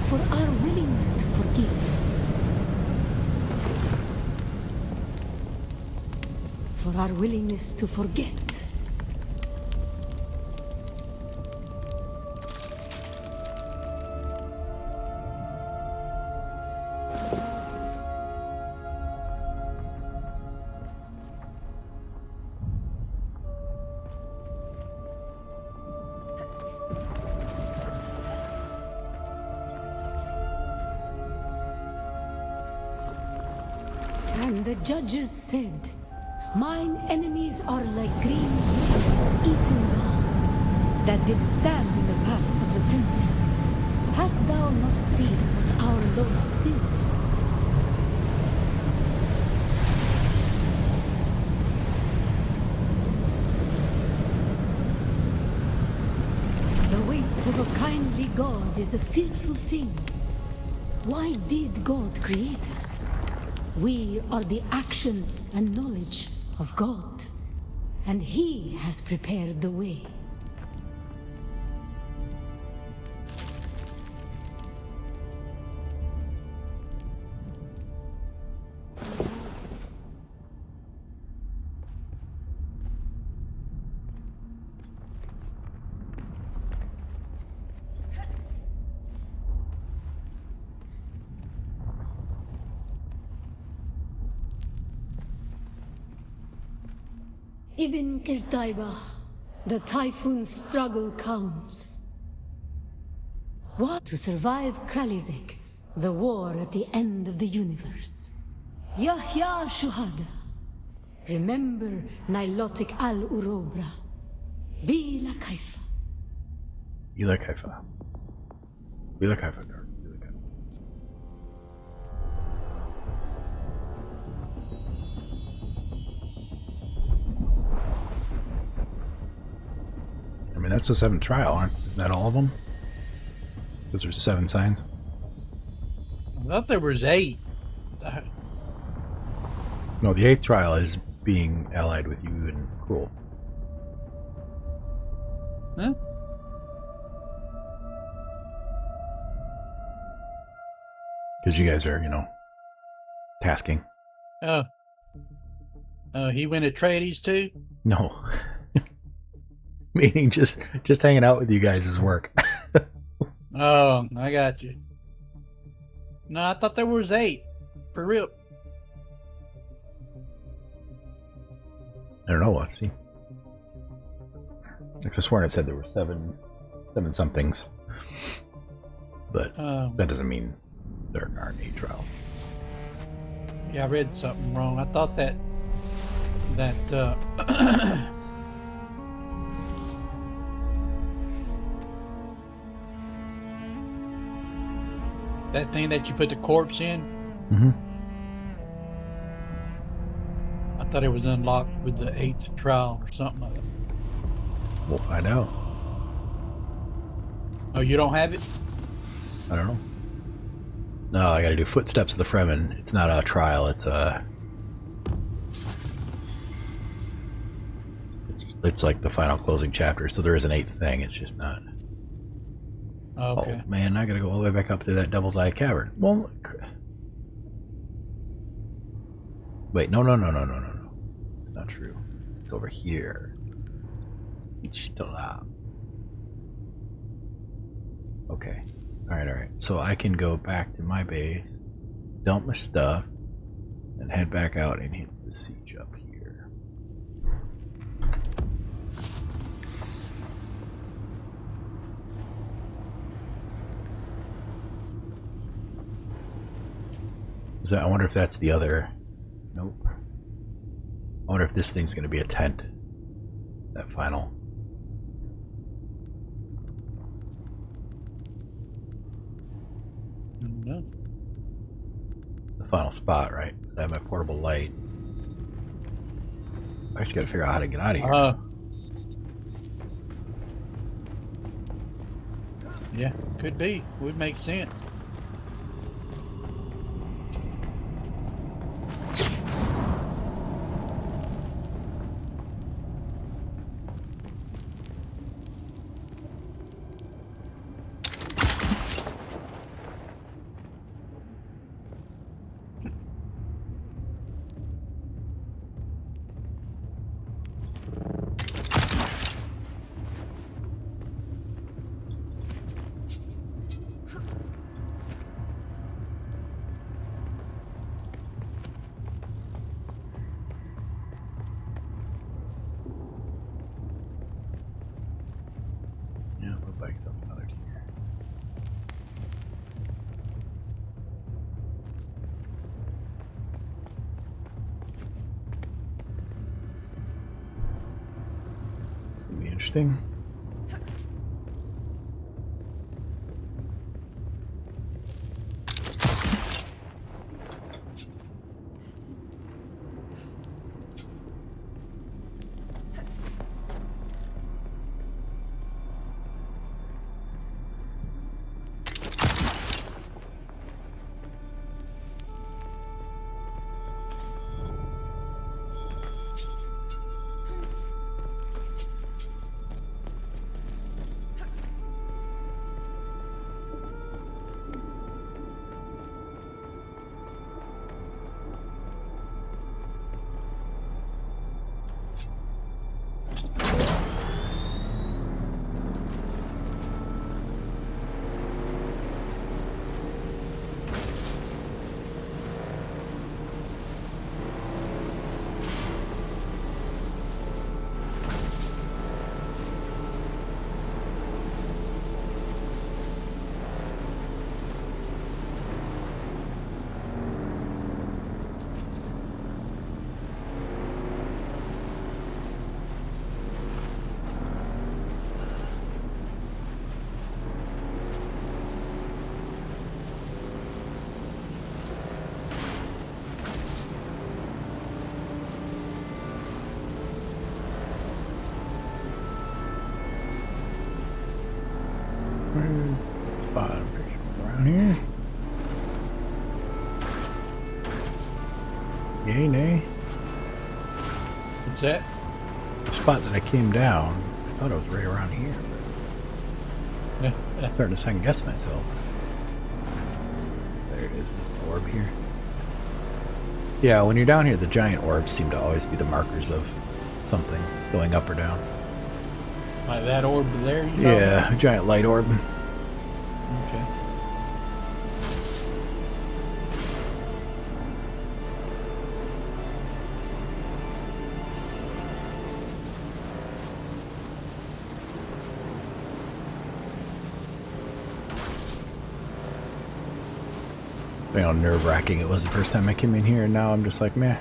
For our willingness to forgive. For our willingness to forget. And the judges said, mine enemies are like green leaves eaten down, that did stand in the path of the tempest. Hast thou not seen what our Lord did? The weight of a kindly God is a fearful thing. Why did God create us? We are the action and knowledge of God, and He has prepared the way. Ibn Qirtaiba, the typhoon's struggle comes. What? To survive Kralizek, the war at the end of the universe. Yahya Shuhada. Remember Nilotic al-Urobra. Bila Kaifa. Bila Kaifa. Bila Kaifa. I mean, that's the 7th trial, isn't that all of them? Because there's 7 signs. I thought there was 8. No, the 8th trial is being allied with you and Cruel. Huh? Because you guys are, you know, tasking. Oh. Oh, he went Atreides too? No. Meaning just hanging out with you guys is work. Oh, I got you. No, I thought there was 8. For real. I don't know. Let's see. I could have sworn it said there were 7 somethings. But that doesn't mean there aren't 8 trials. Yeah, I read something wrong. I thought that that thing that you put the corpse in, thought it was unlocked with the 8th trial or something like that. We'll find out. Oh, you don't have it? I don't know. No, I gotta do Footsteps of the Fremen. It's not a trial, it's a... It's like the final closing chapter, so there is an 8th thing, it's just not... Okay. Oh man, I gotta go all the way back up to that Devil's Eye Cavern. Well... Wait, no. It's not true. It's over here. Okay. Alright. So I can go back to my base, dump my stuff, and head back out and hit the siege up here. I wonder if that's the other... Nope. I wonder if this thing's gonna be a tent. That final... No. The final spot, right? I have my portable light. I just gotta figure out how to get out of here. Yeah, could be. Would make sense. Yeah, what bike's up another here? It's gonna be interesting. Where's the spot? I'm pretty sure it's around here. Yay, nay. What's that? The spot that I came down, I thought it was right around here. I'm starting to second guess myself. There it is, there's the orb here. Yeah, when you're down here, the giant orbs seem to always be the markers of something going up or down. Like that orb there? You know? Yeah, a giant light orb. Okay. You know, nerve-wracking it was the first time I came in here, and now I'm just like, meh.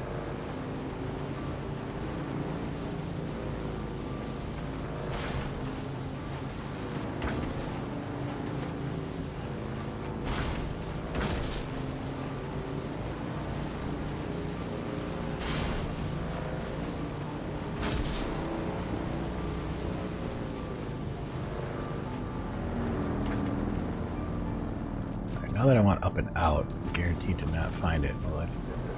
Now that I want up and out, guaranteed to not find it. Well, I think that's it.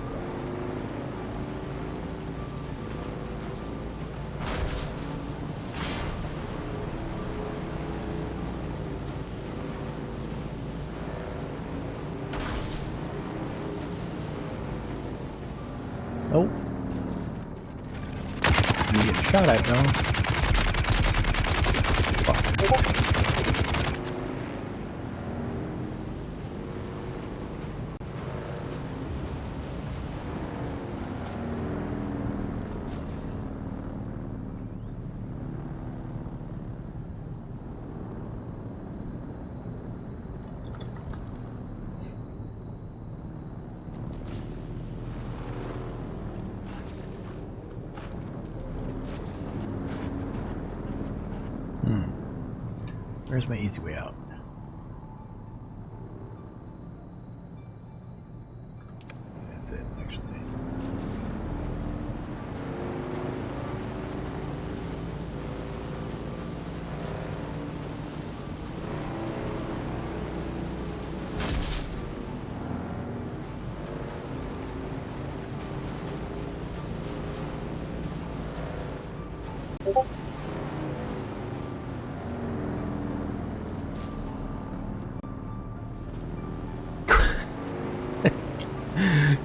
Oh. You get shot at, though. Fuck. Where's my easy way out? That's it, actually.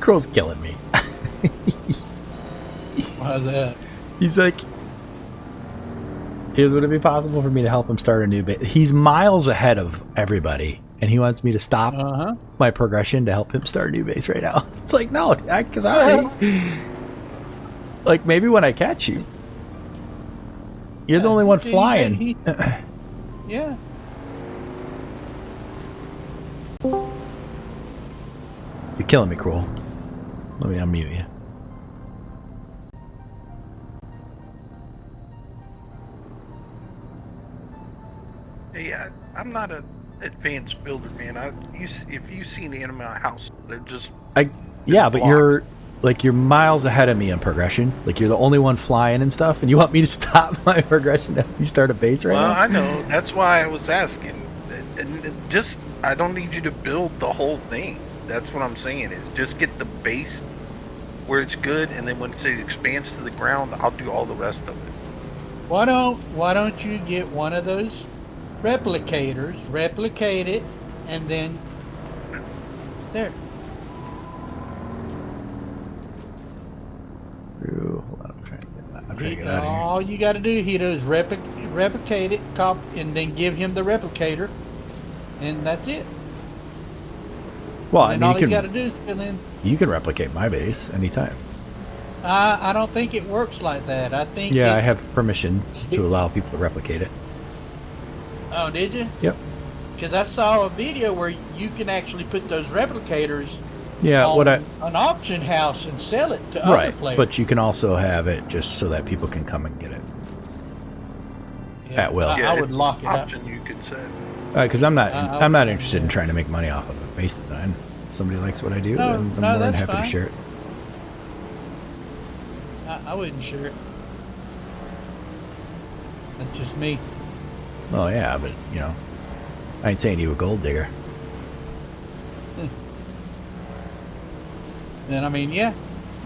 Crow's killing me. How's that? He's like, would it be possible for me to help him start a new base? He's miles ahead of everybody, and he wants me to stop my progression to help him start a new base right now. It's like, no, because like, maybe when I catch you, you're the only one flying. Yeah. You're killing me, Cruel. Let me unmute you. Yeah, I'm not an advanced builder, man. If you see the end of my house, they're just yeah, but you're miles ahead of me in progression. Like, you're the only one flying and stuff, and you want me to stop my progression to help you start a base right now? Well, I know. That's why I was asking. And just, I don't need you to build the whole thing. That's what I'm saying, is just get the base where it's good, and then when it expands to the ground, I'll do all the rest of it. Why don't you get one of those replicators, replicate it, and then there. Ooh, hold on, I'm trying to get out of here. All you got to do, Hito, is replicate it, and then give him the replicator, and that's it. Well, and I mean, all you got to do is fill in. You can replicate my base anytime. I don't think it works like that. I think. Yeah, I have permissions to allow people to replicate it. Oh, did you? Yep. Because I saw a video where you can actually put those replicators. Yeah, on an auction house and sell it to other players. But you can also have it just so that people can come and get it at will. Yeah, I would lock it up. Option you could set. Because I'm not interested in trying to make money off of a base design. If somebody likes what I do, then I'm more than happy to share it. I wouldn't share it. That's just me. Well, yeah, but I ain't saying you a gold digger. Then I mean, yeah,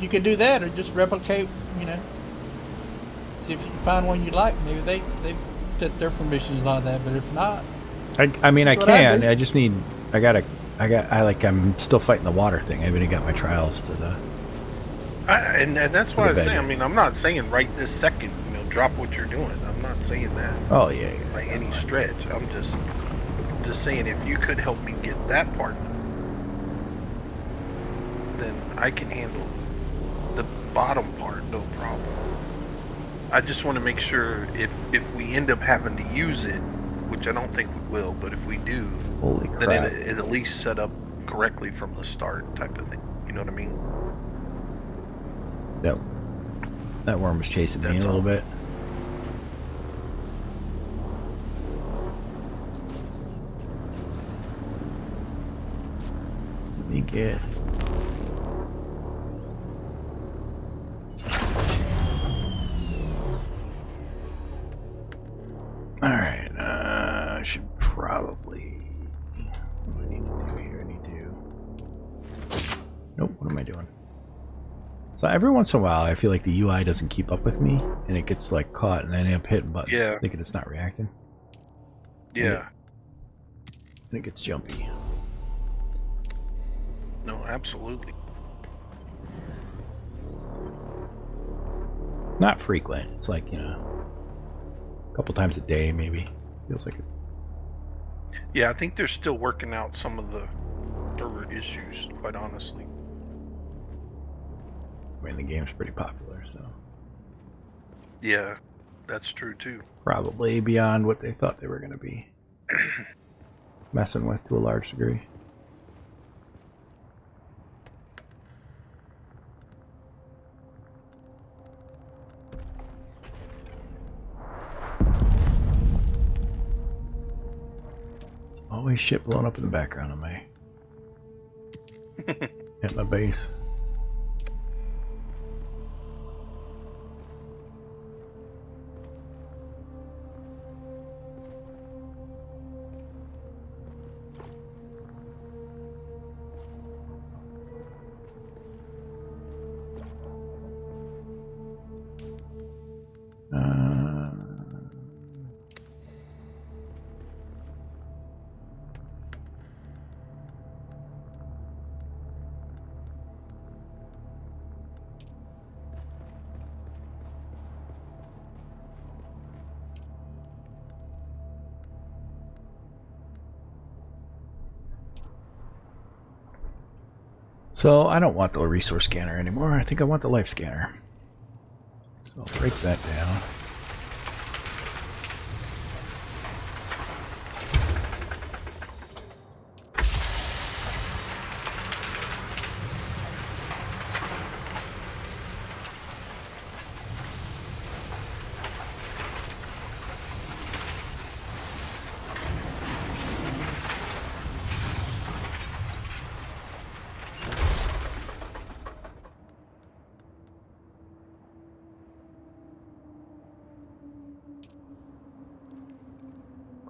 you can do that, or just replicate. See if you can find one you like. Maybe they set their permissions on that, but if not, I mean, I can. I just need. I'm still fighting the water thing. I haven't even got my trials to the. And that's why I say. I mean, I'm not saying right this second. Drop what you're doing. I'm not saying that. Oh yeah. By any stretch. I'm just saying, if you could help me get that part, then I can handle the bottom part, no problem. I just want to make sure if we end up having to use it, which I don't think we will, but if we do, holy crap, then it at least set up correctly from the start, type of thing. You know what I mean? Yep. That worm was chasing me a little bit. Let me get. Alright, I should probably. What do I need to do here? I doing? So every once in a while, I feel like the UI doesn't keep up with me, and it gets like caught, and I end up hitting buttons, thinking it's not reacting. Yeah. And it gets jumpy. No, absolutely. Not frequent. It's like, you know, a couple times a day, maybe. Feels like it. Yeah, I think they're still working out some of the server issues, quite honestly. I mean, the game's pretty popular, so. Yeah, that's true too. Probably beyond what they thought they were going to be messing with to a large degree. Always shit blowing up in the background on my at my base. So I don't want the resource scanner anymore. I think I want the life scanner. So I'll break that down.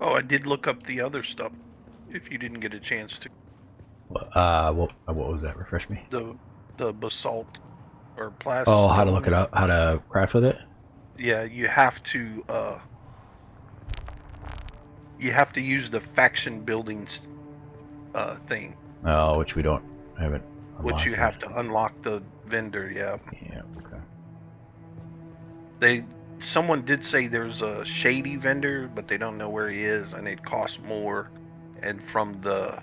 Oh, I did look up the other stuff. If you didn't get a chance to, What was that? Refresh me. the basalt or plastic. Oh, how to look it up? How to craft with it? Yeah, you have to use the faction buildings thing. Oh, which we haven't unlocked. Which you have to unlock the vendor. Yeah. Yeah. Okay. Someone did say there's a shady vendor, but they don't know where he is, and it costs more. And from the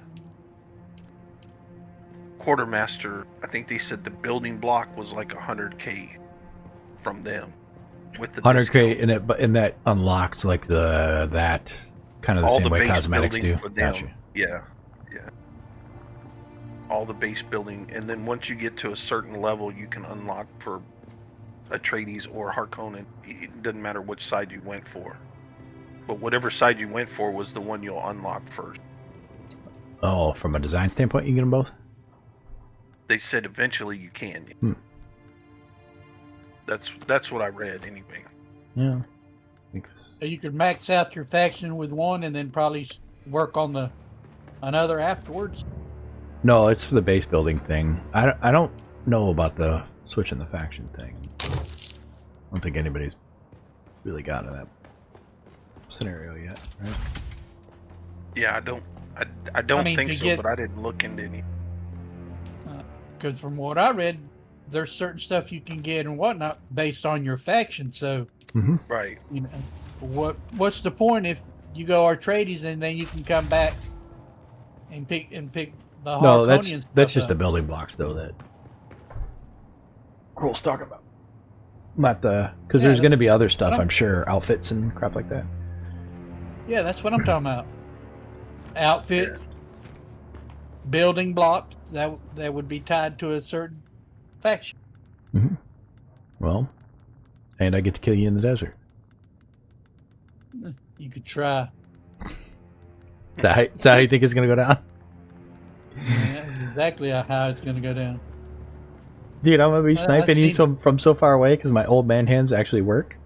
quartermaster, I think they said the building block was like 100K from them with the 100K, and that unlocks like that kind of the all same the way base cosmetics building do. for them. Gotcha. Yeah. All the base building, and then once you get to a certain level, you can unlock for Atreides or Harkonnen. It doesn't matter which side you went for, but whatever side you went for was the one you'll unlock first. Oh, from a design standpoint, you get them both? They said eventually you can. That's what I read anyway. Yeah. So you could max out your faction with one and then probably work on another afterwards. No, it's for the base building thing. I don't know about the switching the faction thing. I don't think anybody's really gotten to that scenario yet, right? Yeah, I don't think so, but I didn't look into any. Because from what I read, there's certain stuff you can get and whatnot based on your faction. So, right. You know, what's the point if you go Atreides and then you can come back and pick the No, Harkonian that's just stuff the building blocks though that Kroll's talking about. Not because there's going to be other stuff, I'm sure, outfits and crap like that. Yeah, that's what I'm talking about. Outfit, building blocks that would be tied to a certain faction. Well, and I get to kill you in the desert. You could try. Is that how you think it's going to go down? Yeah, that's exactly how it's going to go down. Dude, I'm going to be sniping you from so far away because my old man hands actually work.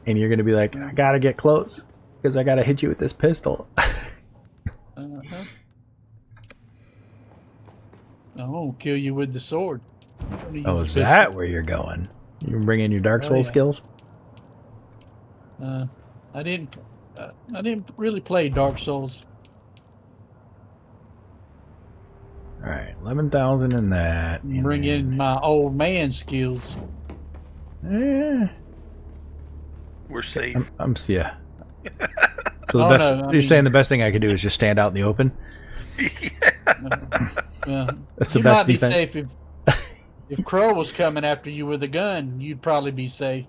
And you're going to be like, I got to get close because I got to hit you with this pistol. I'm gonna kill you with the sword. Oh, is that where you're going? You bring in your Dark Souls yeah. skills? I didn't really play Dark Souls. All right, 11,000 in that. Bring in my old man skills. Eh, We're safe. I'm yeah. So the Oh, best no, I you're mean- saying the best thing I could do is just stand out in the open. That's the You best might be defense. safe if Crow was coming after you with a gun. You'd probably be safe.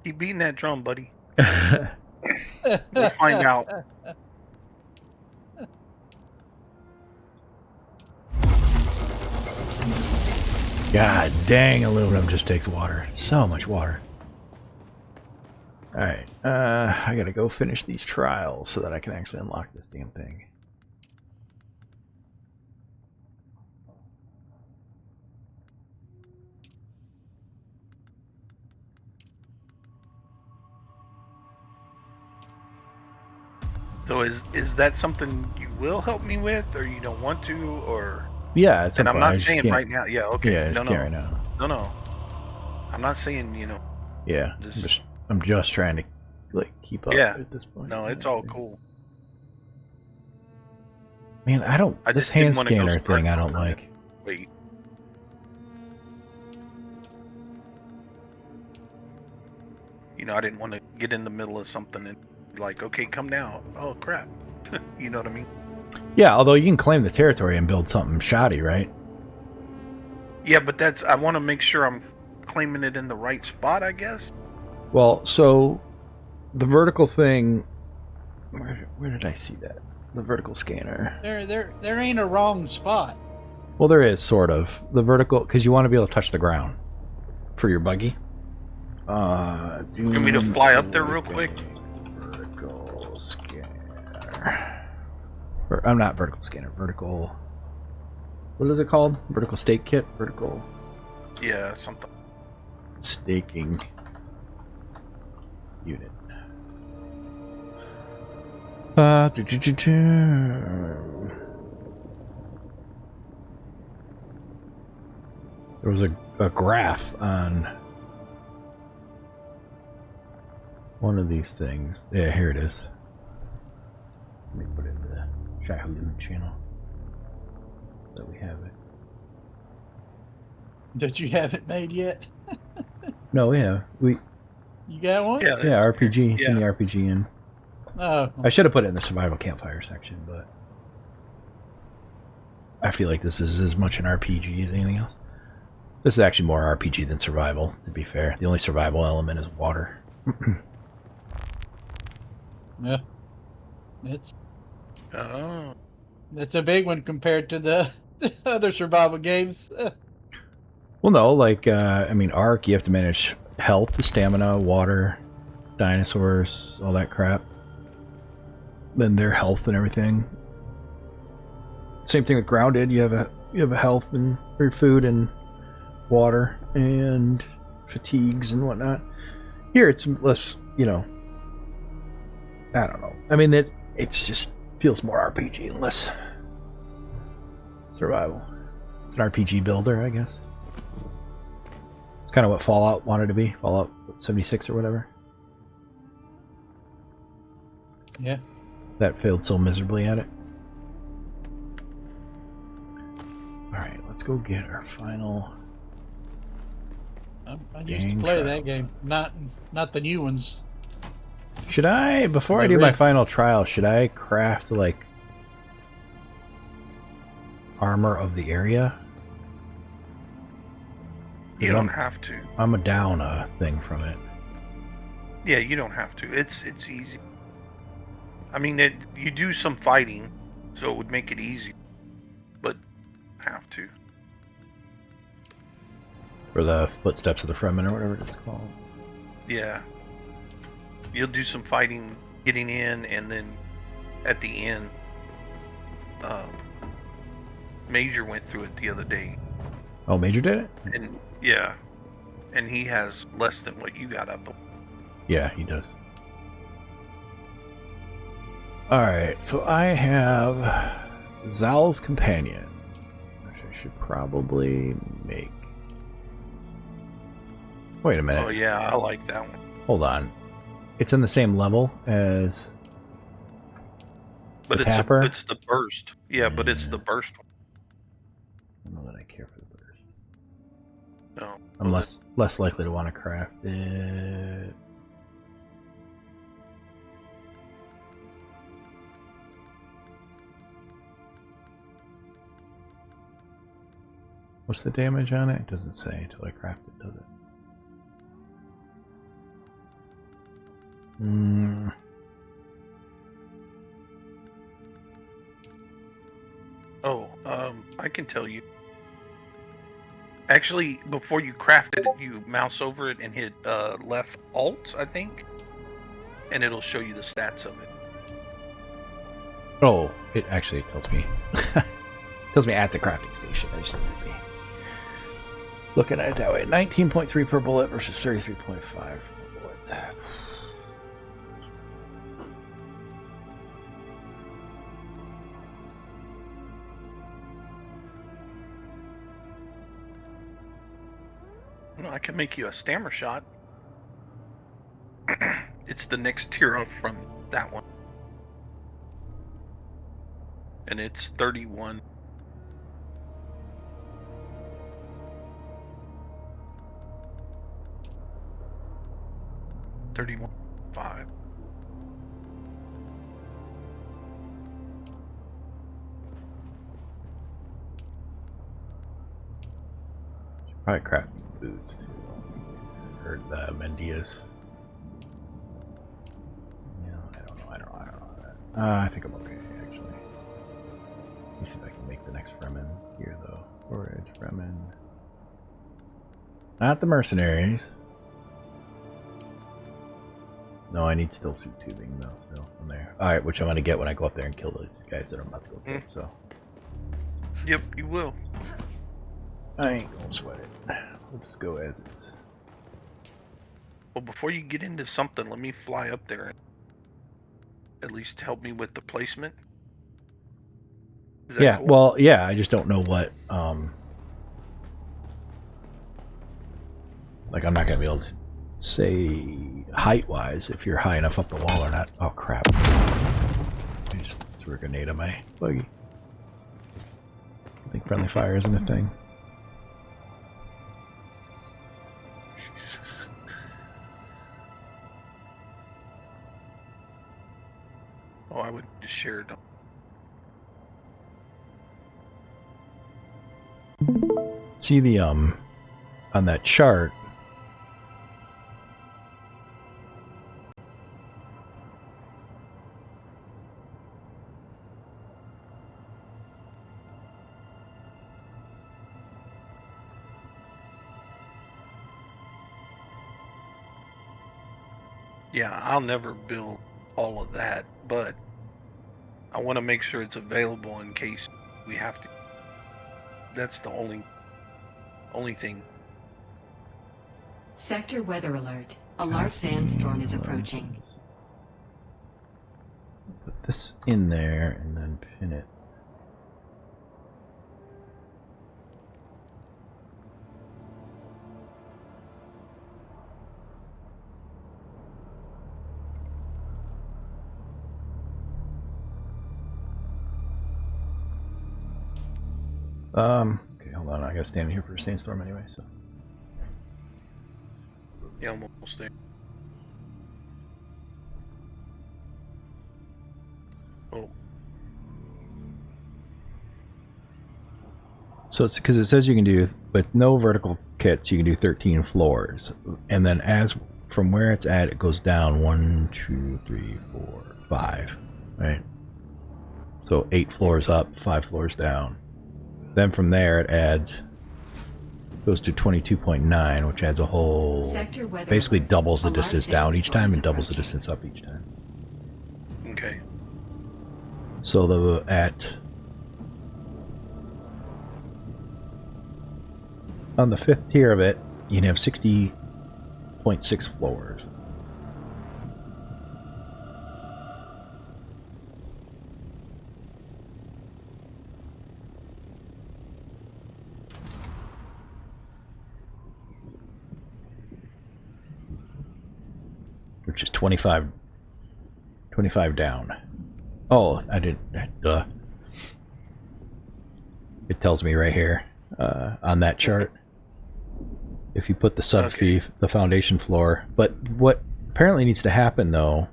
Keep beating that drum, buddy. We'll find out. God dang, aluminum just takes water. So much water. Alright, I gotta go finish these trials so that I can actually unlock this damn thing. So is that something you will help me with, or you don't want to, or? Yeah, it's And I'm simple. I not just saying can't- right now. Yeah, okay. Yeah, I no, just no, can't right now. no. I'm not saying Yeah, Just- I'm just trying to like keep up Yeah. at this point. No, it's all cool. Man, I don't. I This just didn't hand wanna go scanner start thing, I don't from it. like. Wait. I didn't want to get in the middle of something and be like, okay, come now. Oh crap. You know what I mean? Yeah, although you can claim the territory and build something shoddy, right? Yeah, but I want to make sure I'm claiming it in the right spot, I guess. Well, so the vertical thing. Where did I see that? The vertical scanner. There ain't a wrong spot. Well, there is sort of the vertical because you want to be able to touch the ground for your buggy. You want me to fly up there real quick? Vertical scanner. I'm not vertical scanner. Vertical. What is it called? Vertical stake kit. Vertical Yeah, something. staking unit. There was a graph on one of these things. Yeah, here it is. Let me put it in the Shahaloon channel that we have it. That you haven't made yet? No, we have. You got one? Yeah, RPG. It's in the yeah. RPG in. Oh, I should have put it in the survival campfire section, but I feel like this is as much an RPG as anything else. This is actually more RPG than survival, to be fair. The only survival element is water. yeah. That's a big one compared to the other survival games. Well, no, like, I mean, Ark, you have to manage health, stamina, water, dinosaurs, all that crap. Then their health and everything. Same thing with Grounded. You have a health and or food and water and fatigues and whatnot. Here, it's less, I don't know. I mean, it's just feels more RPG and less survival. It's an RPG builder, I guess. Kind of what Fallout wanted to be. Fallout 76 or whatever. Yeah. That failed so miserably at it. Alright, let's go get our final... I used to Gang play trial. that game. Not the new ones. Should I, before I Yeah, do my really. final trial, should I craft, like, armor of the area? You don't have to. I'm a down thing from it. Yeah, you don't have to. It's easy. I mean, you do some fighting, so it would make it easy, but have to. For the footsteps of the Fremen or whatever it's called. Yeah. You'll do some fighting getting in, and then at the end, Major went through it the other day. Oh, Major did it? And yeah, and he has less than what you got up. Yeah, he does. Alright, so I have Zal's Companion. I should probably make. Wait a minute. Oh yeah, I like that one. Hold on. It's in the same level as But the tapper? it's the burst. Yeah, but it's the burst one. I don't know that I care for the burst. No. I'm well, less likely to want to craft it. What's the damage on it? It doesn't say until I craft it, does it? Oh, I can tell you. Actually, before you craft it, you mouse over it and hit left Alt, I think, and it'll show you the stats of it. Oh, it actually tells me. Tells me at the crafting station. I just need to be looking at it that way. 19.3 per bullet versus 33.5 per bullet. I can make you a stammer shot. It's the next tier up from that one. And it's 31. $31.5. Probably craft boots too. Or the Mendias. No, I don't know. I think I'm okay actually. Let me see if I can make the next Fremen here though. Storage, Fremen. Not the mercenaries. No, I need still suit tubing though, still from there. Alright, which I'm gonna get when I go up there and kill those guys that I'm about to go kill, so. Yep, you will. I ain't gonna sweat it. We'll just go as is. Well, before you get into something, let me fly up there and at least help me with the placement. Is that Yeah, cool? well, yeah, I just don't know what, like, I'm not gonna be able to say height-wise if you're high enough up the wall or not. Oh, crap. I just threw a grenade at my buggy. I think friendly fire isn't a thing. Oh, I would just share it. See the, on that chart, Yeah, I'll never build all of that, but I want to make sure it's available in case we have to. That's the only thing. Sector weather alert. A large sandstorm is approaching. put this in there and then pin it. Okay, hold on. I gotta stand here for a sandstorm anyway, so. Yeah, I'm almost there. Oh, So it's because it says you can do, with no vertical kits, you can do 13 floors. And then as from where it's at, it goes down 1, 2, 3, 4, 5. Right? So 8 floors up, 5 floors down. Then from there it adds, goes to 22.9, which adds a whole, Sector weather basically alert. doubles the A large distance down each sandstorm time is and doubles the approaching. distance up each time. okay. So the at on the 5th tier of it, you can have 60.6 floors. which is 25 down. Oh, I didn't. Duh. It tells me right here on that chart. If you put the subfee, the foundation floor. But what apparently needs to happen, though...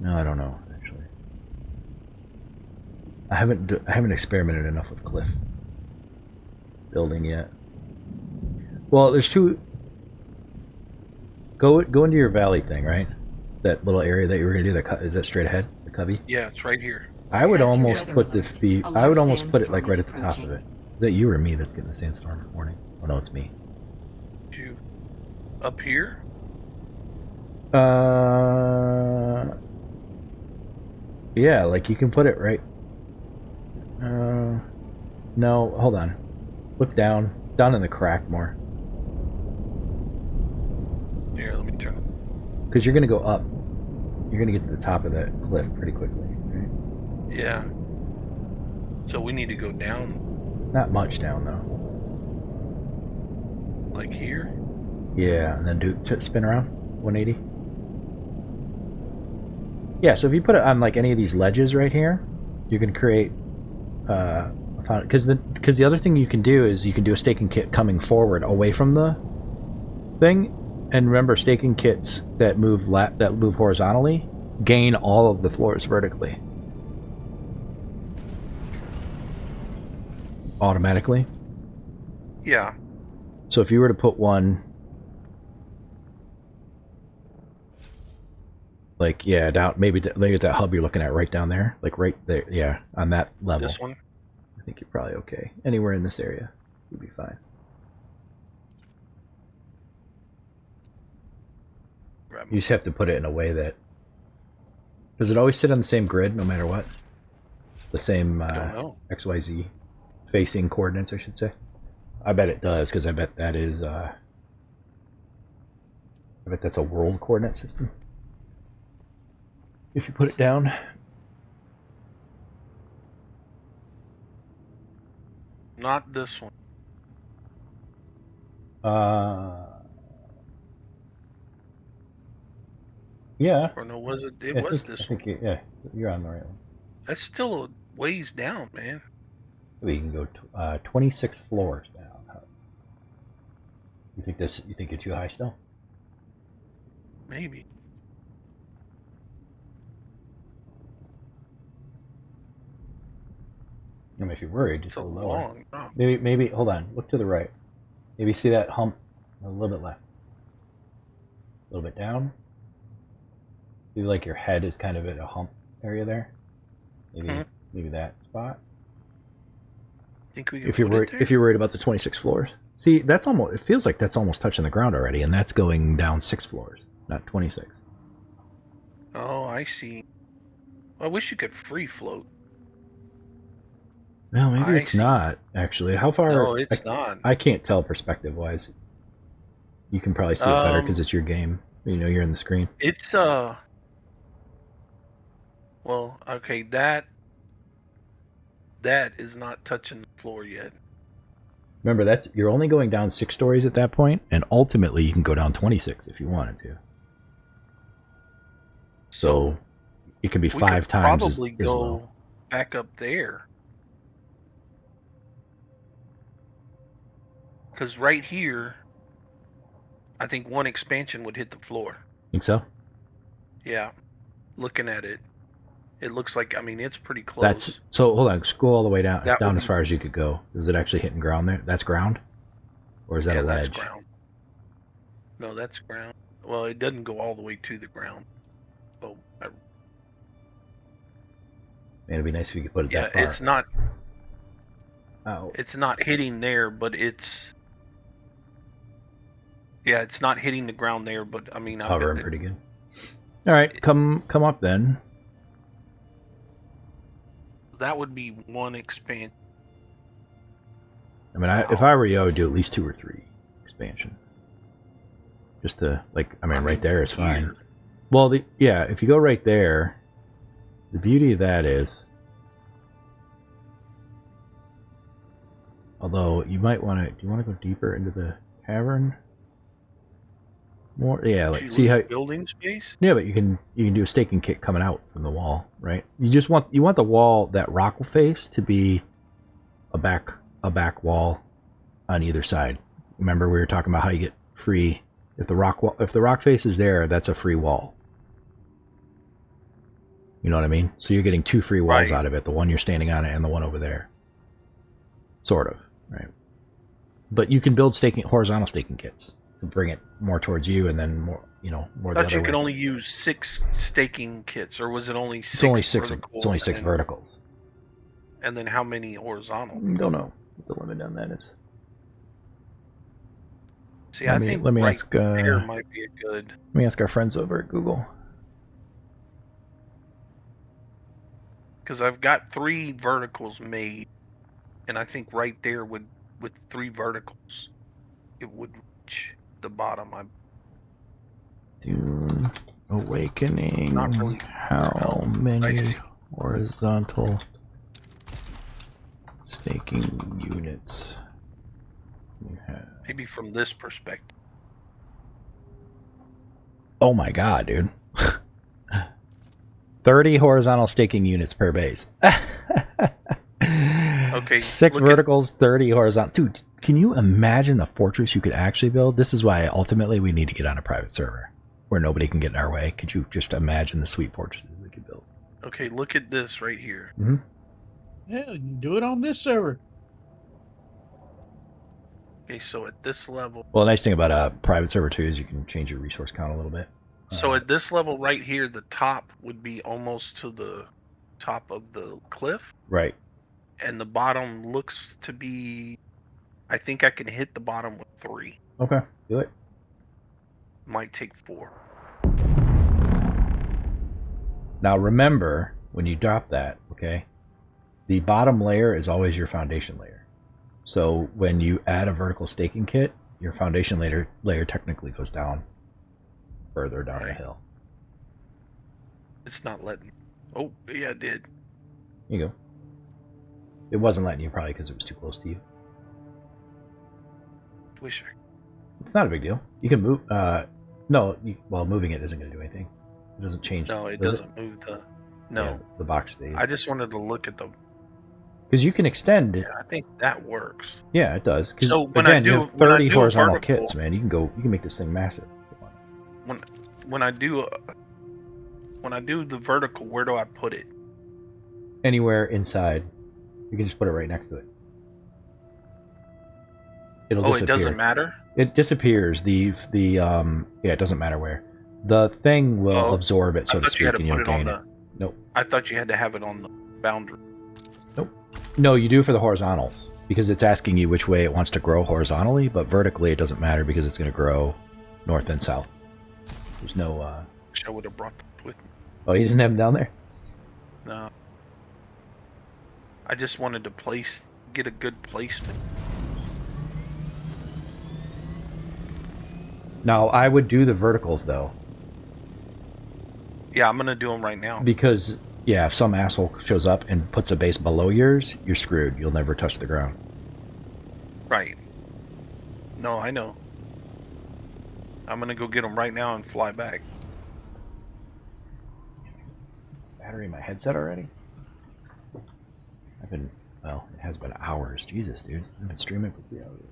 No, I don't know, actually. I haven't experimented enough with cliff building yet. Well, there's two... Go into your valley thing, right? That little area that you were going to do. Is that straight ahead? The cubby? Yeah, it's right here. I would almost put the I would almost put it like right at the top of it. Is that you or me that's getting the sandstorm warning? Oh no, it's me. You up here? Yeah, like you can put it right. No, hold on. Look down in the crack more. Here, let me turn. Because you're gonna go up. You're gonna get to the top of that cliff pretty quickly, right? Yeah. So we need to go down. Not much down though. Like here? Yeah, and then spin around 180. Yeah, so if you put it on like any of these ledges right here, you can create because the other thing you can do is you can do a staking kit coming forward away from the thing, and remember staking kits that move horizontally gain all of the floors vertically automatically. Yeah. So if you were to put one like down maybe at that hub you're looking at right down there, like right there, yeah, on that level. This one? I think you're probably okay. Anywhere in this area, you'll be fine. You just have to put it in a way that... Does it always sit on the same grid, no matter what? The same XYZ facing coordinates, I should say. I bet it does, because I bet that is... I bet that's a world coordinate system. If you put it down... Not this one. Yeah. Or no, was it? It was this one. Yeah, you're on the right one. That's still a ways down, man. We can go 26 floors down. You think you're too high still? Maybe. I mean, if you're worried, just It's a go lower. long drop. Maybe hold on. Look to the right. Maybe see that hump a little bit left. A little bit down. Maybe like your head is kind of at a hump area there. Maybe that spot. Think we can if you're worried about the 26 floors. See, that's almost. It feels like that's almost touching the ground already, and that's going down 6 floors, not 26. Oh, I see. I wish you could free float. Well, maybe it's not actually. How far? No, it's not. I can't tell perspective wise. You can probably see it better because it's your game. You know, you're in the screen. It's well, okay, that is not touching the floor yet. Remember, you're only going down 6 stories at that point, and ultimately you can go down 26 if you wanted to. So it could be 5 times probably as go low. Back up there. Because right here, I think one expansion would hit the floor. Think so? Yeah. Looking at it, it looks like, I mean, it's pretty close. So hold on, scroll all the way down. That Down would as far as you could go. Is it actually hitting ground there? That's ground? Or is that a ledge? That's ground. No, that's ground. Well, it doesn't go all the way to the ground. Oh, Man, it'd be nice if you could put it that far. it's not. Oh. It's not hitting there, but it's. Yeah, it's not hitting the ground there, but I mean, It's hovering pretty good. All right, come up then. That would be one expansion. I mean, if I were you, I would do at least 2 or 3 expansions. Just to, like, I mean, right there is fine. Well, if you go right there, the beauty of that is, although you might want to, do you want to go deeper into the cavern? More, yeah. Like You see lose how? building space? Yeah, but you can do a staking kit coming out from the wall, right? You want the wall that rock will face to be a back wall on either side. Remember we were talking about how you get free if the rock face is there, that's a free wall. You know what I mean? So you're getting two free walls out of it, the one you're standing on and the one over there. Sort of, right? But you can build horizontal staking kits to bring it more towards you, and then more, more. I thought you could only use 6 staking kits, or was it only 6? It's only 6. It's only 6 verticals. And then how many horizontal? Don't know what the limit on that is. See, I think let me right ask. There might be a good. Let me ask our friends over at Google. Because I've got 3 verticals made, and I think right there with 3 verticals, it would reach the bottom. Dune Awakening. Not really. How many horizontal staking units you have? Maybe from this perspective. Oh my god, dude. 30 horizontal staking units per base. Okay. 6 verticals, 30 horizontal. Dude, can you imagine the fortress you could actually build? This is why ultimately we need to get on a private server where nobody can get in our way. Could you just imagine the sweet fortresses we could build? Okay, look at this right here. Mm-hmm. Yeah, you can do it on this server. Okay, so at this level. Well, the nice thing about a private server too is you can change your resource count a little bit. So at this level right here, the top would be almost to the top of the cliff. Right. And the bottom looks to be, I think I can hit the bottom with 3. Okay, do it. Might take 4. Now remember, when you drop that, okay, the bottom layer is always your foundation layer. So when you add a vertical staking kit, your foundation layer technically goes down further down the hill. It's not letting. Oh, yeah, it did. Here you go. It wasn't letting you probably because it was too close to you. Wish I. It's not a big deal. You can move. Moving it isn't going to do anything. It doesn't change. No, it doesn't move the. No, yeah, the box stays. I just wanted to look at the. Because you can extend it. Yeah, I think that works. Yeah, it does. So when again, I do, you have 30 horizontal vertical, kits, man. You can make this thing massive. When I do the vertical, where do I put it? Anywhere inside. You can just put it right next to it. It'll disappear. It doesn't matter? It disappears. It doesn't matter where. The thing will absorb it, so to speak, and you'll gain it. Nope. I thought you had to have it on the boundary. Nope. No, you do for the horizontals, because it's asking you which way it wants to grow horizontally, but vertically it doesn't matter because it's going to grow north and south. There's no... Wish I would have brought that with me. Oh, you didn't have them down there? No. I just wanted to get a good placement. Now, I would do the verticals, though. Yeah, I'm going to do them right now. Because, yeah, if some asshole shows up and puts a base below yours, you're screwed. You'll never touch the ground. Right. No, I know. I'm going to go get them right now and fly back. Battery in my headset already? It has been hours. Jesus, dude. I've been streaming for 3 hours.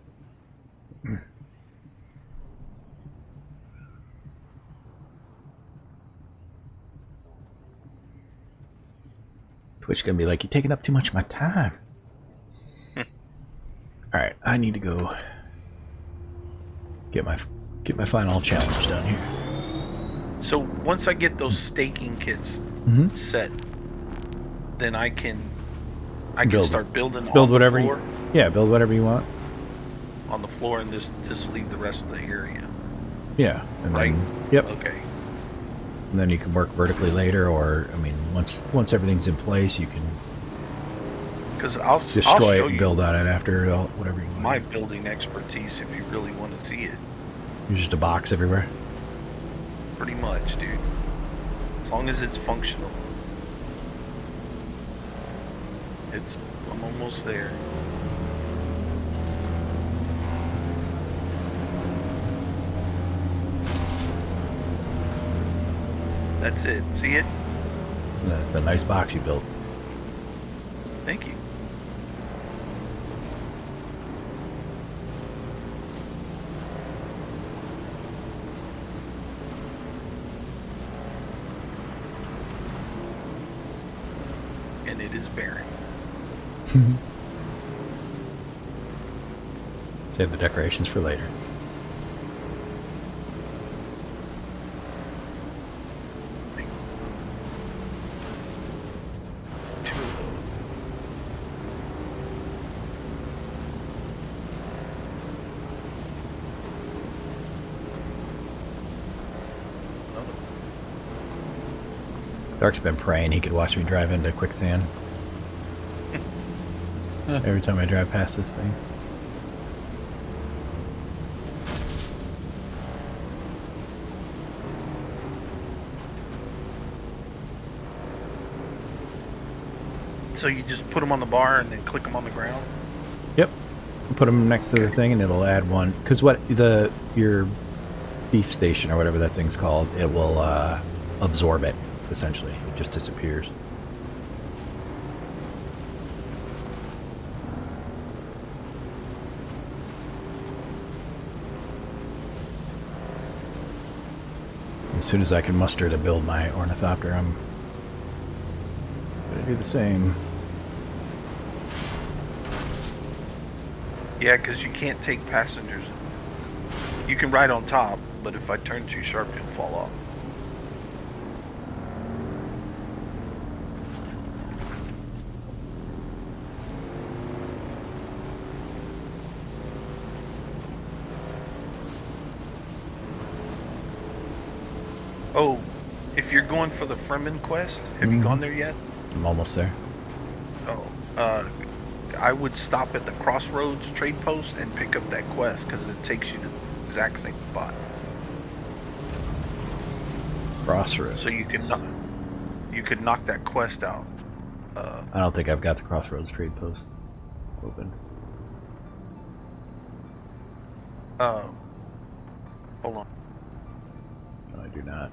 Twitch gonna be like, you're taking up too much of my time. Alright, I need to go get my final challenge done here. So once I get those staking kits set, then I can start building build on whatever the floor. Build whatever you want. On the floor and just leave the rest of the area. Yeah. And right? Then, yep. Okay. And then you can work vertically later, or once everything's in place, you can I'll destroy show it and build on it after whatever you want. My building expertise, if you really want to see it. You're just a box everywhere. Pretty much, dude. As long as it's functional. I'm almost there. That's it. See it? It's a nice box you built. Thank you. And it is barren. Save the decorations for later. Dark's been praying he could watch me drive into quicksand. Every time I drive past this thing. So you just put them on the bar and then click them on the ground? Yep. Put them next to the thing and it'll add one. Because your beef station or whatever that thing's called, it will absorb it, essentially. It just disappears. As soon as I can muster to build my ornithopter, I'm gonna do the same. Yeah, because you can't take passengers. You can ride on top, but if I turn too sharp, you'll fall off. Oh, if you're going for the Fremen quest, have you gone there yet? I'm almost there. Oh, I would stop at the Crossroads trade post and pick up that quest because it takes you to the exact same spot. Crossroads. So you could knock that quest out. I don't think I've got the Crossroads trade post open. Hold on. No, I do not.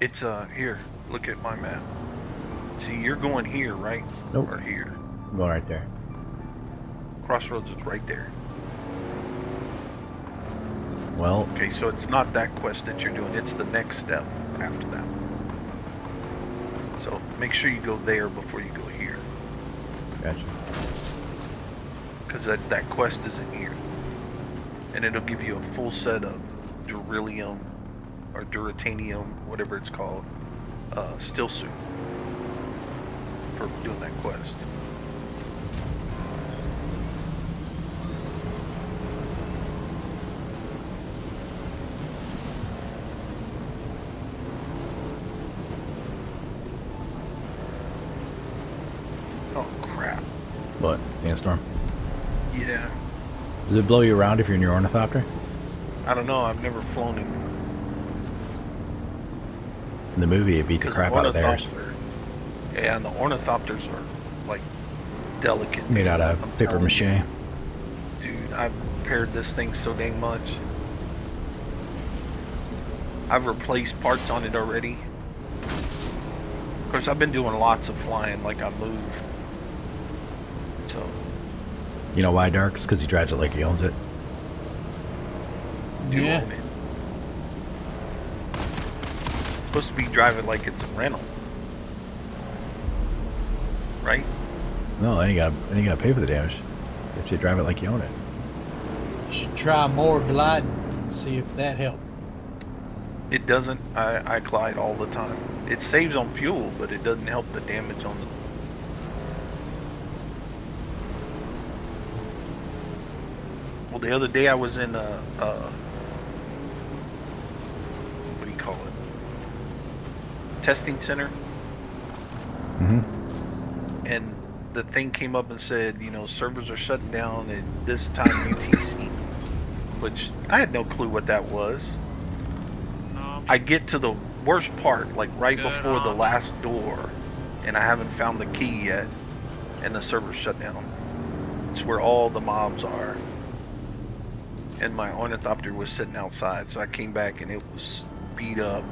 It's here. Look at my map. See, you're going here, right? Nope. Or here. I'm going right there. Crossroads is right there. Well, Okay, so it's not that quest that you're doing. It's the next step after that. So make sure you go there before you go here. gotcha. Because that quest isn't here. And it'll give you a full set of Durilium or Duratanium, whatever it's called, still suit for doing that quest. Oh crap. What? Sandstorm? Yeah. Does it blow you around if you're in your ornithopter? I don't know, I've never flown him. In the movie, it beat the crap out of theirs. Yeah, and the ornithopters are like delicate. Made out of I'm paper telling mache. you. Dude, I've repaired this thing so dang much. I've replaced parts on it already. Of course, I've been doing lots of flying, like I move. So, You know why, Dark? It's because he drives it like he owns it. do Yeah. own it. Supposed to be driving like it's a rental. Right? No, then you gotta pay for the damage. Guess you drive it like you own it. Should try more gliding. See if that helps. It doesn't. I glide all the time. It saves on fuel, but it doesn't help the damage on the... Well, the other day I was in what do you call it? Testing center. Mm-hmm. And the thing came up and said, you know, servers are shutting down at this time UTC, which I had no clue what that was. I get to the worst part, like right before the last door, and I haven't found the key yet, and the server's shut down. It's where all the mobs are. And my ornithopter was sitting outside, so I came back and it was beat up.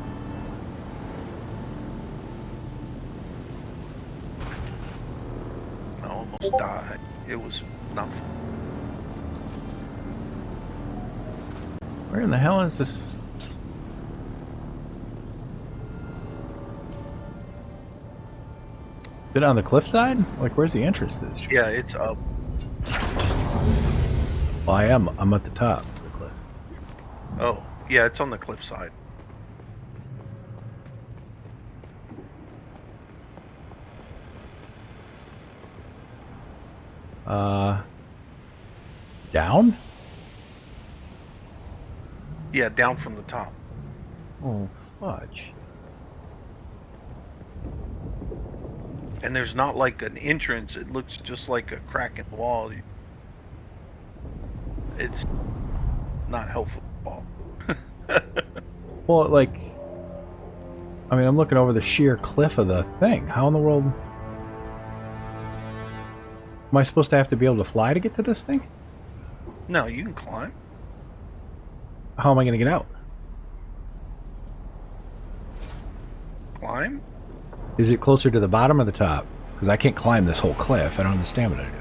almost died. It was not fun. Where in the hell is this? Is it on the cliffside? Like, where's the entrance to this shit? Yeah, it's up. Well, I'm at the top of the cliff. Oh, yeah, it's on the cliffside. Down? Yeah, down from the top. Oh, fudge. And there's not like an entrance. It looks just like a crack in the wall. It's not helpful at all. Well, like, I mean, I'm looking over the sheer cliff of the thing. How in the world am I supposed to have to be able to fly to get to this thing? No, you can climb. How am I going to get out? Climb? Is it closer to the bottom or the top? Because I can't climb this whole cliff. I don't have the stamina to do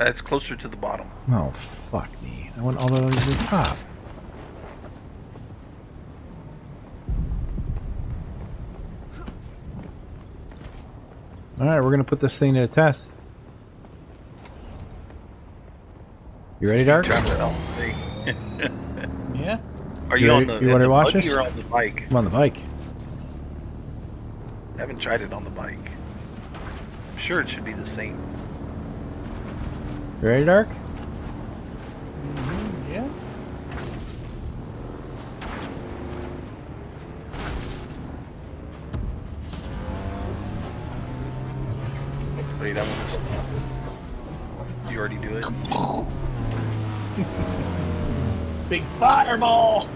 it. It's closer to the bottom. Oh, fuck me. I went all the way to the top. Alright, we're going to put this thing to the test. You ready, Dark? Yeah. Are you You on ready- the, you in wanna the watch buggy this? or on the bike? I'm on the bike. I haven't tried it on the bike. I'm sure it should be the same. You ready, Dark? Yeah. Wait, I want to. You already do it? Big fireball.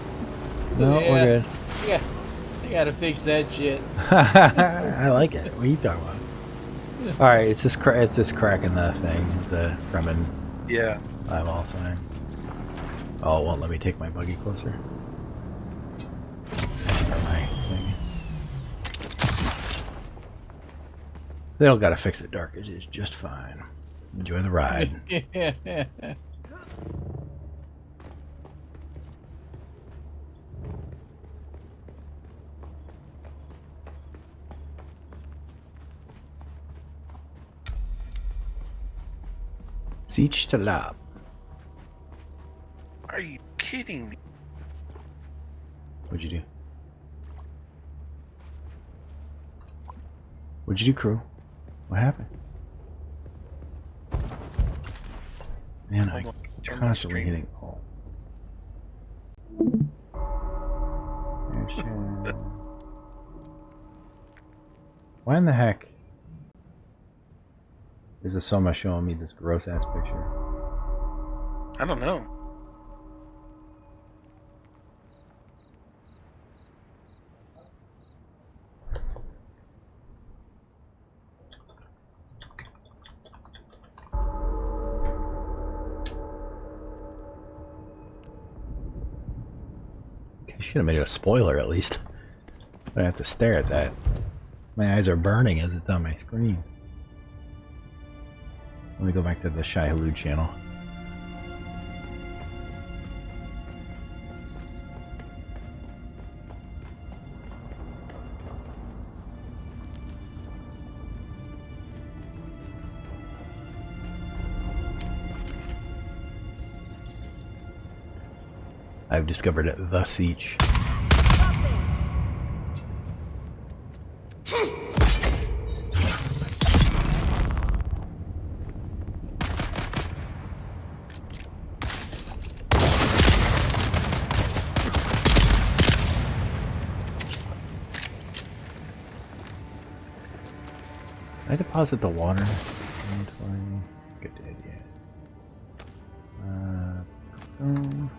No, Yeah. we're good. Yeah. I gotta fix that shit. I like it. What are you talking about? Alright, it's this crack in the thing. The Fremen Yeah. eyeball sign. Oh, it won't let me take my buggy closer. Or my thing. They don't gotta fix it, Dark. It is just fine. Enjoy the ride. Yeah. Siege to Lab. Are you kidding me? What'd you do? What'd you do, crew? What happened? Man, Hold I on, turn my constantly stream. hitting. Oh. There's, why in the heck is the Soma showing me this gross ass picture? I don't know. Should have made it a spoiler at least. I have to stare at that. My eyes are burning as it's on my screen. Let me go back to the Shai Hulud channel. I've discovered the Siege. I deposit the water inventory. Good idea. Boom.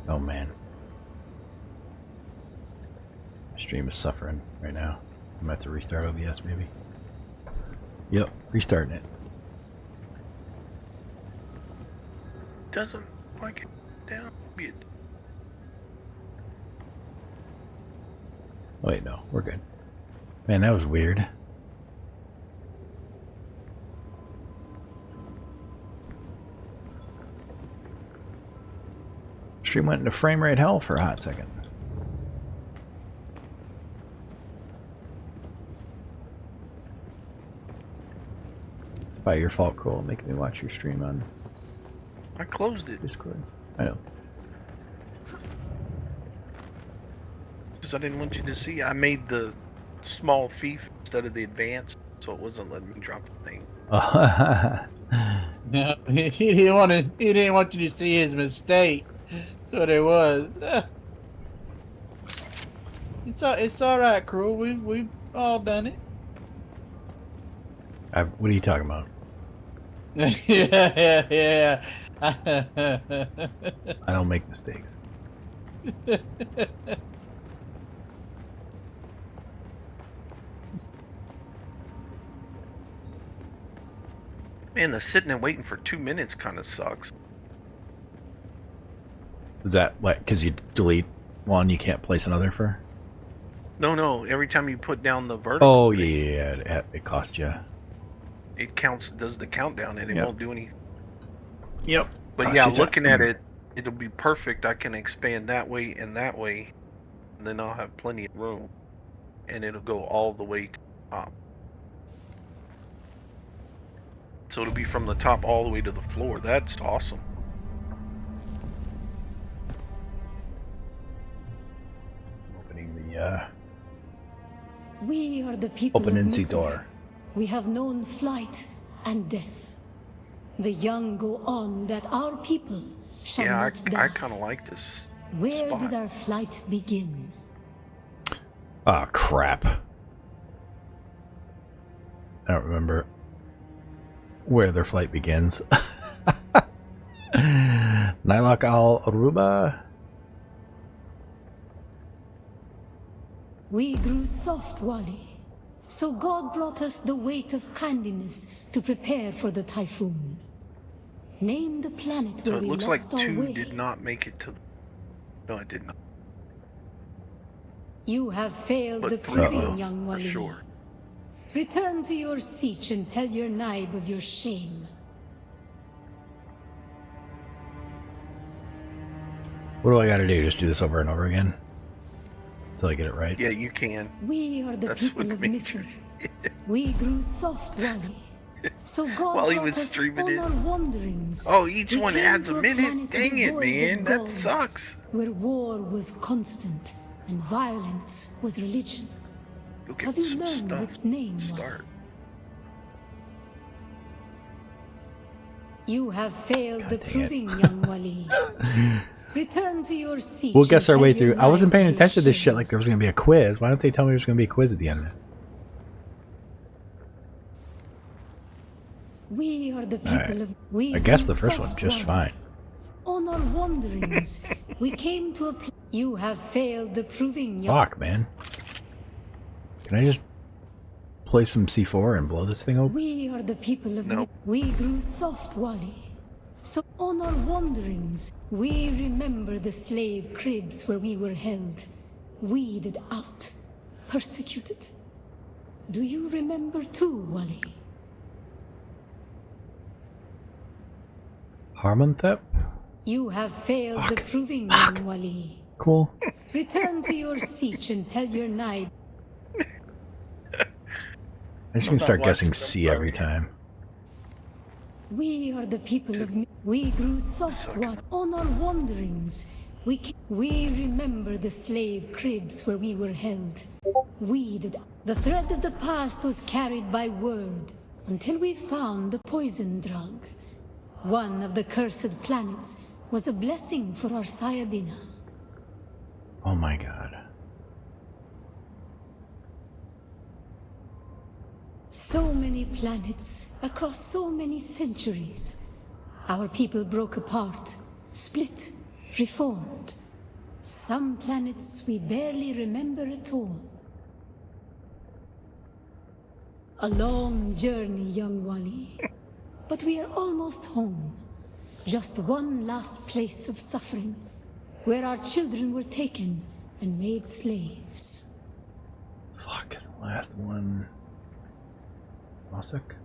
Oh man. Stream is suffering right now. I might have to restart OBS maybe. Yep, restarting it. Doesn't like it down. Wait, no, we're good. Man, that was weird. Stream went into frame rate hell for a hot second. By your fault, Cole, making me watch your stream on I closed it Discord. I know. because I didn't want you to see. I made the small thief instead of the advanced, so it wasn't letting me drop the thing. No, he didn't want you to see his mistake. That's what it was. It's all right, crew. We've all done it. What are you talking about? Yeah. I don't make mistakes. Man, the sitting and waiting for 2 minutes kind of sucks. Is that what? Because you delete one, you can't place another for? No. Every time you put down the vertical, Oh yeah, it costs you. it counts. Does the countdown, and it Yep. won't do anything. Yep. But Costs yeah, you looking time. at it, it'll be perfect. I can expand that way, and then I'll have plenty of room, and it'll go all the way to the top. So it'll be from the top all the way to the floor. That's awesome. Opening the We are the people open of NC Misr. door. We have known flight and death. The young go on that our people shall Yeah, not die. I kind of like this Where spot. did our flight begin? Oh crap. I don't remember where their flight begins. Nylok al Aruba. We grew soft, Wali. So God brought us the weight of kindness to prepare for the typhoon. Name the planet So where it we looks like lost our 2 way. did not make it to the... No, it did not. You have failed the But 3 proving, will, young for Wali. sure. Return to your siege and tell your naib of your shame. What do I gotta do? Just do this over and over again? Until I get it right? Yeah, you can. We are the That's people what of made Misr. We grew soft, Wali. So God While he brought was us streaming on it. our wanderings. Oh, each We one came adds to a planet minute? Dang it, devoid of man. That gods, sucks. Where war was constant and violence was religion. Go get Have you some learned stuff. its name, Wali? Start. You have failed the God dang it. proving, young Wali. Return to your seat. We'll guess and our way tell your through. I wasn't naib paying of your attention to this shame. shit like there was gonna be a quiz. Why don't they tell me there's gonna be a quiz at the end of it? We are the people Alright. of. We I guess grew the first soft, one just Wali. fine. On our wanderings, we came to a place. You have failed the proving, young. Fuck, man. Can I just play some C4 and blow this thing open? We are the people of. Nope. We grew soft, Wali. So on our wanderings, we remember the slave cribs where we were held, weeded out, persecuted. Do you remember too, Wali? Harmonthep? You have failed the Fuck. proving, young Wali. Cool. Return to your siege and tell your naib. I'm just I'm gonna not start guessing watching C them, every time. We are the people of. We grew soft, Wali. On our wanderings, we remember the slave cribs where we were held, weeded. The thread of the past was carried by word until we found the poison drug. One of the cursed planets was a blessing for our Sayadina. Oh my god. So many planets across so many centuries. Our people broke apart, split, reformed. Some planets we barely remember at all. A long journey, young Wally. But we are almost home. Just one last place of suffering, where our children were taken and made slaves. Fuck, the last one. Mossack?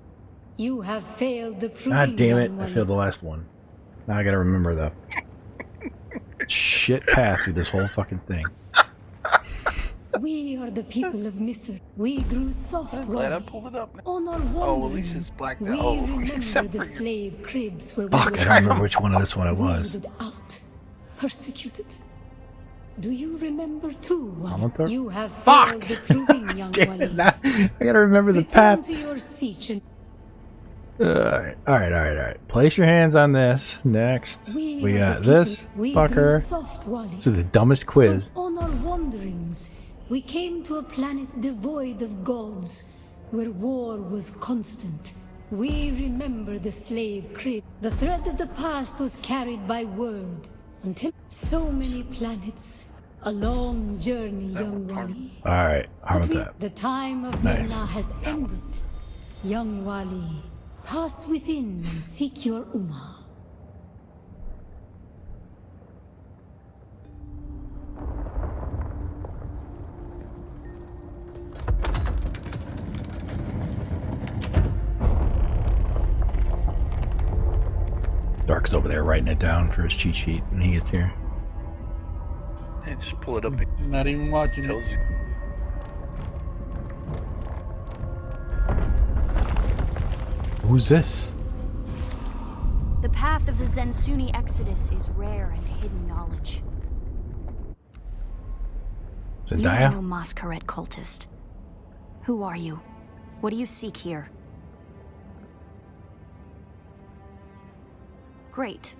You have failed the proving, God damn it, young I Wally. failed the last one. Now I gotta remember the shit path through this whole fucking thing. We are the people of Misr. We grew soft, I'm glad I Wally. pulled it up now. On our Oh, wandering, at least it's blacked we out. Oh, remember except the for your... slave cribs where Fuck, we I were don't remember which one of this one it was. weeded out, persecuted. Do you remember too, Wally? Amanthar? You have Fuck! failed the proving, young Damn Wally. it, now I gotta remember the Return path. to your seat and Alright. Place your hands on this. Next. We are got the this people. We grew fucker. soft, Wally. This is the dumbest quiz. So on our wanderings, we came to a planet devoid of gods, where war was constant. We remember the slave crib. The thread of the past was carried by word, until so many planets. A long journey, young Wally. Alright, how about But that? the time of Nice. Mena has ended. Young Wally, pass within and seek your Ummah. Dark's over there writing it down for his cheat sheet when he gets here. Hey, just pull it up. It Not even watching it. tells you. Who's this? The path of the Zensuni Exodus is rare and hidden knowledge. You are Zendaya? no Masquerade cultist. Who are you? What do you seek here? Great.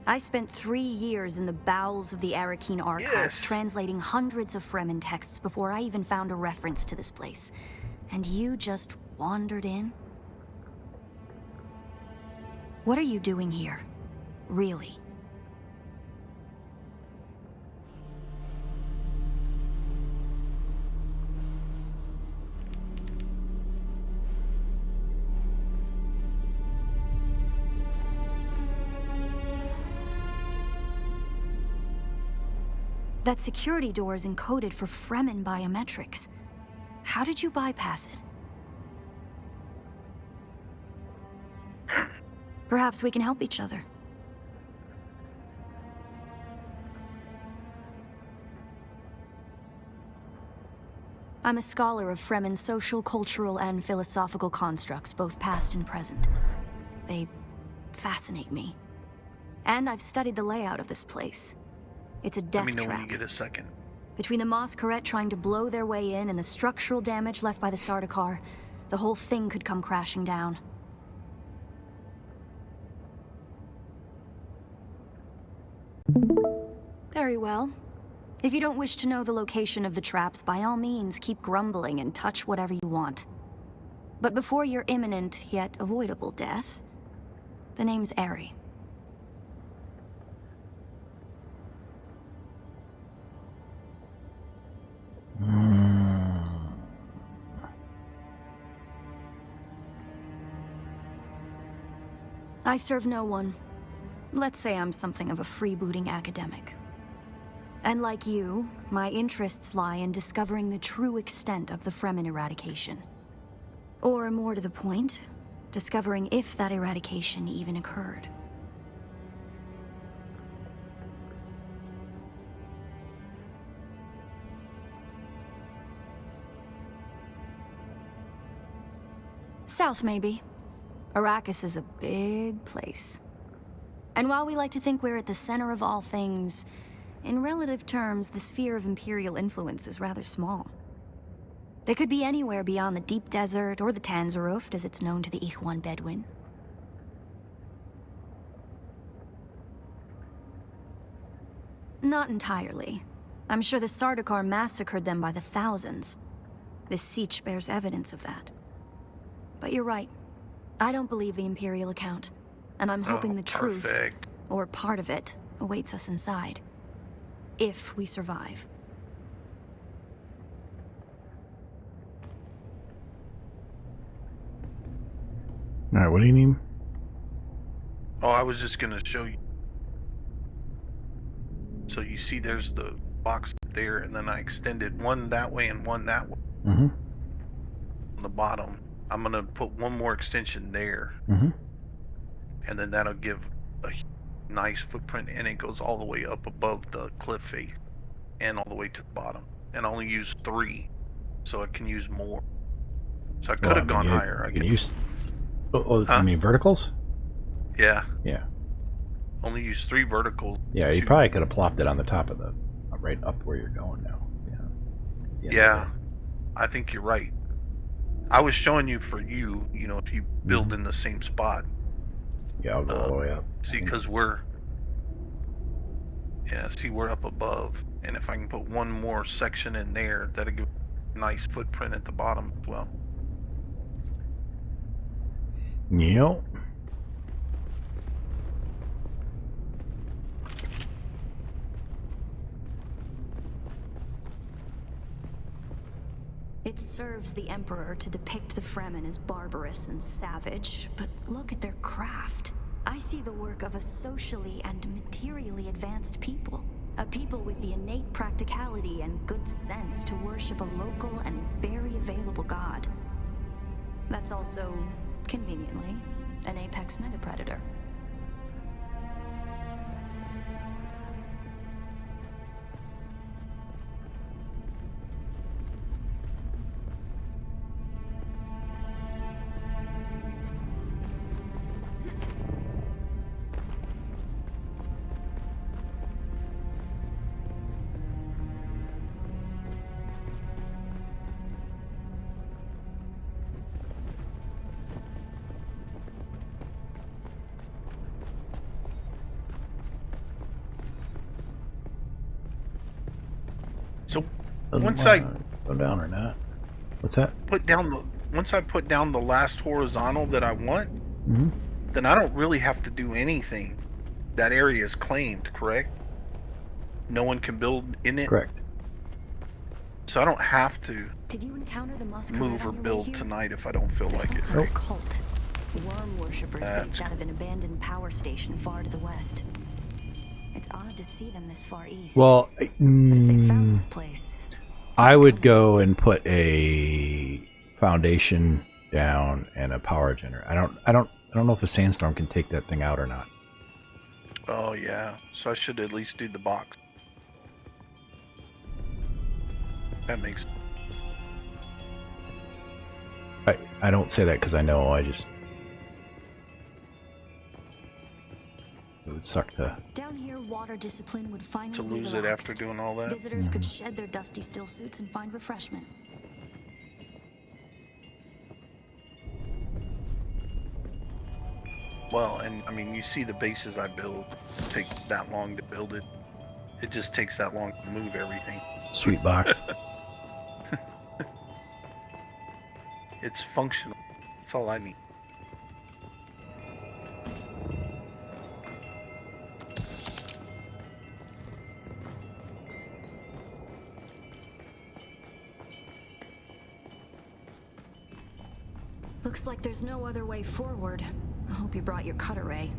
I spent 3 years in the bowels of the Arakeen archives, Yes. translating hundreds of Fremen texts before I even found a reference to this place. And you just wandered in? What are you doing here? Really? That security door is encoded for Fremen biometrics. How did you bypass it? Perhaps we can help each other. I'm a scholar of Fremen social, cultural, and philosophical constructs, both past and present. They fascinate me. And I've studied the layout of this place. It's a Let death me know trap. when you get a second. Between the Masquerade trying to blow their way in and the structural damage left by the Sardaukar, the whole thing could come crashing down. Very well. If you don't wish to know the location of the traps, by all means, keep grumbling and touch whatever you want. But before your imminent, yet avoidable death, the name's Eri. I serve no one. Let's say I'm something of a freebooting academic. And like you, my interests lie in discovering the true extent of the Fremen eradication. Or more to the point, discovering if that eradication even occurred. South, maybe. Arrakis is a big place. And while we like to think we're at the center of all things, in relative terms, the sphere of Imperial influence is rather small. They could be anywhere beyond the deep desert or the Tanzaruft, as it's known to the Ikhwan Bedouin. Not entirely. I'm sure the Sardaukar massacred them by the thousands. This siege bears evidence of that. But you're right. I don't believe the Imperial account. And I'm hoping the truth, Perfect. or part of it, awaits us inside. if we survive. All right, what do you need? Oh, I was just gonna show you. So you see there's the box there, and then I extended one that way and one that way. Mm-hmm. On the bottom. I'm gonna put one more extension there. Mm-hmm. And then that'll give a nice footprint, and it goes all the way up above the cliff face and all the way to the bottom. And I only use 3, so I can use more. So I could have gone higher. You can use... Oh, Huh? you mean verticals? Yeah. Yeah. Only use 3 verticals. Yeah, you probably could have plopped it on the top of the... right up where you're going now. Yeah. I think you're right. I was showing you for you, if you build in the same spot. Yeah, I'll go all the way up. See, because we're up above. And if I can put one more section in there, that'll give a nice footprint at the bottom as well. Yep. It serves the Emperor to depict the Fremen as barbarous and savage, but look at their craft. I see the work of a socially and materially advanced people. A people with the innate practicality and good sense to worship a local and very available god. That's also, conveniently, an apex megapredator. So Doesn't once I go down or not. What's that? once I put down the last horizontal that I want, then I don't really have to do anything. That area is claimed, correct? No one can build in it. Correct. So I don't have to Did you encounter the move or build tonight if I don't feel like it. Kind of cult. Worm worshippers That's- based out of an abandoned power station far to the west. It's odd to see them this far east. Well, But if they found this place, I would go and put a foundation down and a power generator. I don't know if a sandstorm can take that thing out or not. Oh yeah. So I should at least do the box. That makes I don't say that because I know. I just it would suck to. down here, water discipline would finally to be lose it relaxed. after doing all that. Visitors could shed their dusty still suits and find refreshment. Well, and I mean, you see the bases I build take that long to build it. It just takes that long to move everything. Sweet box. It's functional. That's all I need. Looks like there's no other way forward. I hope you brought your cutter ray.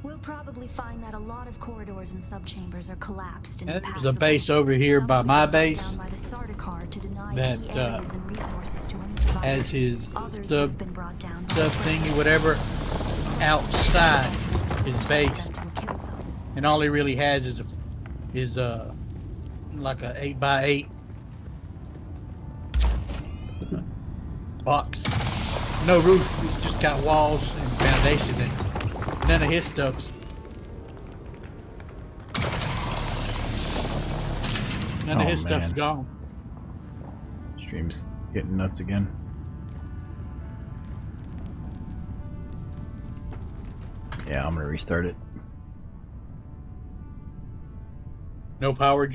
We'll probably find that a lot of corridors and subchambers are collapsed and There's a impassable. base over here by Some my will be brought base down by the Sardaukar to deny that, key areas and resources to any has survivors. his Others sub have been brought down by sub the thingy, whatever, outside his base, to a kill zone. and all he really has is like a 8x8 box, no roof. It's just got walls and foundation, and none of his stuff's. None of his stuff's man. gone. Stream's getting nuts again. Yeah, I'm gonna restart it. No power